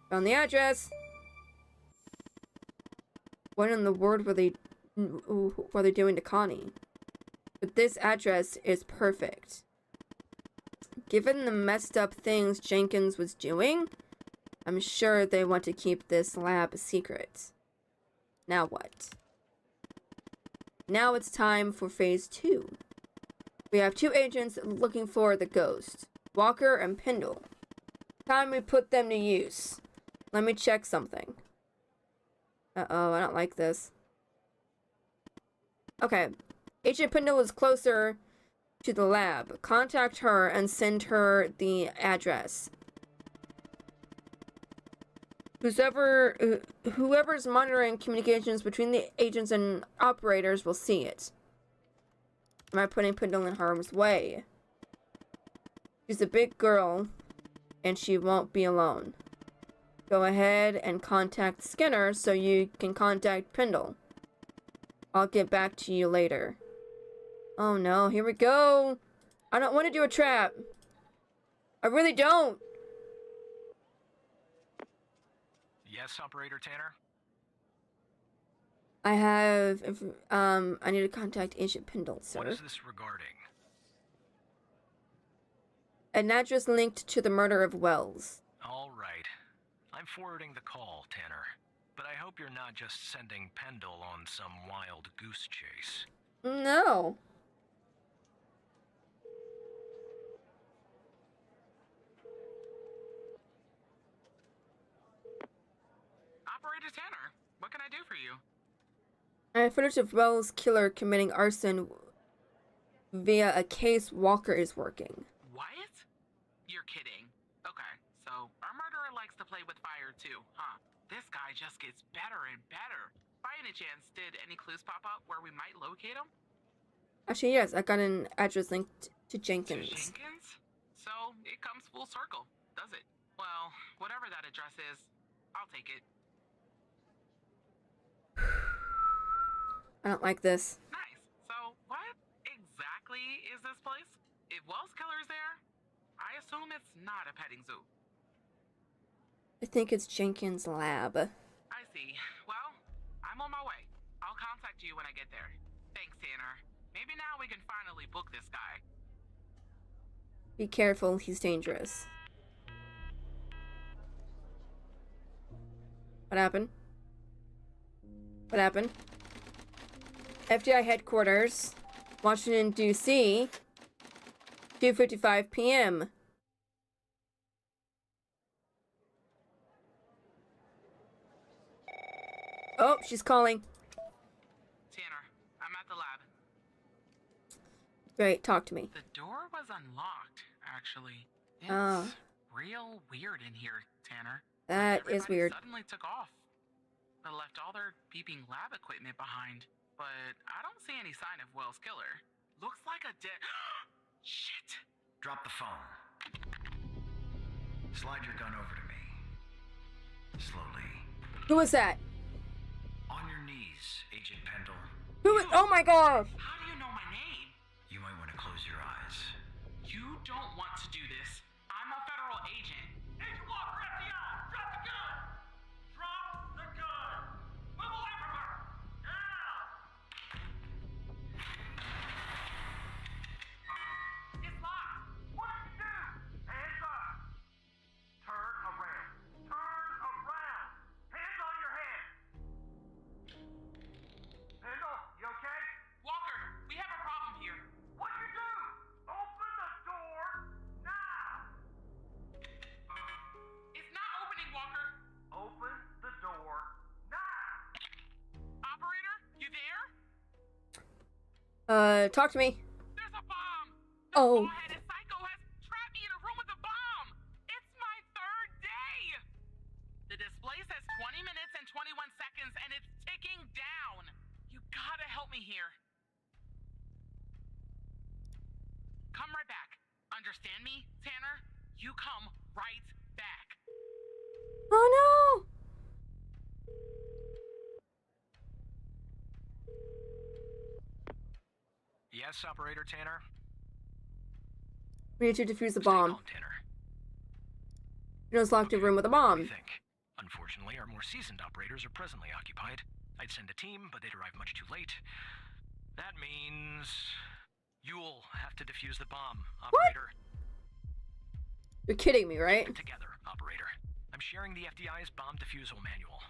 Speaker 1: Found the address. What in the world were they doing to Connie? But this address is perfect. Given the messed up things Jenkins was doing, I'm sure they want to keep this lab a secret. Now what? Now it's time for phase 2. We have 2 agents looking for the ghost, Walker and Pendle. Time we put them to use. Let me check something. Uh-oh, I don't like this. Okay. Agent Pendle is closer to the lab. Contact her and send her the address. Whoever's monitoring communications between the agents and operators will see it. Am I putting Pendle in harm's way? She's a big girl, and she won't be alone. Go ahead and contact Skinner so you can contact Pendle. I'll get back to you later. Oh no, here we go. I don't want to do a trap. I really don't.
Speaker 6: Yes, Operator Tanner?
Speaker 1: I have, I need to contact Agent Pendle, sir.
Speaker 6: What is this regarding?
Speaker 1: An address linked to the murder of Wells.
Speaker 6: All right. I'm forwarding the call, Tanner. But I hope you're not just sending Pendle on some wild goose chase.
Speaker 1: No.
Speaker 4: Operator Tanner, what can I do for you?
Speaker 1: I have footage of Wells' killer committing arson via a case Walker is working.
Speaker 4: What? You're kidding. Okay, so our murderer likes to play with fire too, huh? This guy just gets better and better. By any chance, did any clues pop up where we might locate him?
Speaker 1: Actually, yes, I got an address linked to Jenkins.
Speaker 4: To Jenkins? So it comes full circle, does it? Well, whatever that address is, I'll take it.
Speaker 1: I don't like this.
Speaker 4: Nice. So what exactly is this place? If Wells Killer's there, I assume it's not a petting zoo.
Speaker 1: I think it's Jenkins' lab.
Speaker 4: I see. Well, I'm on my way. I'll contact you when I get there. Thanks, Tanner. Maybe now we can finally book this guy.
Speaker 1: Be careful, he's dangerous. What happened? What happened? FDI headquarters, Washington, D.C., 2:55 p.m. Oh, she's calling.
Speaker 4: Tanner, I'm at the lab.
Speaker 1: Great, talk to me.
Speaker 4: The door was unlocked, actually. It's
Speaker 1: Oh.
Speaker 4: real weird in here, Tanner.
Speaker 1: That is
Speaker 4: Everybody
Speaker 1: weird.
Speaker 4: Suddenly took off. They left all their beeping lab equipment behind, but I don't see any sign of Wells' killer. Looks like a dead. Shit.
Speaker 9: Drop the phone. Slide your gun over to me. Slowly.
Speaker 1: Who was that?
Speaker 9: On your knees, Agent Pendle.
Speaker 1: Who is? Oh my gosh!
Speaker 4: How do you know my name?
Speaker 9: You might want to close your eyes.
Speaker 4: You don't want to do this. I'm a federal agent. Agent Walker, FBI! Drop the gun! Drop the gun! Move away from her! Now! It's locked! What did you do? Hands up! Turn around! Turn around! Hands on
Speaker 5: Open the door now!
Speaker 4: Operator, you there?
Speaker 1: Talk to me.
Speaker 4: There's a bomb!
Speaker 1: Oh.
Speaker 4: Bald-headed psycho has trapped me in a room with a bomb! It's my third day! The display says 20 minutes and 21 seconds, and it's ticking down! You gotta help me here. Come right back. Understand me, Tanner? You come right back.
Speaker 1: Oh no!
Speaker 6: Yes, Operator Tanner?
Speaker 1: We need to defuse the
Speaker 6: Stay
Speaker 1: bomb.
Speaker 6: calm, Tanner.
Speaker 1: You know, it's locked in a room with a
Speaker 6: What do
Speaker 1: bomb.
Speaker 6: you think? Unfortunately, our more seasoned operators are presently occupied. I'd send a team, but they'd arrive much too late. That means you'll have to defuse the bomb, Operator.
Speaker 1: You're kidding me, right?
Speaker 6: Together, Operator. I'm sharing the FDI's bomb defusal manual.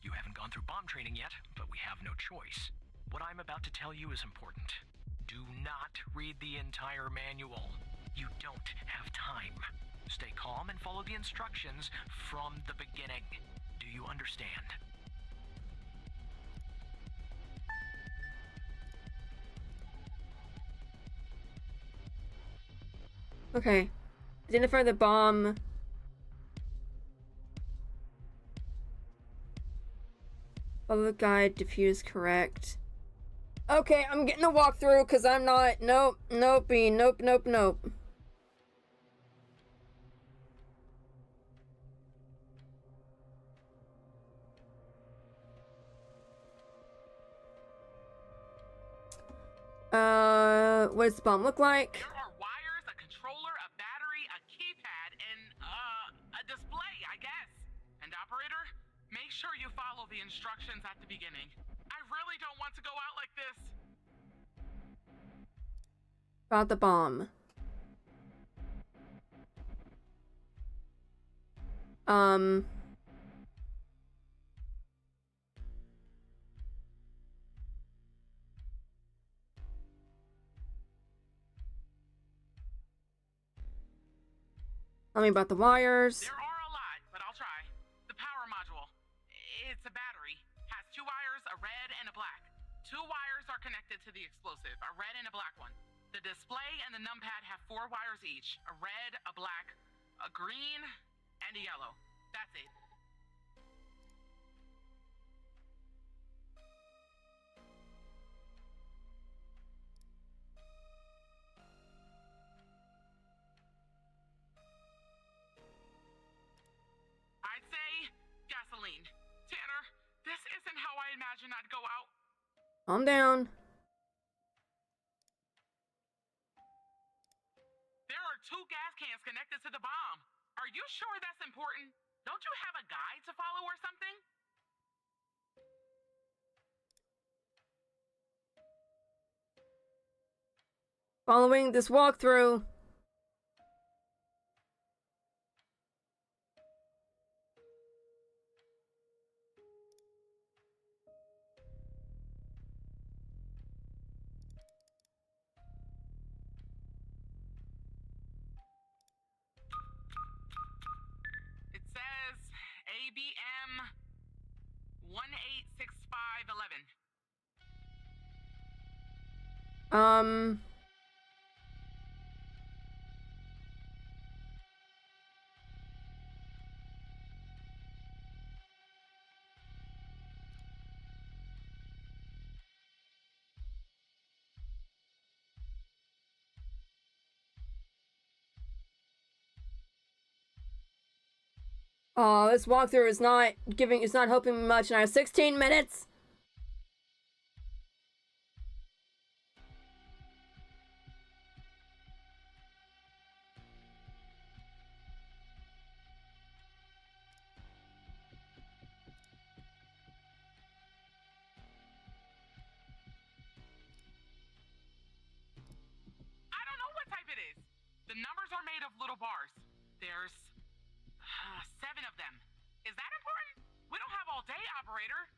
Speaker 6: You haven't gone through bomb training yet, but we have no choice. What I'm about to tell you is important. Do not read the entire manual. You don't have time. Stay calm and follow the instructions from the beginning. Do you understand?
Speaker 1: Okay. Identify the bomb. Follow the guide, defuse correct. Okay, I'm getting a walkthrough because I'm not. Nope, nope, nope, nope, nope. What does the bomb look like?
Speaker 4: There are wires, a controller, a battery, a keypad, and, a display, I guess. And operator, make sure you follow the instructions at the beginning. I really don't want to go out like this.
Speaker 1: About the bomb. Tell me about the wires.
Speaker 4: There are a lot, but I'll try. The power module. It's a battery. Has two wires, a red and a black. Two wires are connected to the explosive, a red and a black one. The display and the numpad have 4 wires each. A red, a black, a green, and a yellow. That's it. I'd say gasoline. Tanner, this isn't how I imagined I'd go out.
Speaker 1: Calm down.
Speaker 4: There are 2 gas cans connected to the bomb. Are you sure that's important? Don't you have a guide to follow or something?
Speaker 1: Following this walkthrough.
Speaker 4: It says ABM 186511.
Speaker 1: Oh, this walkthrough is not helping me much, and I have 16 minutes.
Speaker 4: I don't know what type it is. The numbers are made of little bars. There's 7 of them. Is that important? We don't have all day, operator.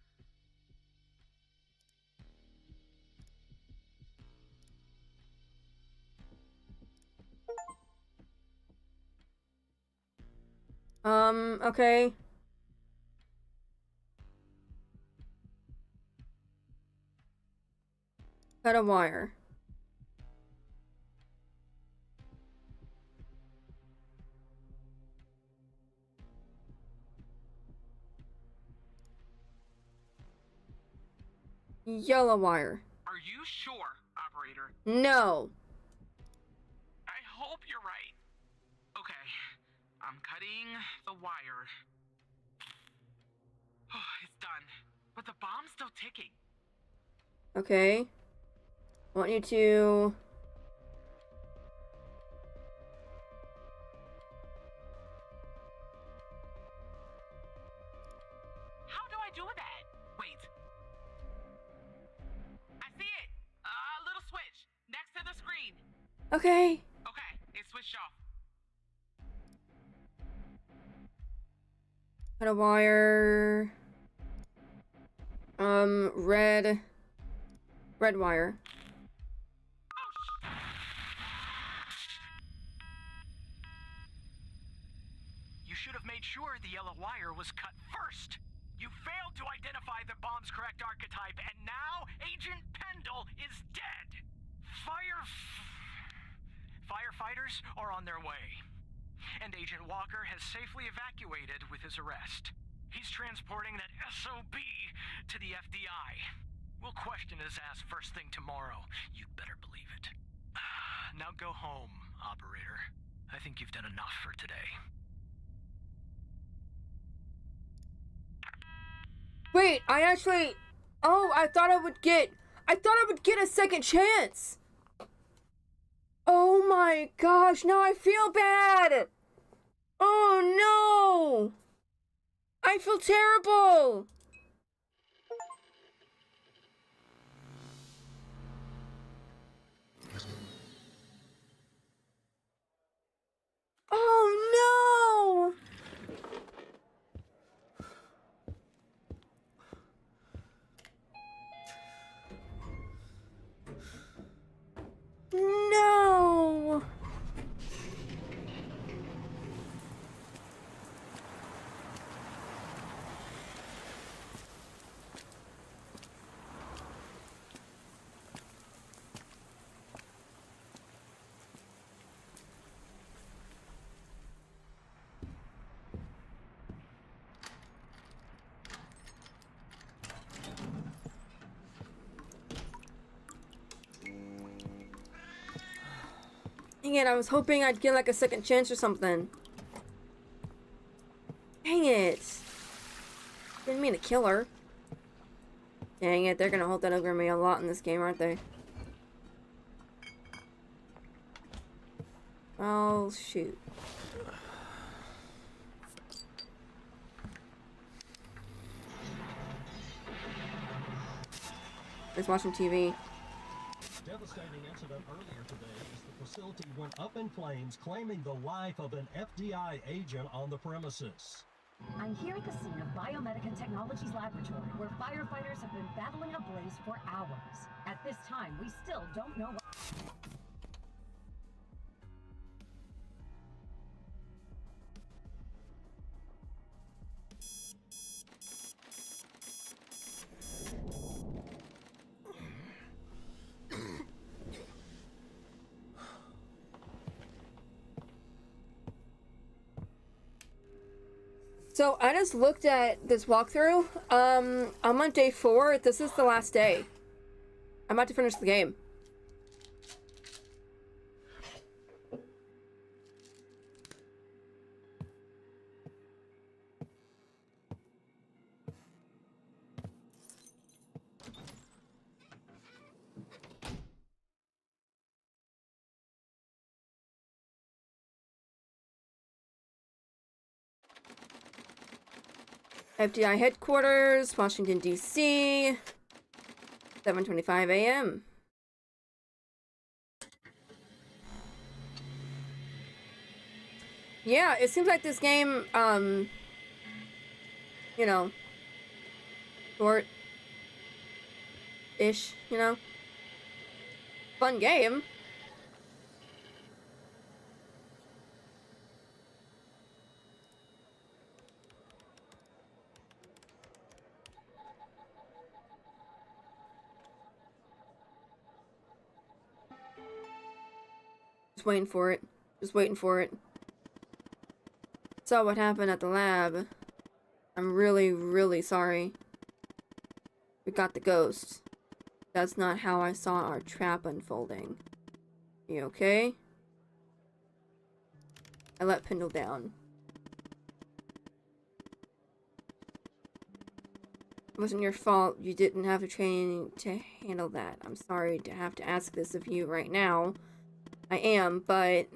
Speaker 1: Okay. Cut a wire. Yellow wire.
Speaker 4: Are you sure, operator?
Speaker 1: No.
Speaker 4: I hope you're right. Okay, I'm cutting the wire. It's done. But the bomb's still ticking.
Speaker 1: Okay. I want you to...
Speaker 4: How do I do that? Wait. I see it! A little switch next to the screen.
Speaker 1: Okay.
Speaker 4: Okay, it's switched off.
Speaker 1: Cut a wire. Red wire.
Speaker 6: You should have made sure the yellow wire was cut first. You failed to identify the bomb's correct archetype, and now Agent Pendle is dead. Firefighters are on their way, and Agent Walker has safely evacuated with his arrest. He's transporting that SOB to the FDI. We'll question his ass first thing tomorrow. You better believe it. Now go home, operator. I think you've done enough for today.
Speaker 1: Wait, I actually... Oh, I thought I would get a second chance. Oh my gosh, now I feel bad. Oh no. I feel terrible. Oh no. No! Dang it, I was hoping I'd get like a second chance or something. Dang it. Didn't mean to kill her. Dang it, they're gonna hold that over me a lot in this game, aren't they? Oh, shoot. Just watching TV.
Speaker 10: Devastating incident earlier today as the facility went up in flames, claiming the life of an FDI agent on the premises.
Speaker 11: I'm here at the scene of Biomedica Technologies Laboratory, where firefighters have been battling a blaze for hours. At this time, we still don't know what...
Speaker 1: So I just looked at this walkthrough. I'm on day 4. This is the last day. I'm about to finish the game. FDI headquarters, Washington, D.C. 7:25 a.m. Yeah, it seems like this game, you know, short-ish, you know. Fun game. Just waiting for it. Just waiting for it. Saw what happened at the lab. I'm really, really sorry. We got the ghost. That's not how I saw our trap unfolding. You okay? I let Pendle down. It wasn't your fault. You didn't have the training to handle that. I'm sorry to have to ask this of you right now. I am, but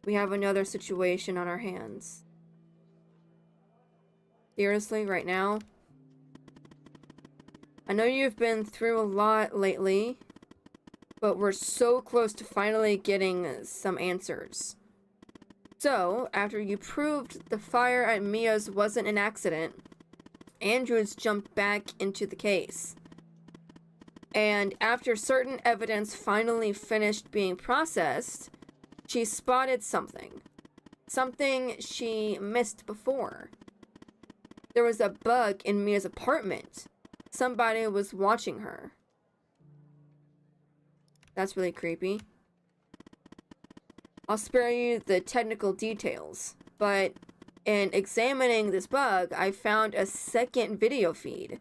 Speaker 1: we have another situation on our hands. Seriously, right now? I know you've been through a lot lately, but we're so close to finally getting some answers. So, after you proved the fire at Mia's wasn't an accident, Andrews jumped back into the case. And after certain evidence finally finished being processed, she spotted something. Something she missed before. There was a bug in Mia's apartment. Somebody was watching her. That's really creepy. I'll spare you the technical details, but in examining this bug, I found a second video feed.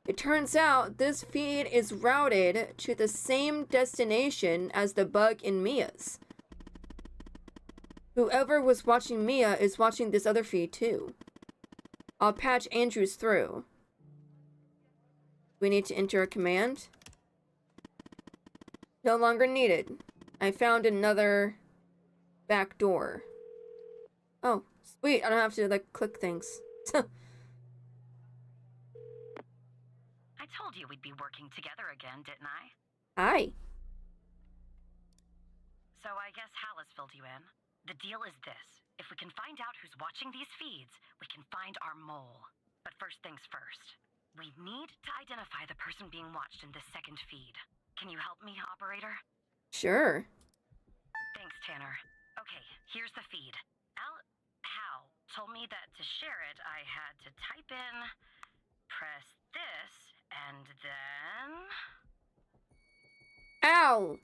Speaker 1: It turns out this feed is routed to the same destination as the bug in Mia's. Whoever was watching Mia is watching this other feed too. I'll patch Andrews through. We need to enter a command. No longer needed. I found another back door. Oh, sweet. I don't have to, like, click things.
Speaker 7: I told you we'd be working together again, didn't I?
Speaker 1: Hi.
Speaker 7: So I guess Hal has filled you in. The deal is this. If we can find out who's watching these feeds, we can find our mole. But first things first. We need to identify the person being watched in this second feed. Can you help me, operator?
Speaker 1: Sure.
Speaker 7: Thanks, Tanner. Okay, here's the feed. Hal told me that to share it, I had to type in, press this, and then...
Speaker 1: Ow!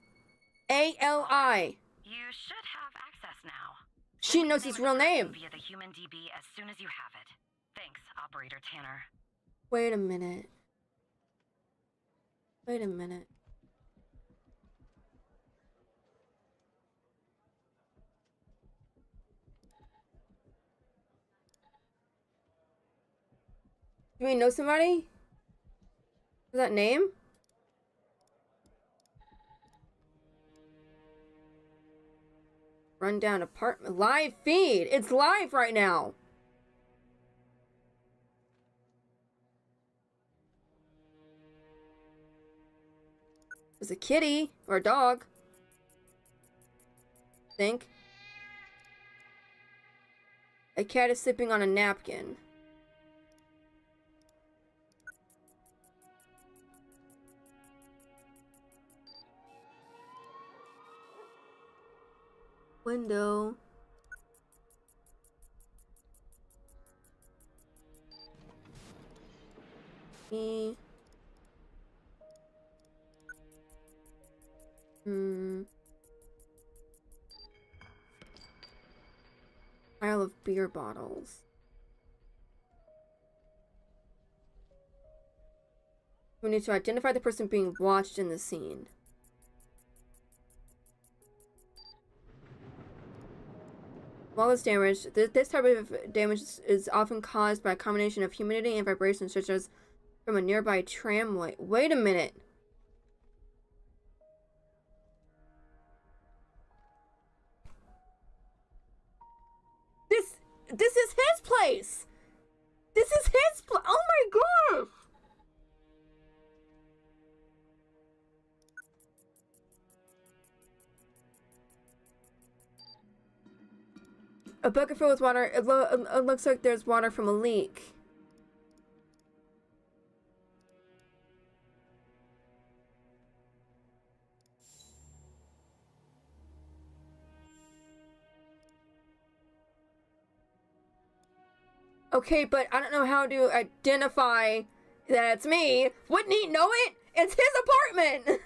Speaker 1: A-L-I.
Speaker 7: You should have access now.
Speaker 1: She knows his real name.
Speaker 7: Via the human DB as soon as you have it. Thanks, Operator Tanner.
Speaker 1: Wait a minute. Wait a minute. Do we know somebody? Is that name? Rundown apartment. Live feed! It's live right now! It's a kitty or a dog. I think. A cat is sleeping on a napkin. Window. Me. Pile of beer bottles. We need to identify the person being watched in the scene. While it's damaged, this type of damage is often caused by a combination of humidity and vibrations, such as from a nearby tramway. Wait a minute. This is his place. This is his place. Oh my gosh. A bucket filled with water. It looks like there's water from a leak. Okay, but I don't know how to identify that it's me. Wouldn't he know it? It's his apartment.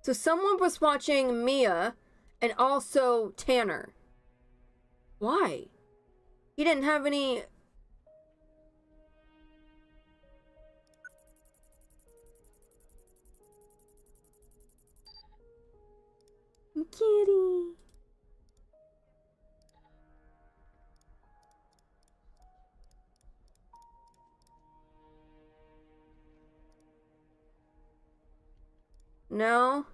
Speaker 1: So someone was watching Mia and also Tanner. Why? He didn't have any... Kitty. No.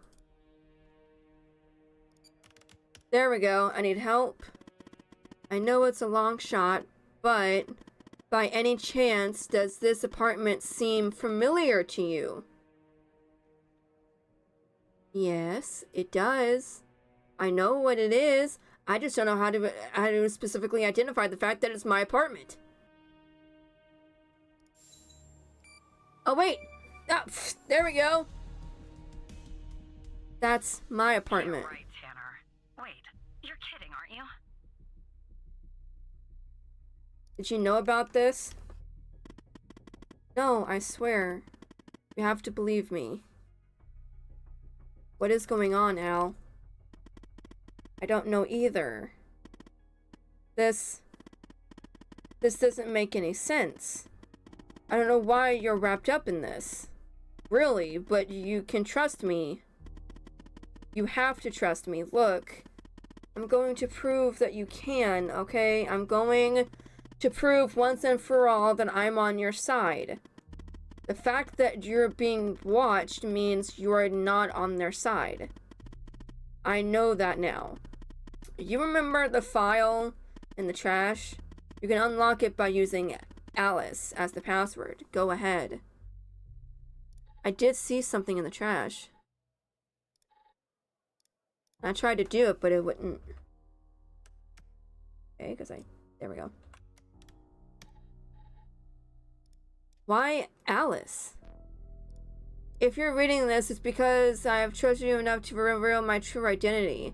Speaker 1: There we go. I need help. I know it's a long shot, but by any chance, does this apartment seem familiar to you? Yes, it does. I know what it is. I just don't know how to specifically identify the fact that it's my apartment. Oh wait, there we go. That's my apartment.
Speaker 7: Right, Tanner. Wait, you're kidding, aren't you?
Speaker 1: Did you know about this? No, I swear. You have to believe me. What is going on, Al? I don't know either. This doesn't make any sense. I don't know why you're wrapped up in this. Really, but you can trust me. You have to trust me. Look, I'm going to prove that you can, okay? I'm going to prove once and for all that I'm on your side. The fact that you're being watched means you are not on their side. I know that now. You remember the file in the trash? You can unlock it by using Alice as the password. Go ahead. I did see something in the trash. I tried to do it, but it wouldn't. Okay, there we go. Why Alice? If you're reading this, it's because I have trusted you enough to reveal my true identity.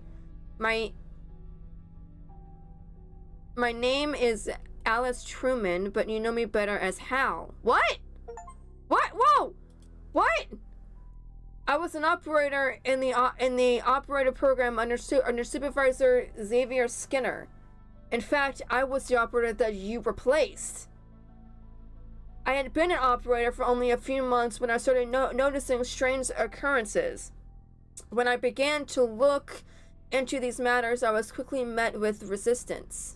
Speaker 1: My name is Alice Truman, but you know me better as Hal. What? What? Whoa! What? I was an operator in the operator program under Supervisor Xavier Skinner. In fact, I was the operator that you replaced. I had been an operator for only a few months when I started noticing strange occurrences. When I began to look into these matters, I was quickly met with resistance.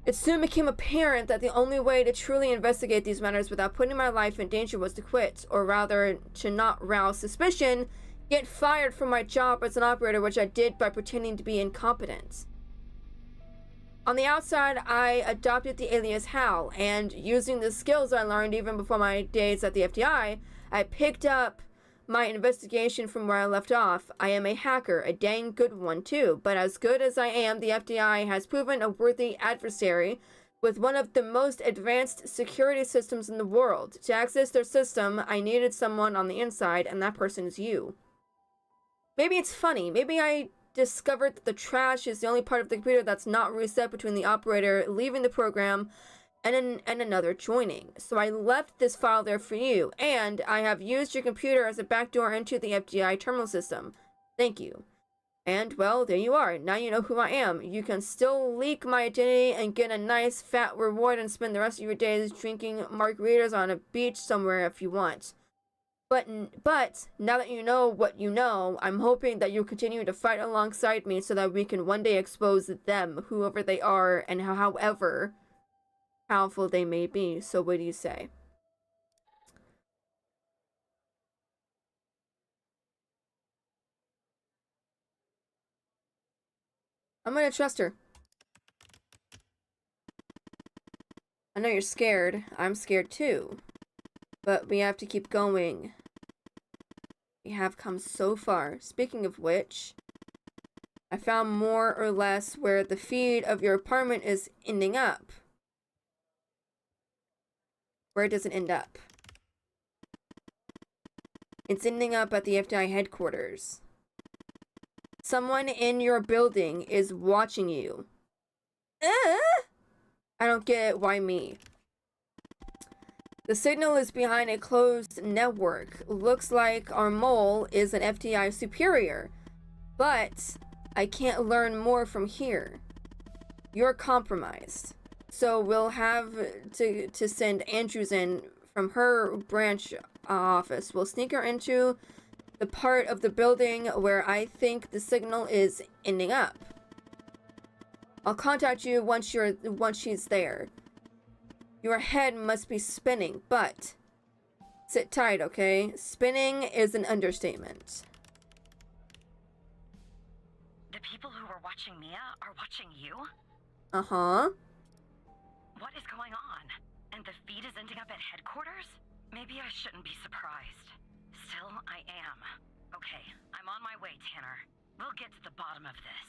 Speaker 1: It soon became apparent that the only way to truly investigate these matters without putting my life in danger was to quit, or rather, to not rouse suspicion, get fired from my job as an operator, which I did by pretending to be incompetent. On the outside, I adopted the alias Hal, and using the skills I learned even before my days at the FDI, I picked up my investigation from where I left off. I am a hacker, a dang good one too, but as good as I am, the FDI has proven a worthy adversary with one of the most advanced security systems in the world. To access their system, I needed someone on the inside, and that person is you. Maybe it's funny. Maybe I discovered that the trash is the only part of the computer that's not reset between the operator leaving the program and another joining. So I left this file there for you, and I have used your computer as a backdoor into the FDI terminal system. Thank you. And, well, there you are. Now you know who I am. You can still leak my identity and get a nice fat reward and spend the rest of your days drinking margaritas on a beach somewhere if you want. But now that you know what you know, I'm hoping that you'll continue to fight alongside me so that we can one day expose them, whoever they are, and however powerful they may be. So what do you say? I'm gonna trust her. I know you're scared. I'm scared too. But we have to keep going. We have come so far. Speaking of which, I found more or less where the feed of your apartment is ending up. Where does it end up? It's ending up at the FDI headquarters. Someone in your building is watching you. I don't get it. Why me? The signal is behind a closed network. Looks like our mole is an FDI superior, but I can't learn more from here. You're compromised. So we'll have to send Andrews in from her branch office. We'll sneak her into the part of the building where I think the signal is ending up. I'll contact you once she's there. Your head must be spinning, but sit tight, okay? Spinning is an understatement.
Speaker 7: The people who were watching Mia are watching you?
Speaker 1: Uh-huh.
Speaker 7: What is going on? And the feed is ending up at headquarters? Maybe I shouldn't be surprised. Still, I am. Okay, I'm on my way, Tanner. We'll get to the bottom of this.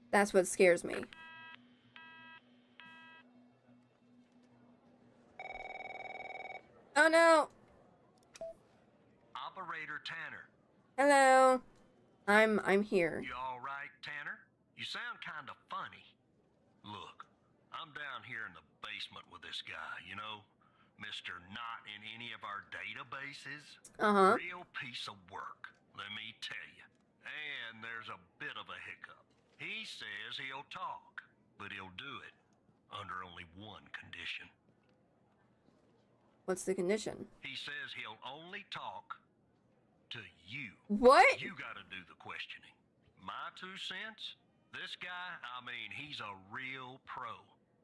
Speaker 1: That's what scares me. Oh no!
Speaker 5: Operator Tanner.
Speaker 1: Hello. I'm here.
Speaker 5: You all right, Tanner? You sound kind of funny. Look, I'm down here in the basement with this guy, you know? Mr. Not in any of our databases.
Speaker 1: Uh-huh.
Speaker 5: Real piece of work, let me tell you. And there's a bit of a hiccup. He says he'll talk, but he'll do it under only one condition.
Speaker 1: What's the condition?
Speaker 5: He says he'll only talk to you.
Speaker 1: What?
Speaker 5: You gotta do the questioning. My 2 cents? This guy, I mean, he's a real pro.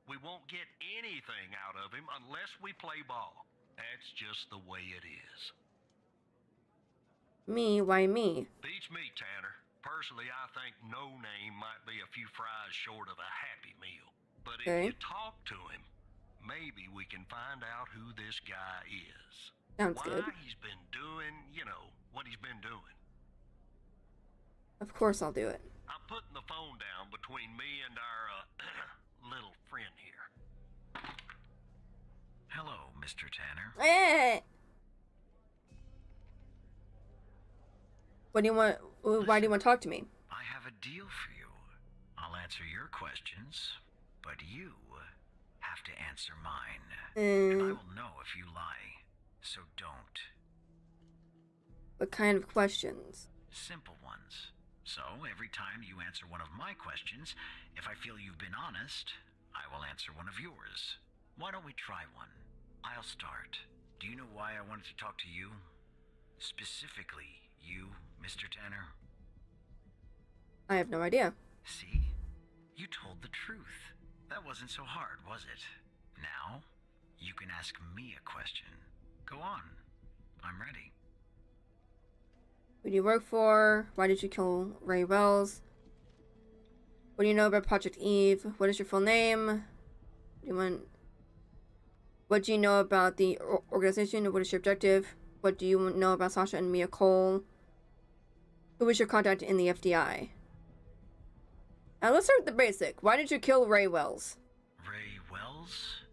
Speaker 5: We won't get anything out of him unless we play ball. That's just the way it is.
Speaker 1: Me? Why me?
Speaker 5: Beats me, Tanner. Personally, I think no name might be a few fries short of a happy meal. But if
Speaker 1: Okay.
Speaker 5: you talk to him, maybe we can find out who this guy is.
Speaker 1: Sounds
Speaker 5: Why
Speaker 1: good.
Speaker 5: he's been doing, you know, what he's been doing.
Speaker 1: Of course I'll do it.
Speaker 5: I'm putting the phone down between me and our, little friend here.
Speaker 9: Hello, Mr. Tanner.
Speaker 1: Eh. What do you want? Why do you want to talk to me?
Speaker 9: I have a deal for you. I'll answer your questions, but you have to answer mine. And I will know if you lie, so don't.
Speaker 1: What kind of questions?
Speaker 9: Simple ones. So, every time you answer one of my questions, if I feel you've been honest, I will answer one of yours. Why don't we try one? I'll start. Do you know why I wanted to talk to you? Specifically, you, Mr. Tanner?
Speaker 1: I have no idea.
Speaker 9: See? You told the truth. That wasn't so hard, was it? Now, you can ask me a question. Go on. I'm ready.
Speaker 1: Who do you work for? Why did you kill Ray Wells? What do you know about Project Eve? What is your full name? What do you know about the organization? What is your objective? What do you know about Sasha and Mia Cole? Who was your contact in the FDI? Now let's start with the basic. Why did you kill Ray Wells?
Speaker 9: Ray Wells?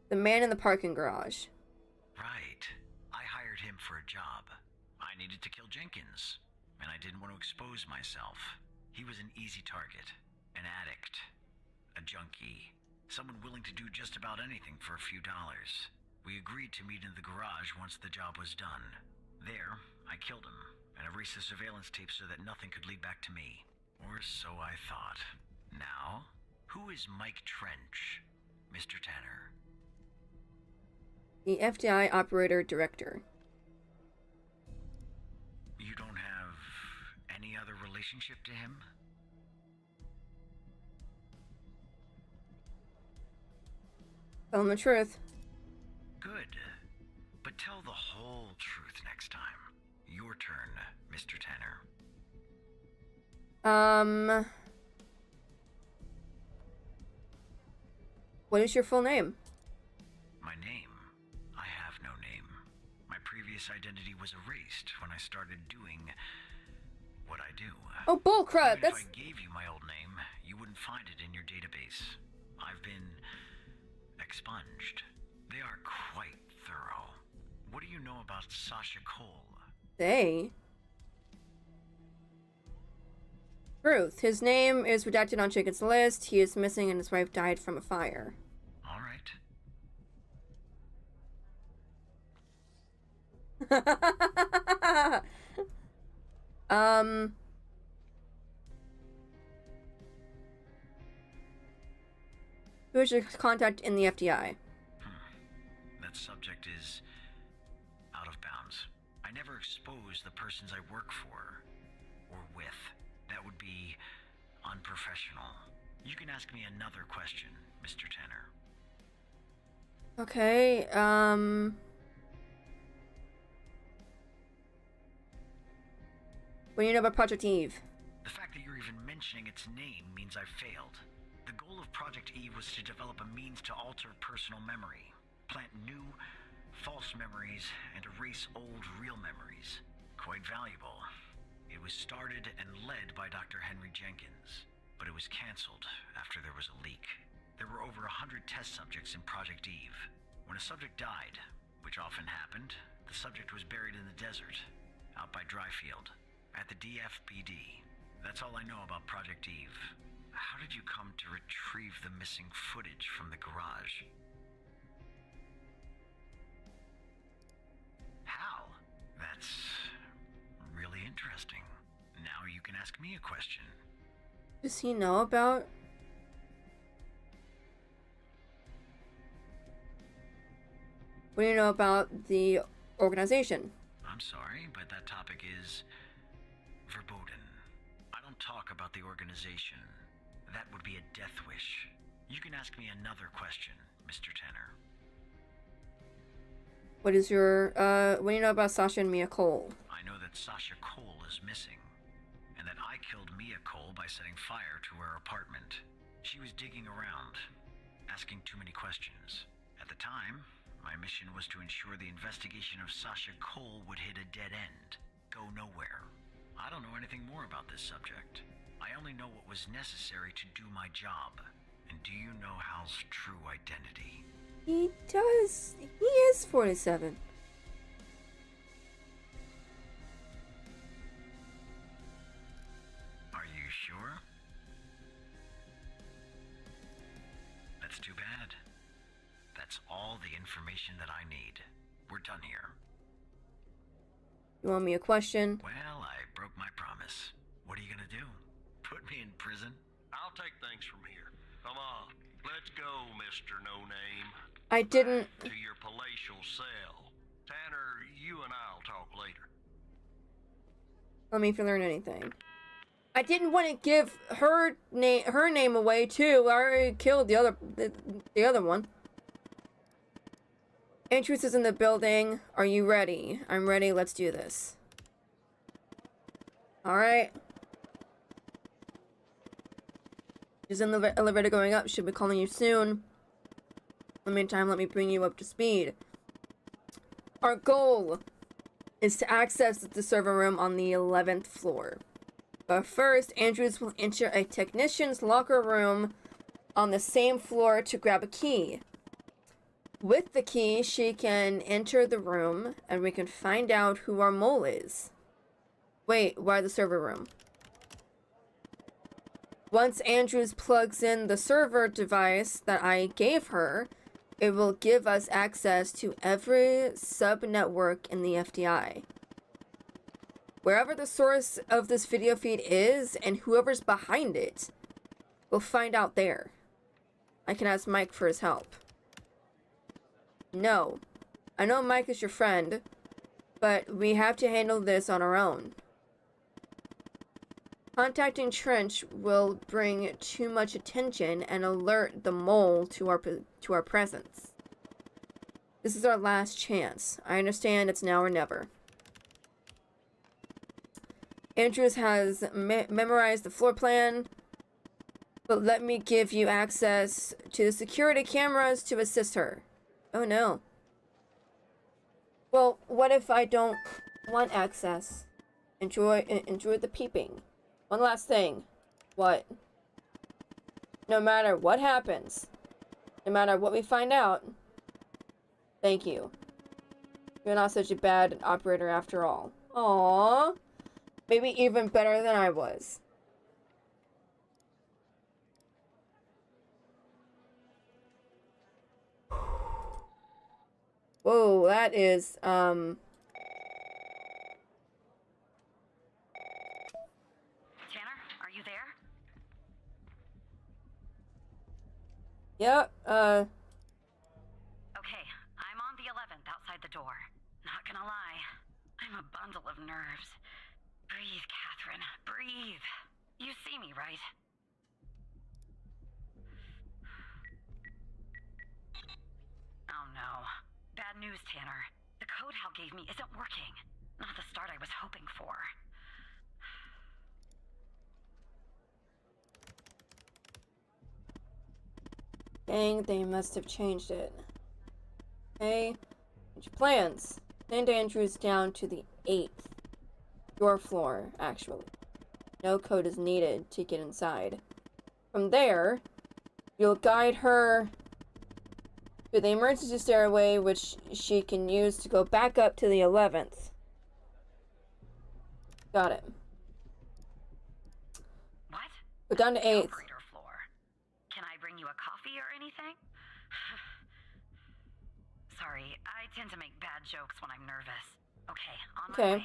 Speaker 1: The man in the parking garage.
Speaker 9: Right. I hired him for a job. I needed to kill Jenkins, and I didn't want to expose myself. He was an easy target. An addict. A junkie. Someone willing to do just about anything for a few dollars. We agreed to meet in the garage once the job was done. There, I killed him, and erased the surveillance tape so that nothing could lead back to me. Or so I thought. Now, who is Mike Trench, Mr. Tanner?
Speaker 1: The FDI operator director.
Speaker 9: You don't have any other relationship to him?
Speaker 1: Tell him the truth.
Speaker 9: Good. But tell the whole truth next time. Your turn, Mr. Tanner.
Speaker 1: What is your full name?
Speaker 9: My name? I have no name. My previous identity was erased when I started doing what I do.
Speaker 1: Oh, bullcrap!
Speaker 9: Even
Speaker 1: That's...
Speaker 9: if I gave you my old name, you wouldn't find it in your database. I've been expunged. They are quite thorough. What do you know about Sasha Cole?
Speaker 1: They... Truth. His name is redacted on Jenkins' list. He is missing and his wife died from a fire.
Speaker 9: All right.
Speaker 1: Who should contact in the FDI?
Speaker 9: That subject is out of bounds. I never expose the persons I work for or with. That would be unprofessional. You can ask me another question, Mr. Tanner.
Speaker 1: Okay, what do you know about Project Eve?
Speaker 9: The fact that you're even mentioning its name means I've failed. The goal of Project Eve was to develop a means to alter personal memory, plant new, false memories, and erase old, real memories. Quite valuable. It was started and led by Dr. Henry Jenkins, but it was canceled after there was a leak. There were over 100 test subjects in Project Eve. When a subject died, which often happened, the subject was buried in the desert, out by Dryfield, at the DFPD. That's all I know about Project Eve. How did you come to retrieve the missing footage from the garage? How? That's really interesting. Now you can ask me a question.
Speaker 1: Does he know about? What do you know about the organization?
Speaker 9: I'm sorry, but that topic is verboten. I don't talk about the organization. That would be a death wish. You can ask me another question, Mr. Tanner.
Speaker 1: What is your, what do you know about Sasha and Mia Cole?
Speaker 9: I know that Sasha Cole is missing, and that I killed Mia Cole by setting fire to her apartment. She was digging around, asking too many questions. At the time, my mission was to ensure the investigation of Sasha Cole would hit a dead end, go nowhere. I don't know anything more about this subject. I only know what was necessary to do my job. And do you know Hal's true identity?
Speaker 1: He does. He is 47.
Speaker 9: Are you sure? That's too bad. That's all the information that I need. We're done here.
Speaker 1: You want me a question?
Speaker 9: Well, I broke my promise. What are you gonna do? Put me in prison?
Speaker 5: I'll take things from here. Come on, let's go, Mr. No Name.
Speaker 1: I didn't.
Speaker 5: To your palatial cell. Tanner, you and I'll talk later.
Speaker 1: Let me if you learn anything. I didn't want to give her name away too. I already killed the other one. Interest is in the building. Are you ready? I'm ready. Let's do this. All right. She's in the elevator going up. Should be calling you soon. In the meantime, let me bring you up to speed. Our goal is to access the server room on the 11th floor. But first, Andrews will enter a technician's locker room on the same floor to grab a key. With the key, she can enter the room and we can find out who our mole is. Wait, why the server room? Once Andrews plugs in the server device that I gave her, it will give us access to every sub-network in the FDI. Wherever the source of this video feed is and whoever's behind it, we'll find out there. I can ask Mike for his help. No, I know Mike is your friend, but we have to handle this on our own. Contacting Trench will bring too much attention and alert the mole to our presence. This is our last chance. I understand it's now or never. Andrews has memorized the floor plan, but let me give you access to the security cameras to assist her. Oh no. Well, what if I don't want access? Enjoy the peeping. One last thing. What? No matter what happens, no matter what we find out, thank you. You're not such a bad operator after all. Aww. Maybe even better than I was. Whoa, that is, Yep,
Speaker 7: Okay, I'm on the 11th outside the door. Not gonna lie, I'm a bundle of nerves. Breathe, Catherine, breathe. You see me, right? Oh no. Bad news, Tanner. The code Hal gave me isn't working. Not the start I was hoping for.
Speaker 1: dang, they must have changed it. Okay, change plans. Send Andrews down to the 8th. Your floor, actually. No code is needed to get inside. From there, you'll guide her to the emergency stairway, which she can use to go back up to the 11th. Got it.
Speaker 7: What?
Speaker 1: Go down to
Speaker 7: The
Speaker 1: 8th.
Speaker 7: operator floor. Can I bring you a coffee or anything? Sorry, I tend to make bad jokes when I'm nervous. Okay, on my way.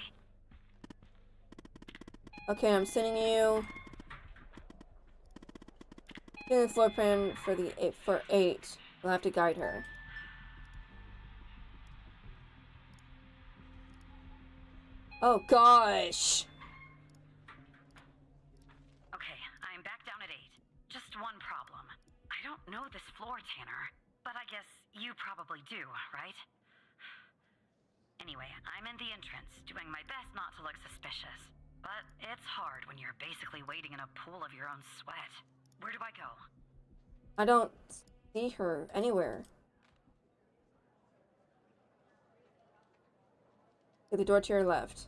Speaker 1: Okay, I'm sending you the floor plan for the 8. You'll have to guide her. Oh gosh.
Speaker 7: Okay, I'm back down at 8. Just one problem. I don't know this floor, Tanner, but I guess you probably do, right? Anyway, I'm in the entrance, doing my best not to look suspicious. But it's hard when you're basically waiting in a pool of your own sweat. Where do I go?
Speaker 1: I don't see her anywhere. To the door to your left.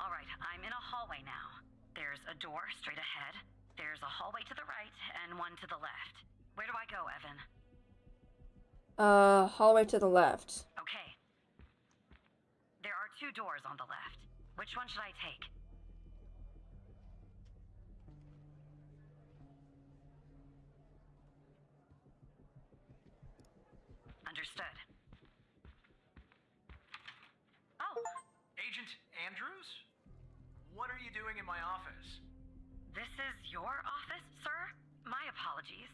Speaker 7: Alright, I'm in a hallway now. There's a door straight ahead, there's a hallway to the right, and one to the left. Where do I go, Evan?
Speaker 1: Hallway to the left.
Speaker 7: Okay. There are 2 doors on the left. Which one should I take? Understood. Oh,
Speaker 6: Agent Andrews? What are you doing in my office?
Speaker 7: this is your office, sir? My apologies.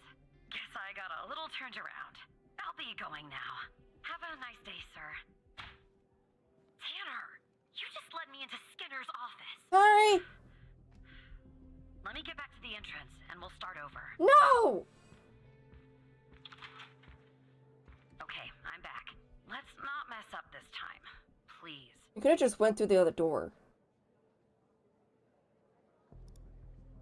Speaker 7: Guess I got a little turned around. I'll be going now. Have a nice day, sir. Tanner, you just led me into Skinner's office.
Speaker 1: Sorry.
Speaker 7: Let me get back to the entrance, and we'll start over.
Speaker 1: No!
Speaker 7: Okay, I'm back. Let's not mess up this time. Please.
Speaker 1: You could have just went through the other door.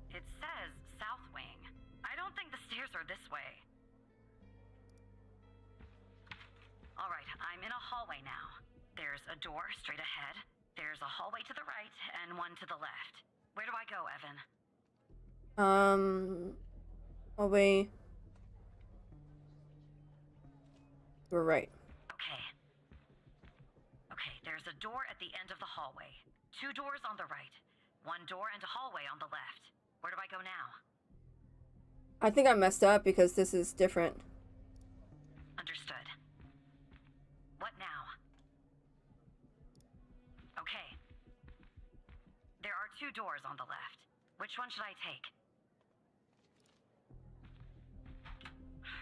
Speaker 7: It says South Wing. I don't think the stairs are this way. Alright, I'm in a hallway now. There's a door straight ahead, there's a hallway to the right, and one to the left. Where do I go, Evan?
Speaker 1: Hallway. We're right.
Speaker 7: Okay. Okay, there's a door at the end of the hallway. 2 doors on the right. 1 door and a hallway on the left. Where do I go now?
Speaker 1: I think I messed up because this is different.
Speaker 7: Understood. What now? Okay. There are 2 doors on the left. Which one should I take?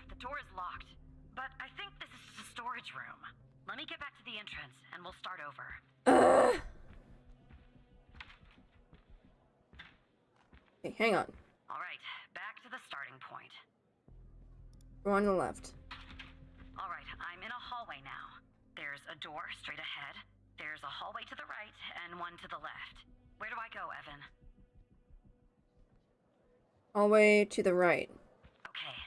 Speaker 7: The door is locked, but I think this is just a storage room. Let me get back to the entrance, and we'll start over.
Speaker 1: Okay, hang on.
Speaker 7: All right, back to the starting point.
Speaker 1: We're on the left.
Speaker 7: All right, I'm in a hallway now. There's a door straight ahead, there's a hallway to the right, and one to the left. Where do I go, Evan?
Speaker 1: Hallway to the right.
Speaker 7: Okay.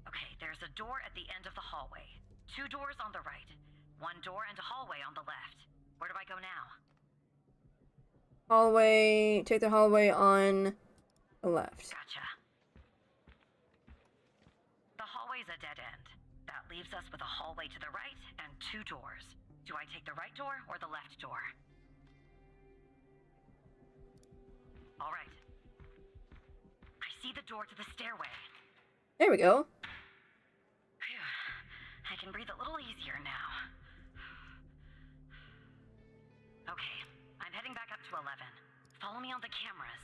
Speaker 7: Okay, there's a door at the end of the hallway. 2 doors on the right. 1 door and a hallway on the left. Where do I go now?
Speaker 1: Hallway. Take the hallway on the left.
Speaker 7: Gotcha. The hallway's a dead end. That leaves us with a hallway to the right and 2 doors. Do I take the right door or the left door? All right. I see the door to the stairway.
Speaker 1: There we go.
Speaker 7: Phew. I can breathe a little easier now. Okay, I'm heading back up to 11. Follow me on the cameras.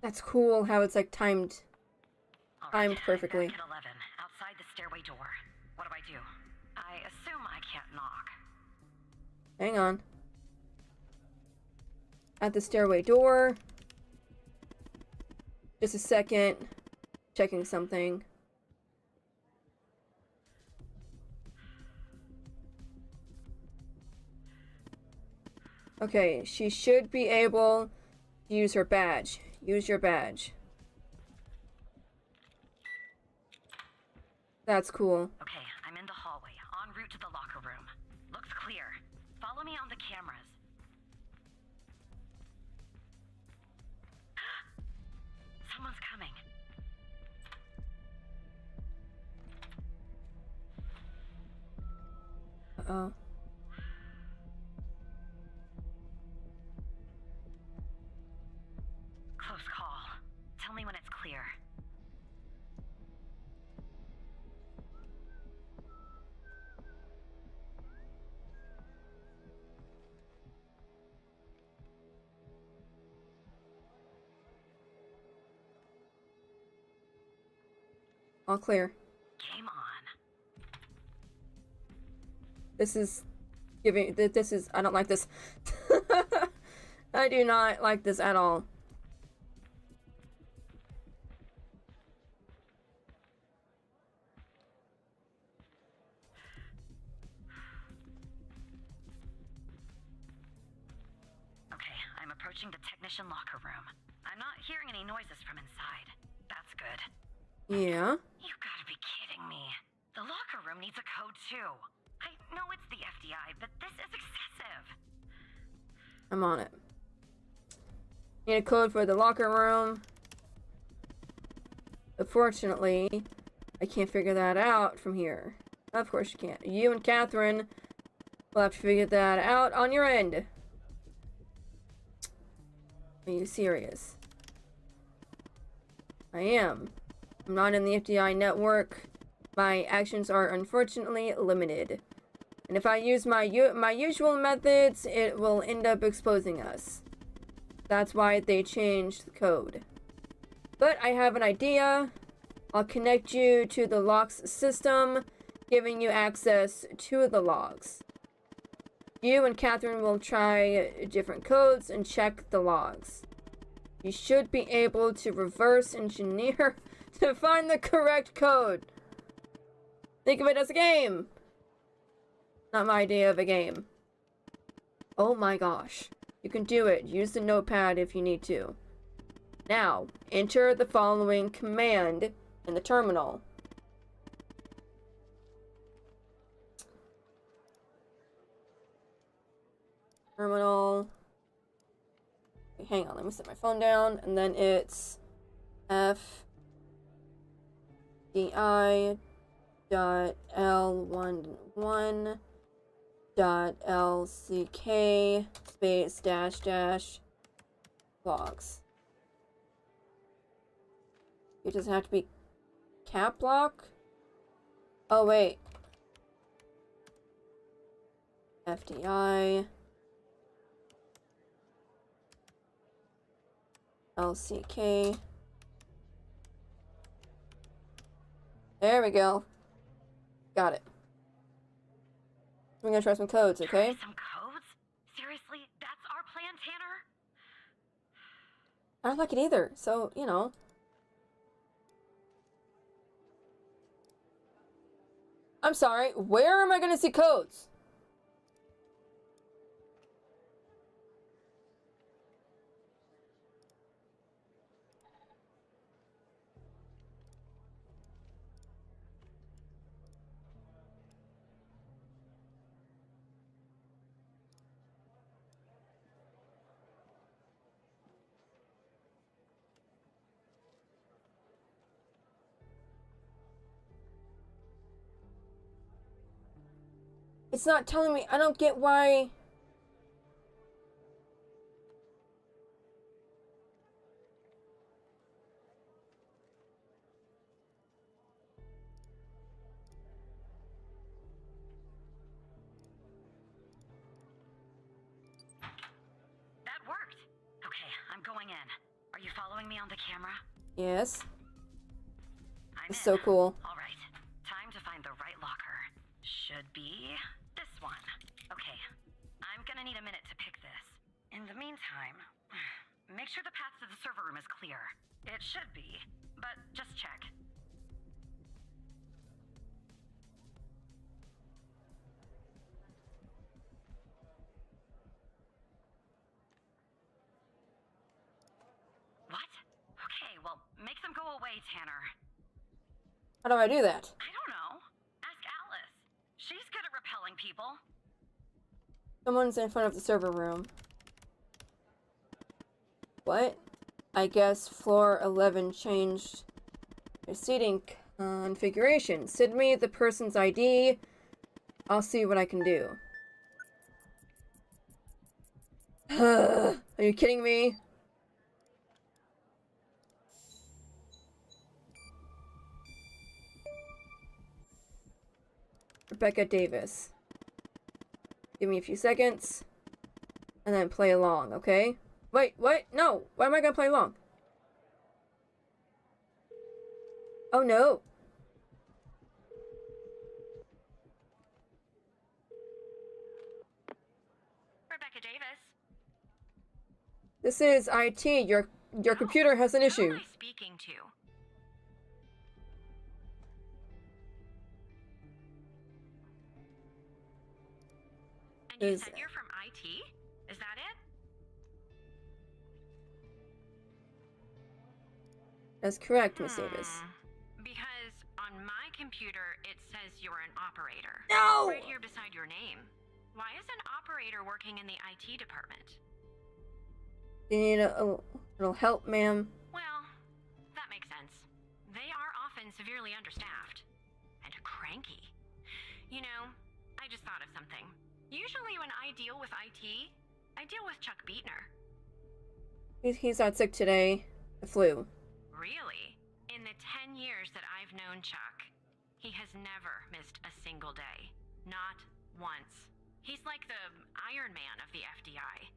Speaker 1: That's cool how it's like timed
Speaker 7: All right,
Speaker 1: perfectly.
Speaker 7: back at 11, outside the stairway door. What do I do? I assume I can't knock.
Speaker 1: Hang on. At the stairway door. Just a second. Checking something. Okay, she should be able to use her badge. Use your badge. That's cool.
Speaker 7: Okay, I'm in the hallway, en route to the locker room. Looks clear. Follow me on the cameras. Someone's coming.
Speaker 1: Uh-oh.
Speaker 7: Close call. Tell me when it's clear.
Speaker 1: All clear.
Speaker 7: Game on.
Speaker 1: This is giving. This is. I don't like this. I do not like this at all.
Speaker 7: Okay, I'm approaching the technician locker room. I'm not hearing any noises from inside. That's good.
Speaker 1: Yeah.
Speaker 7: You've got to be kidding me. The locker room needs a code too. I know it's the FDI, but this is excessive.
Speaker 1: I'm on it. Need a code for the locker room. Unfortunately, I can't figure that out from here. Of course you can't. You and Catherine will have to figure that out on your end. Are you serious? I am. I'm not in the FDI network. My actions are unfortunately limited. And if I use my usual methods, it will end up exposing us. That's why they changed the code. But I have an idea. I'll connect you to the logs system, giving you access to the logs. You and Catherine will try different codes and check the logs. You should be able to reverse engineer to find the correct code. Think of it as a game. Not my idea of a game. Oh my gosh. You can do it. Use the notepad if you need to. Now, enter the following command in the terminal. Terminal. Wait, hang on, let me set my phone down. And then it's fdi.l11.lck space dash dash logs. It doesn't have to be cap lock. Oh wait. FDI. LCK. There we go. Got it. We're gonna try some codes, okay?
Speaker 7: Some codes? Seriously? That's our plan, Tanner?
Speaker 1: I don't like it either, so, you know. I'm sorry, where am I gonna see codes? It's not telling me. I don't get why.
Speaker 7: That worked. Okay, I'm going in. Are you following me on on the camera?
Speaker 1: Yes.
Speaker 7: I'm
Speaker 1: It's
Speaker 7: in.
Speaker 1: so cool.
Speaker 7: All right. Time to find the right locker. Should be this one. Okay. I'm gonna need a minute to pick this. In the meantime, make sure the path to the server room is clear. It should be, but just check. What? Okay, well, make them go away, Tanner.
Speaker 1: How do I do that?
Speaker 7: I don't know. Ask Alice. She's good at repelling people.
Speaker 1: Someone's in front of the server room. What? I guess floor 11 changed their seating configuration. Send me the person's ID. I'll see what I can do. Are you kidding me? Rebecca Davis. Give me a few seconds. And then play along, okay? Wait, what? No! Why am I gonna play along? Oh no!
Speaker 7: Rebecca Davis.
Speaker 1: This is IT. Your computer has an
Speaker 7: Who
Speaker 1: issue.
Speaker 7: am I speaking to? And you said you're from IT? Is that it?
Speaker 1: That's correct, Miss Davis.
Speaker 7: Because on my computer, it says you're an operator.
Speaker 1: No!
Speaker 7: Right here beside your name. Why is an operator working in the IT department?
Speaker 1: You need a little help, ma'am.
Speaker 7: Well, that makes sense. They are often severely understaffed. And cranky. You know, I just thought of something. Usually when I deal with IT, I deal with Chuck Beatner.
Speaker 1: He's out sick today. The flu.
Speaker 7: Really? In the 10 years that I've known Chuck, he has never missed a single day. Not once. He's like the Iron Man of the FDI.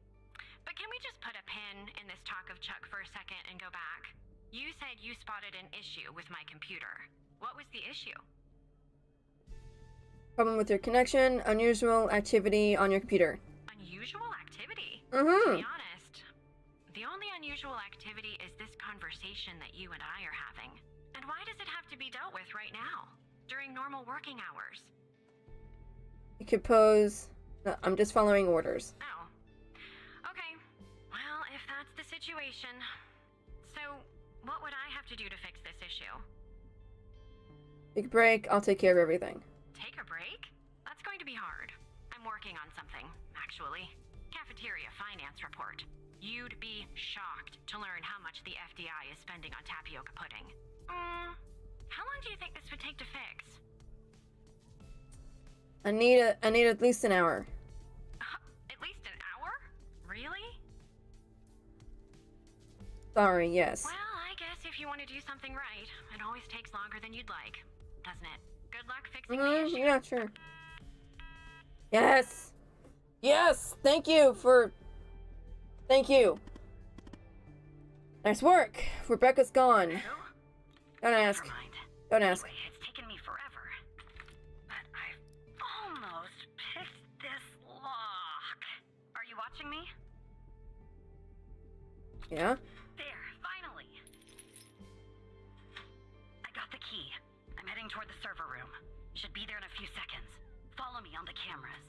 Speaker 7: But can we just put a pin in this talk of Chuck for a second and go back? You said you spotted an issue with my computer. What was the issue?
Speaker 1: Problem with your connection. Unusual activity on your computer.
Speaker 7: Unusual activity?
Speaker 1: Mm-hmm.
Speaker 7: To be honest, the only unusual activity is this conversation that you and I are having. And why does it have to be dealt with right now? During normal working hours?
Speaker 1: You could pose. No, I'm just following orders.
Speaker 7: Oh. Okay. Well, if that's the situation. So, what would I have to do to fix this issue?
Speaker 1: Take a break. I'll take care of everything.
Speaker 7: Take a break? That's going to be hard. I'm working on something, actually. Cafeteria finance report. You'd be shocked to learn how much the FDI is spending on tapioca pudding. How long do you think this would take to fix?
Speaker 1: I need at least an hour.
Speaker 7: At least an hour? Really?
Speaker 1: Sorry, yes.
Speaker 7: Well, I guess if you want to do something right, it always takes longer than you'd like, doesn't it? Good luck fixing the issue.
Speaker 1: Yeah, sure. Yes! Yes! Thank you. Nice work. Rebecca's gone.
Speaker 7: Who?
Speaker 1: Don't ask.
Speaker 7: Never mind.
Speaker 1: Don't ask.
Speaker 7: Anyway, it's taken me forever. But I've almost picked this lock. Are you watching me?
Speaker 1: Yeah?
Speaker 7: There, finally. I got the key. I'm heading toward the server room. Should be there in a few seconds. Follow me on the cameras.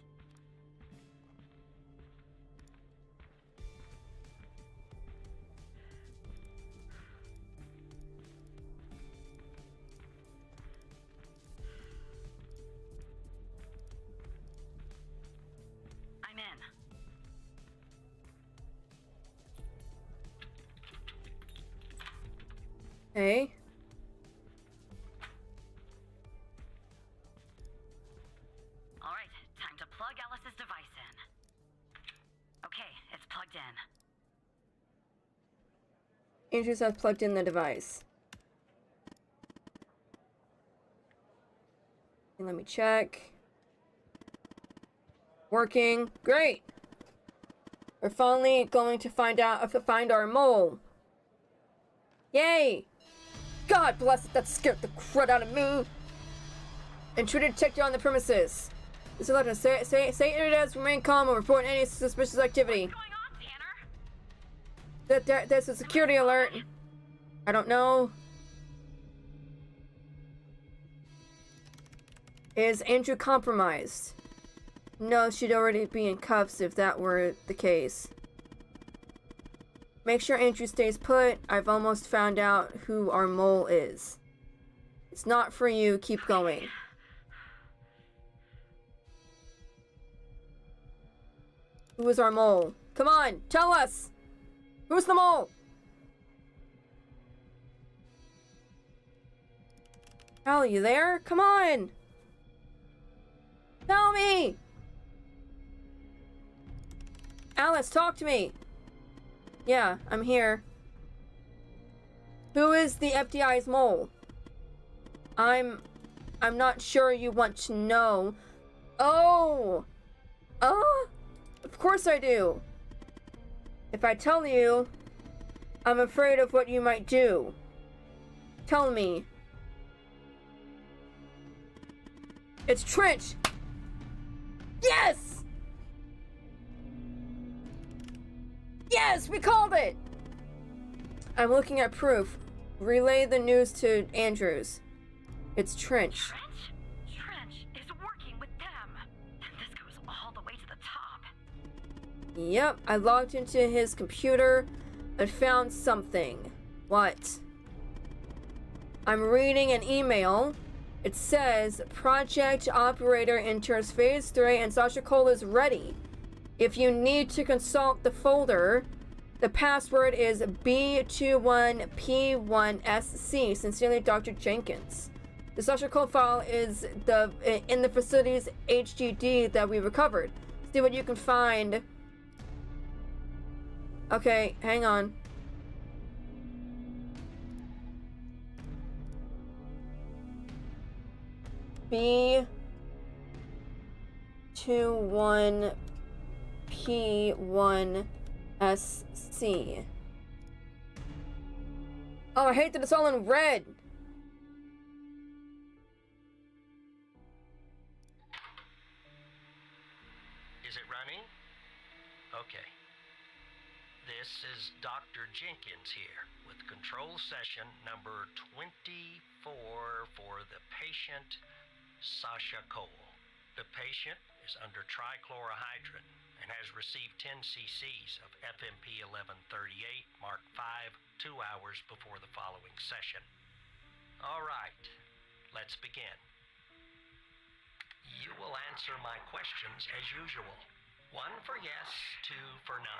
Speaker 7: I'm in.
Speaker 1: Hey.
Speaker 7: All right, time to plug Alice's device in. Okay, it's plugged in.
Speaker 1: Andrews has plugged in the device. And let me check. Working. Great. We're finally going to find our mole. Yay! God bless it, that scared the crud out of me! Intruder detected on the premises. This is Electra. Say Internet remain calm and report any suspicious activity.
Speaker 7: What's going on, Tanner?
Speaker 1: There's a security alert. I don't know. Is Andrew compromised? No, she'd already be in cuffs if that were the case. Make sure Andrew stays put. I've almost found out who our mole is. It's not for you. Keep going. Who is our mole? Come on, tell us! Who's the mole? Al, you there? Come on! Tell me! Alice, talk to me! Yeah, I'm here. Who is the FDI's mole? I'm not sure you want to know. Oh! Of course I do. If I tell you, I'm afraid of what you might do. Tell me. It's Trench! Yes! Yes, we called it! I'm looking at proof. Relay the news to Andrews. It's Trench.
Speaker 7: Trench is working with them. And this goes all the way to the top.
Speaker 1: Yep, I logged into his computer and found something. What? I'm reading an email. It says, Project Operator enters Phase 3 and Sasha Cole is ready. If you need to consult the folder, the password is B21P1SC. Sincerely, Dr. Jenkins. The Sasha Cole file is in the facility's HDD that we recovered. See what you can find. Okay, hang on. B21P1SC. Oh, I hate that it's all in red.
Speaker 5: Is it running? Okay. This is Dr. Jenkins here with control session number 24 for the patient Sasha Cole. The patient is under trichlorohydrin and has received 10 cc's of FMP 1138 Mark V 2 hours before the following session. All right, let's begin. You will answer my questions as usual. 1 for yes, 2 for no.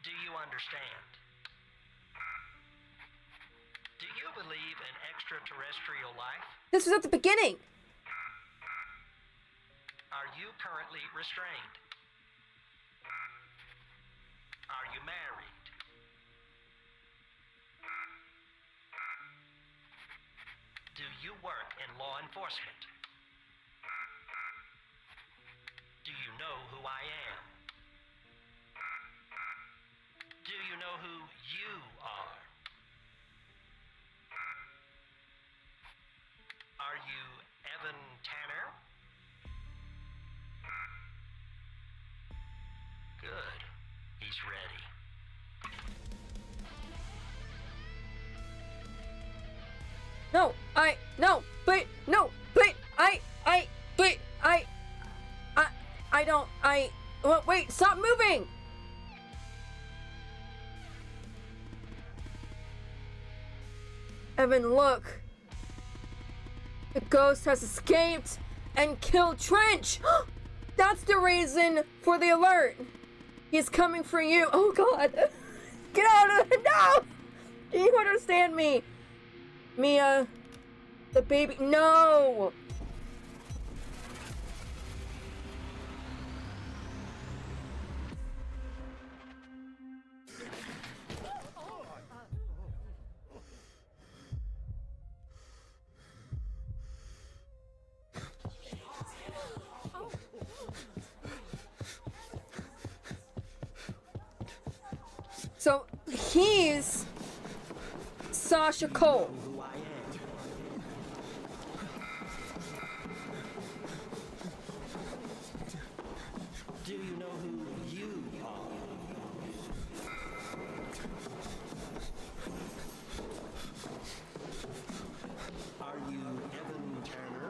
Speaker 5: Do you understand? Do you believe in extraterrestrial life?
Speaker 1: This was at the beginning.
Speaker 5: Are you currently restrained? Are you married? Do you work in law enforcement? Do you know who I am? Do you know who you are? Are you Evan Tanner? Good. He's ready.
Speaker 1: Wait, stop moving! Evan, look. The ghost has escaped and killed Trench! That's the reason for the alert! He's coming for you! Oh god! Get out of it! No! Do you understand me? Mia, the baby. No! Sasha Cole.
Speaker 8: Who I am. Do you know who you are? Are you Evan Turner?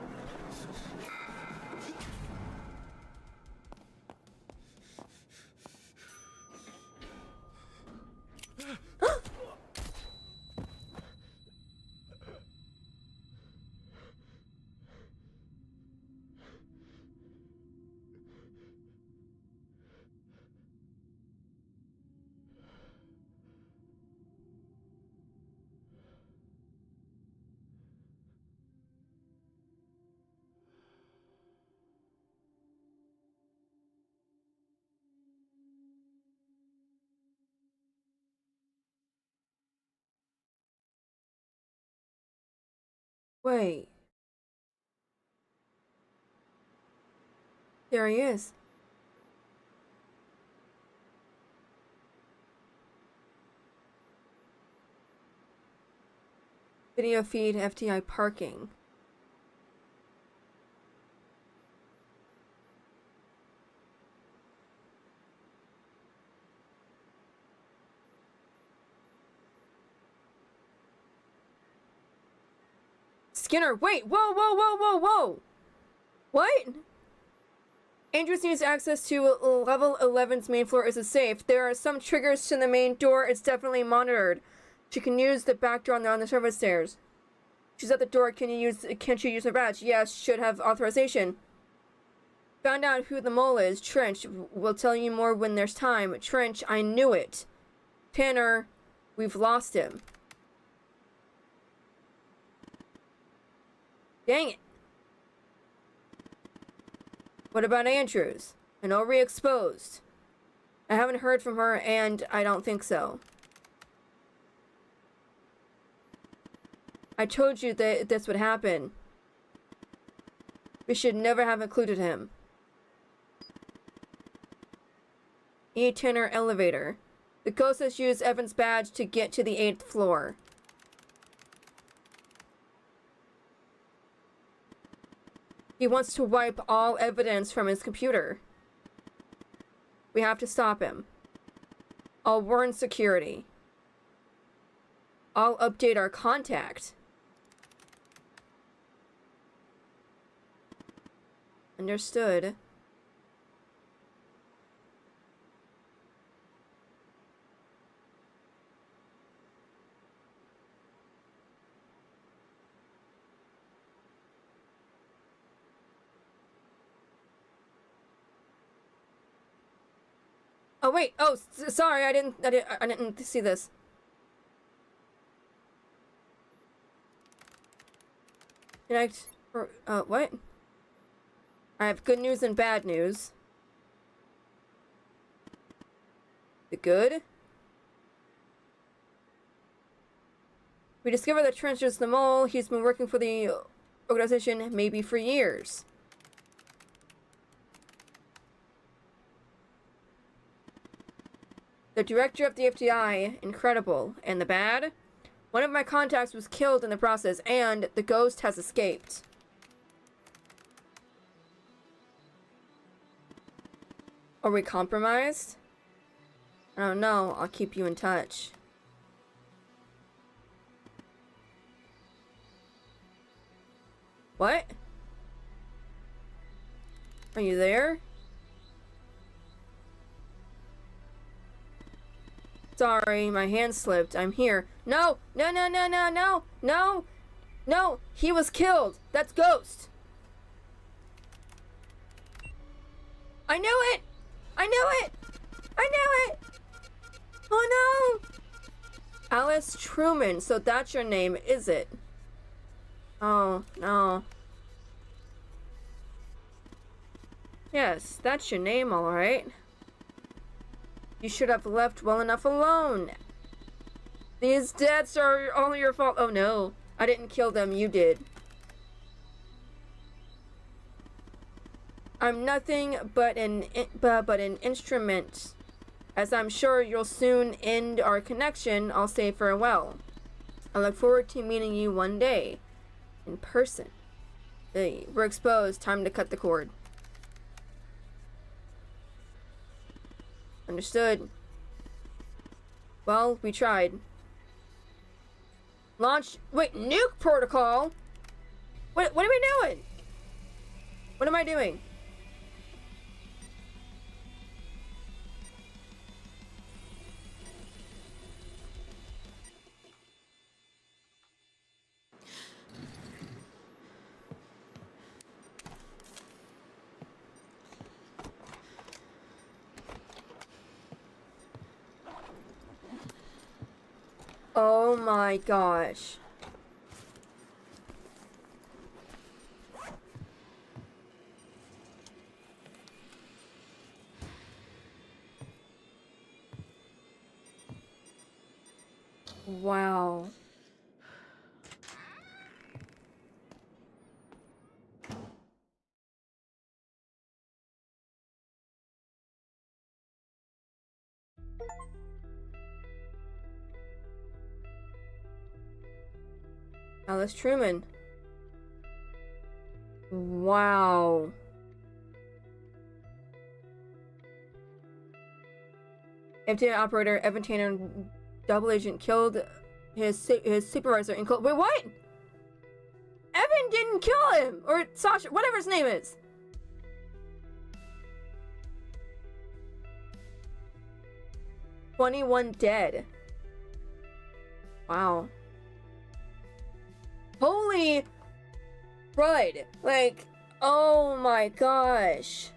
Speaker 1: Wait. There he is. Video feed FTI parking. Skinner, wait, whoa, whoa, whoa, whoa, whoa! What? Andrews needs access to level 11's main floor is a safe. There are some triggers to the main door. It's definitely monitored. She can use the back door on the service stairs. She's at the door. Can't you use her badge? Yes, should have authorization. Found out who the mole is. Trench. We'll tell you more when there's time. Trench, I knew it. Tanner, we've lost him. Dang it. What about Andrews? I know re-exposed. I haven't heard from her, and I don't think so. I told you that this would happen. We should never have included him. E-Tanner elevator. The ghost has used Evan's badge to get to the 8th floor. He wants to wipe all evidence from his computer. We have to stop him. I'll warn security. I'll update our contact. Understood. Oh wait, oh sorry, I didn't see this. Connect or what? I have good news and bad news. The good? We discovered that Trench is the mole. He's been working for the organization maybe for years. The director of the FTI, incredible. And the bad? One of my contacts was killed in the process, and the ghost has escaped. Are we compromised? I don't know. I'll keep you in touch. What? Are you there? Sorry, my hand slipped. I'm here. No! No, no, no, no, no! No! No! He was killed! That's Ghost! I knew it! I knew it! I knew it! Oh no! Alice Truman, so that's your name, is it? Oh, no. Yes, that's your name, alright. You should have left well enough alone. These deaths are all your fault. Oh no, I didn't kill them, you did. I'm nothing but an instrument. As I'm sure you'll soon end our connection, I'll say farewell. I look forward to meeting you one day. In person. Hey, we're exposed. Time to cut the cord. Understood. Well, we tried. Launch. Wait, nuke protocol? What are we doing? What am I doing? Oh my gosh. Wow. Alice Truman. Wow. FTI operator Evan Tanner, double agent, killed his supervisor in cold. Wait, what? Evan didn't kill him, or Sasha, whatever his name is. "21 dead." Wow. Holy crud! Like, oh my gosh.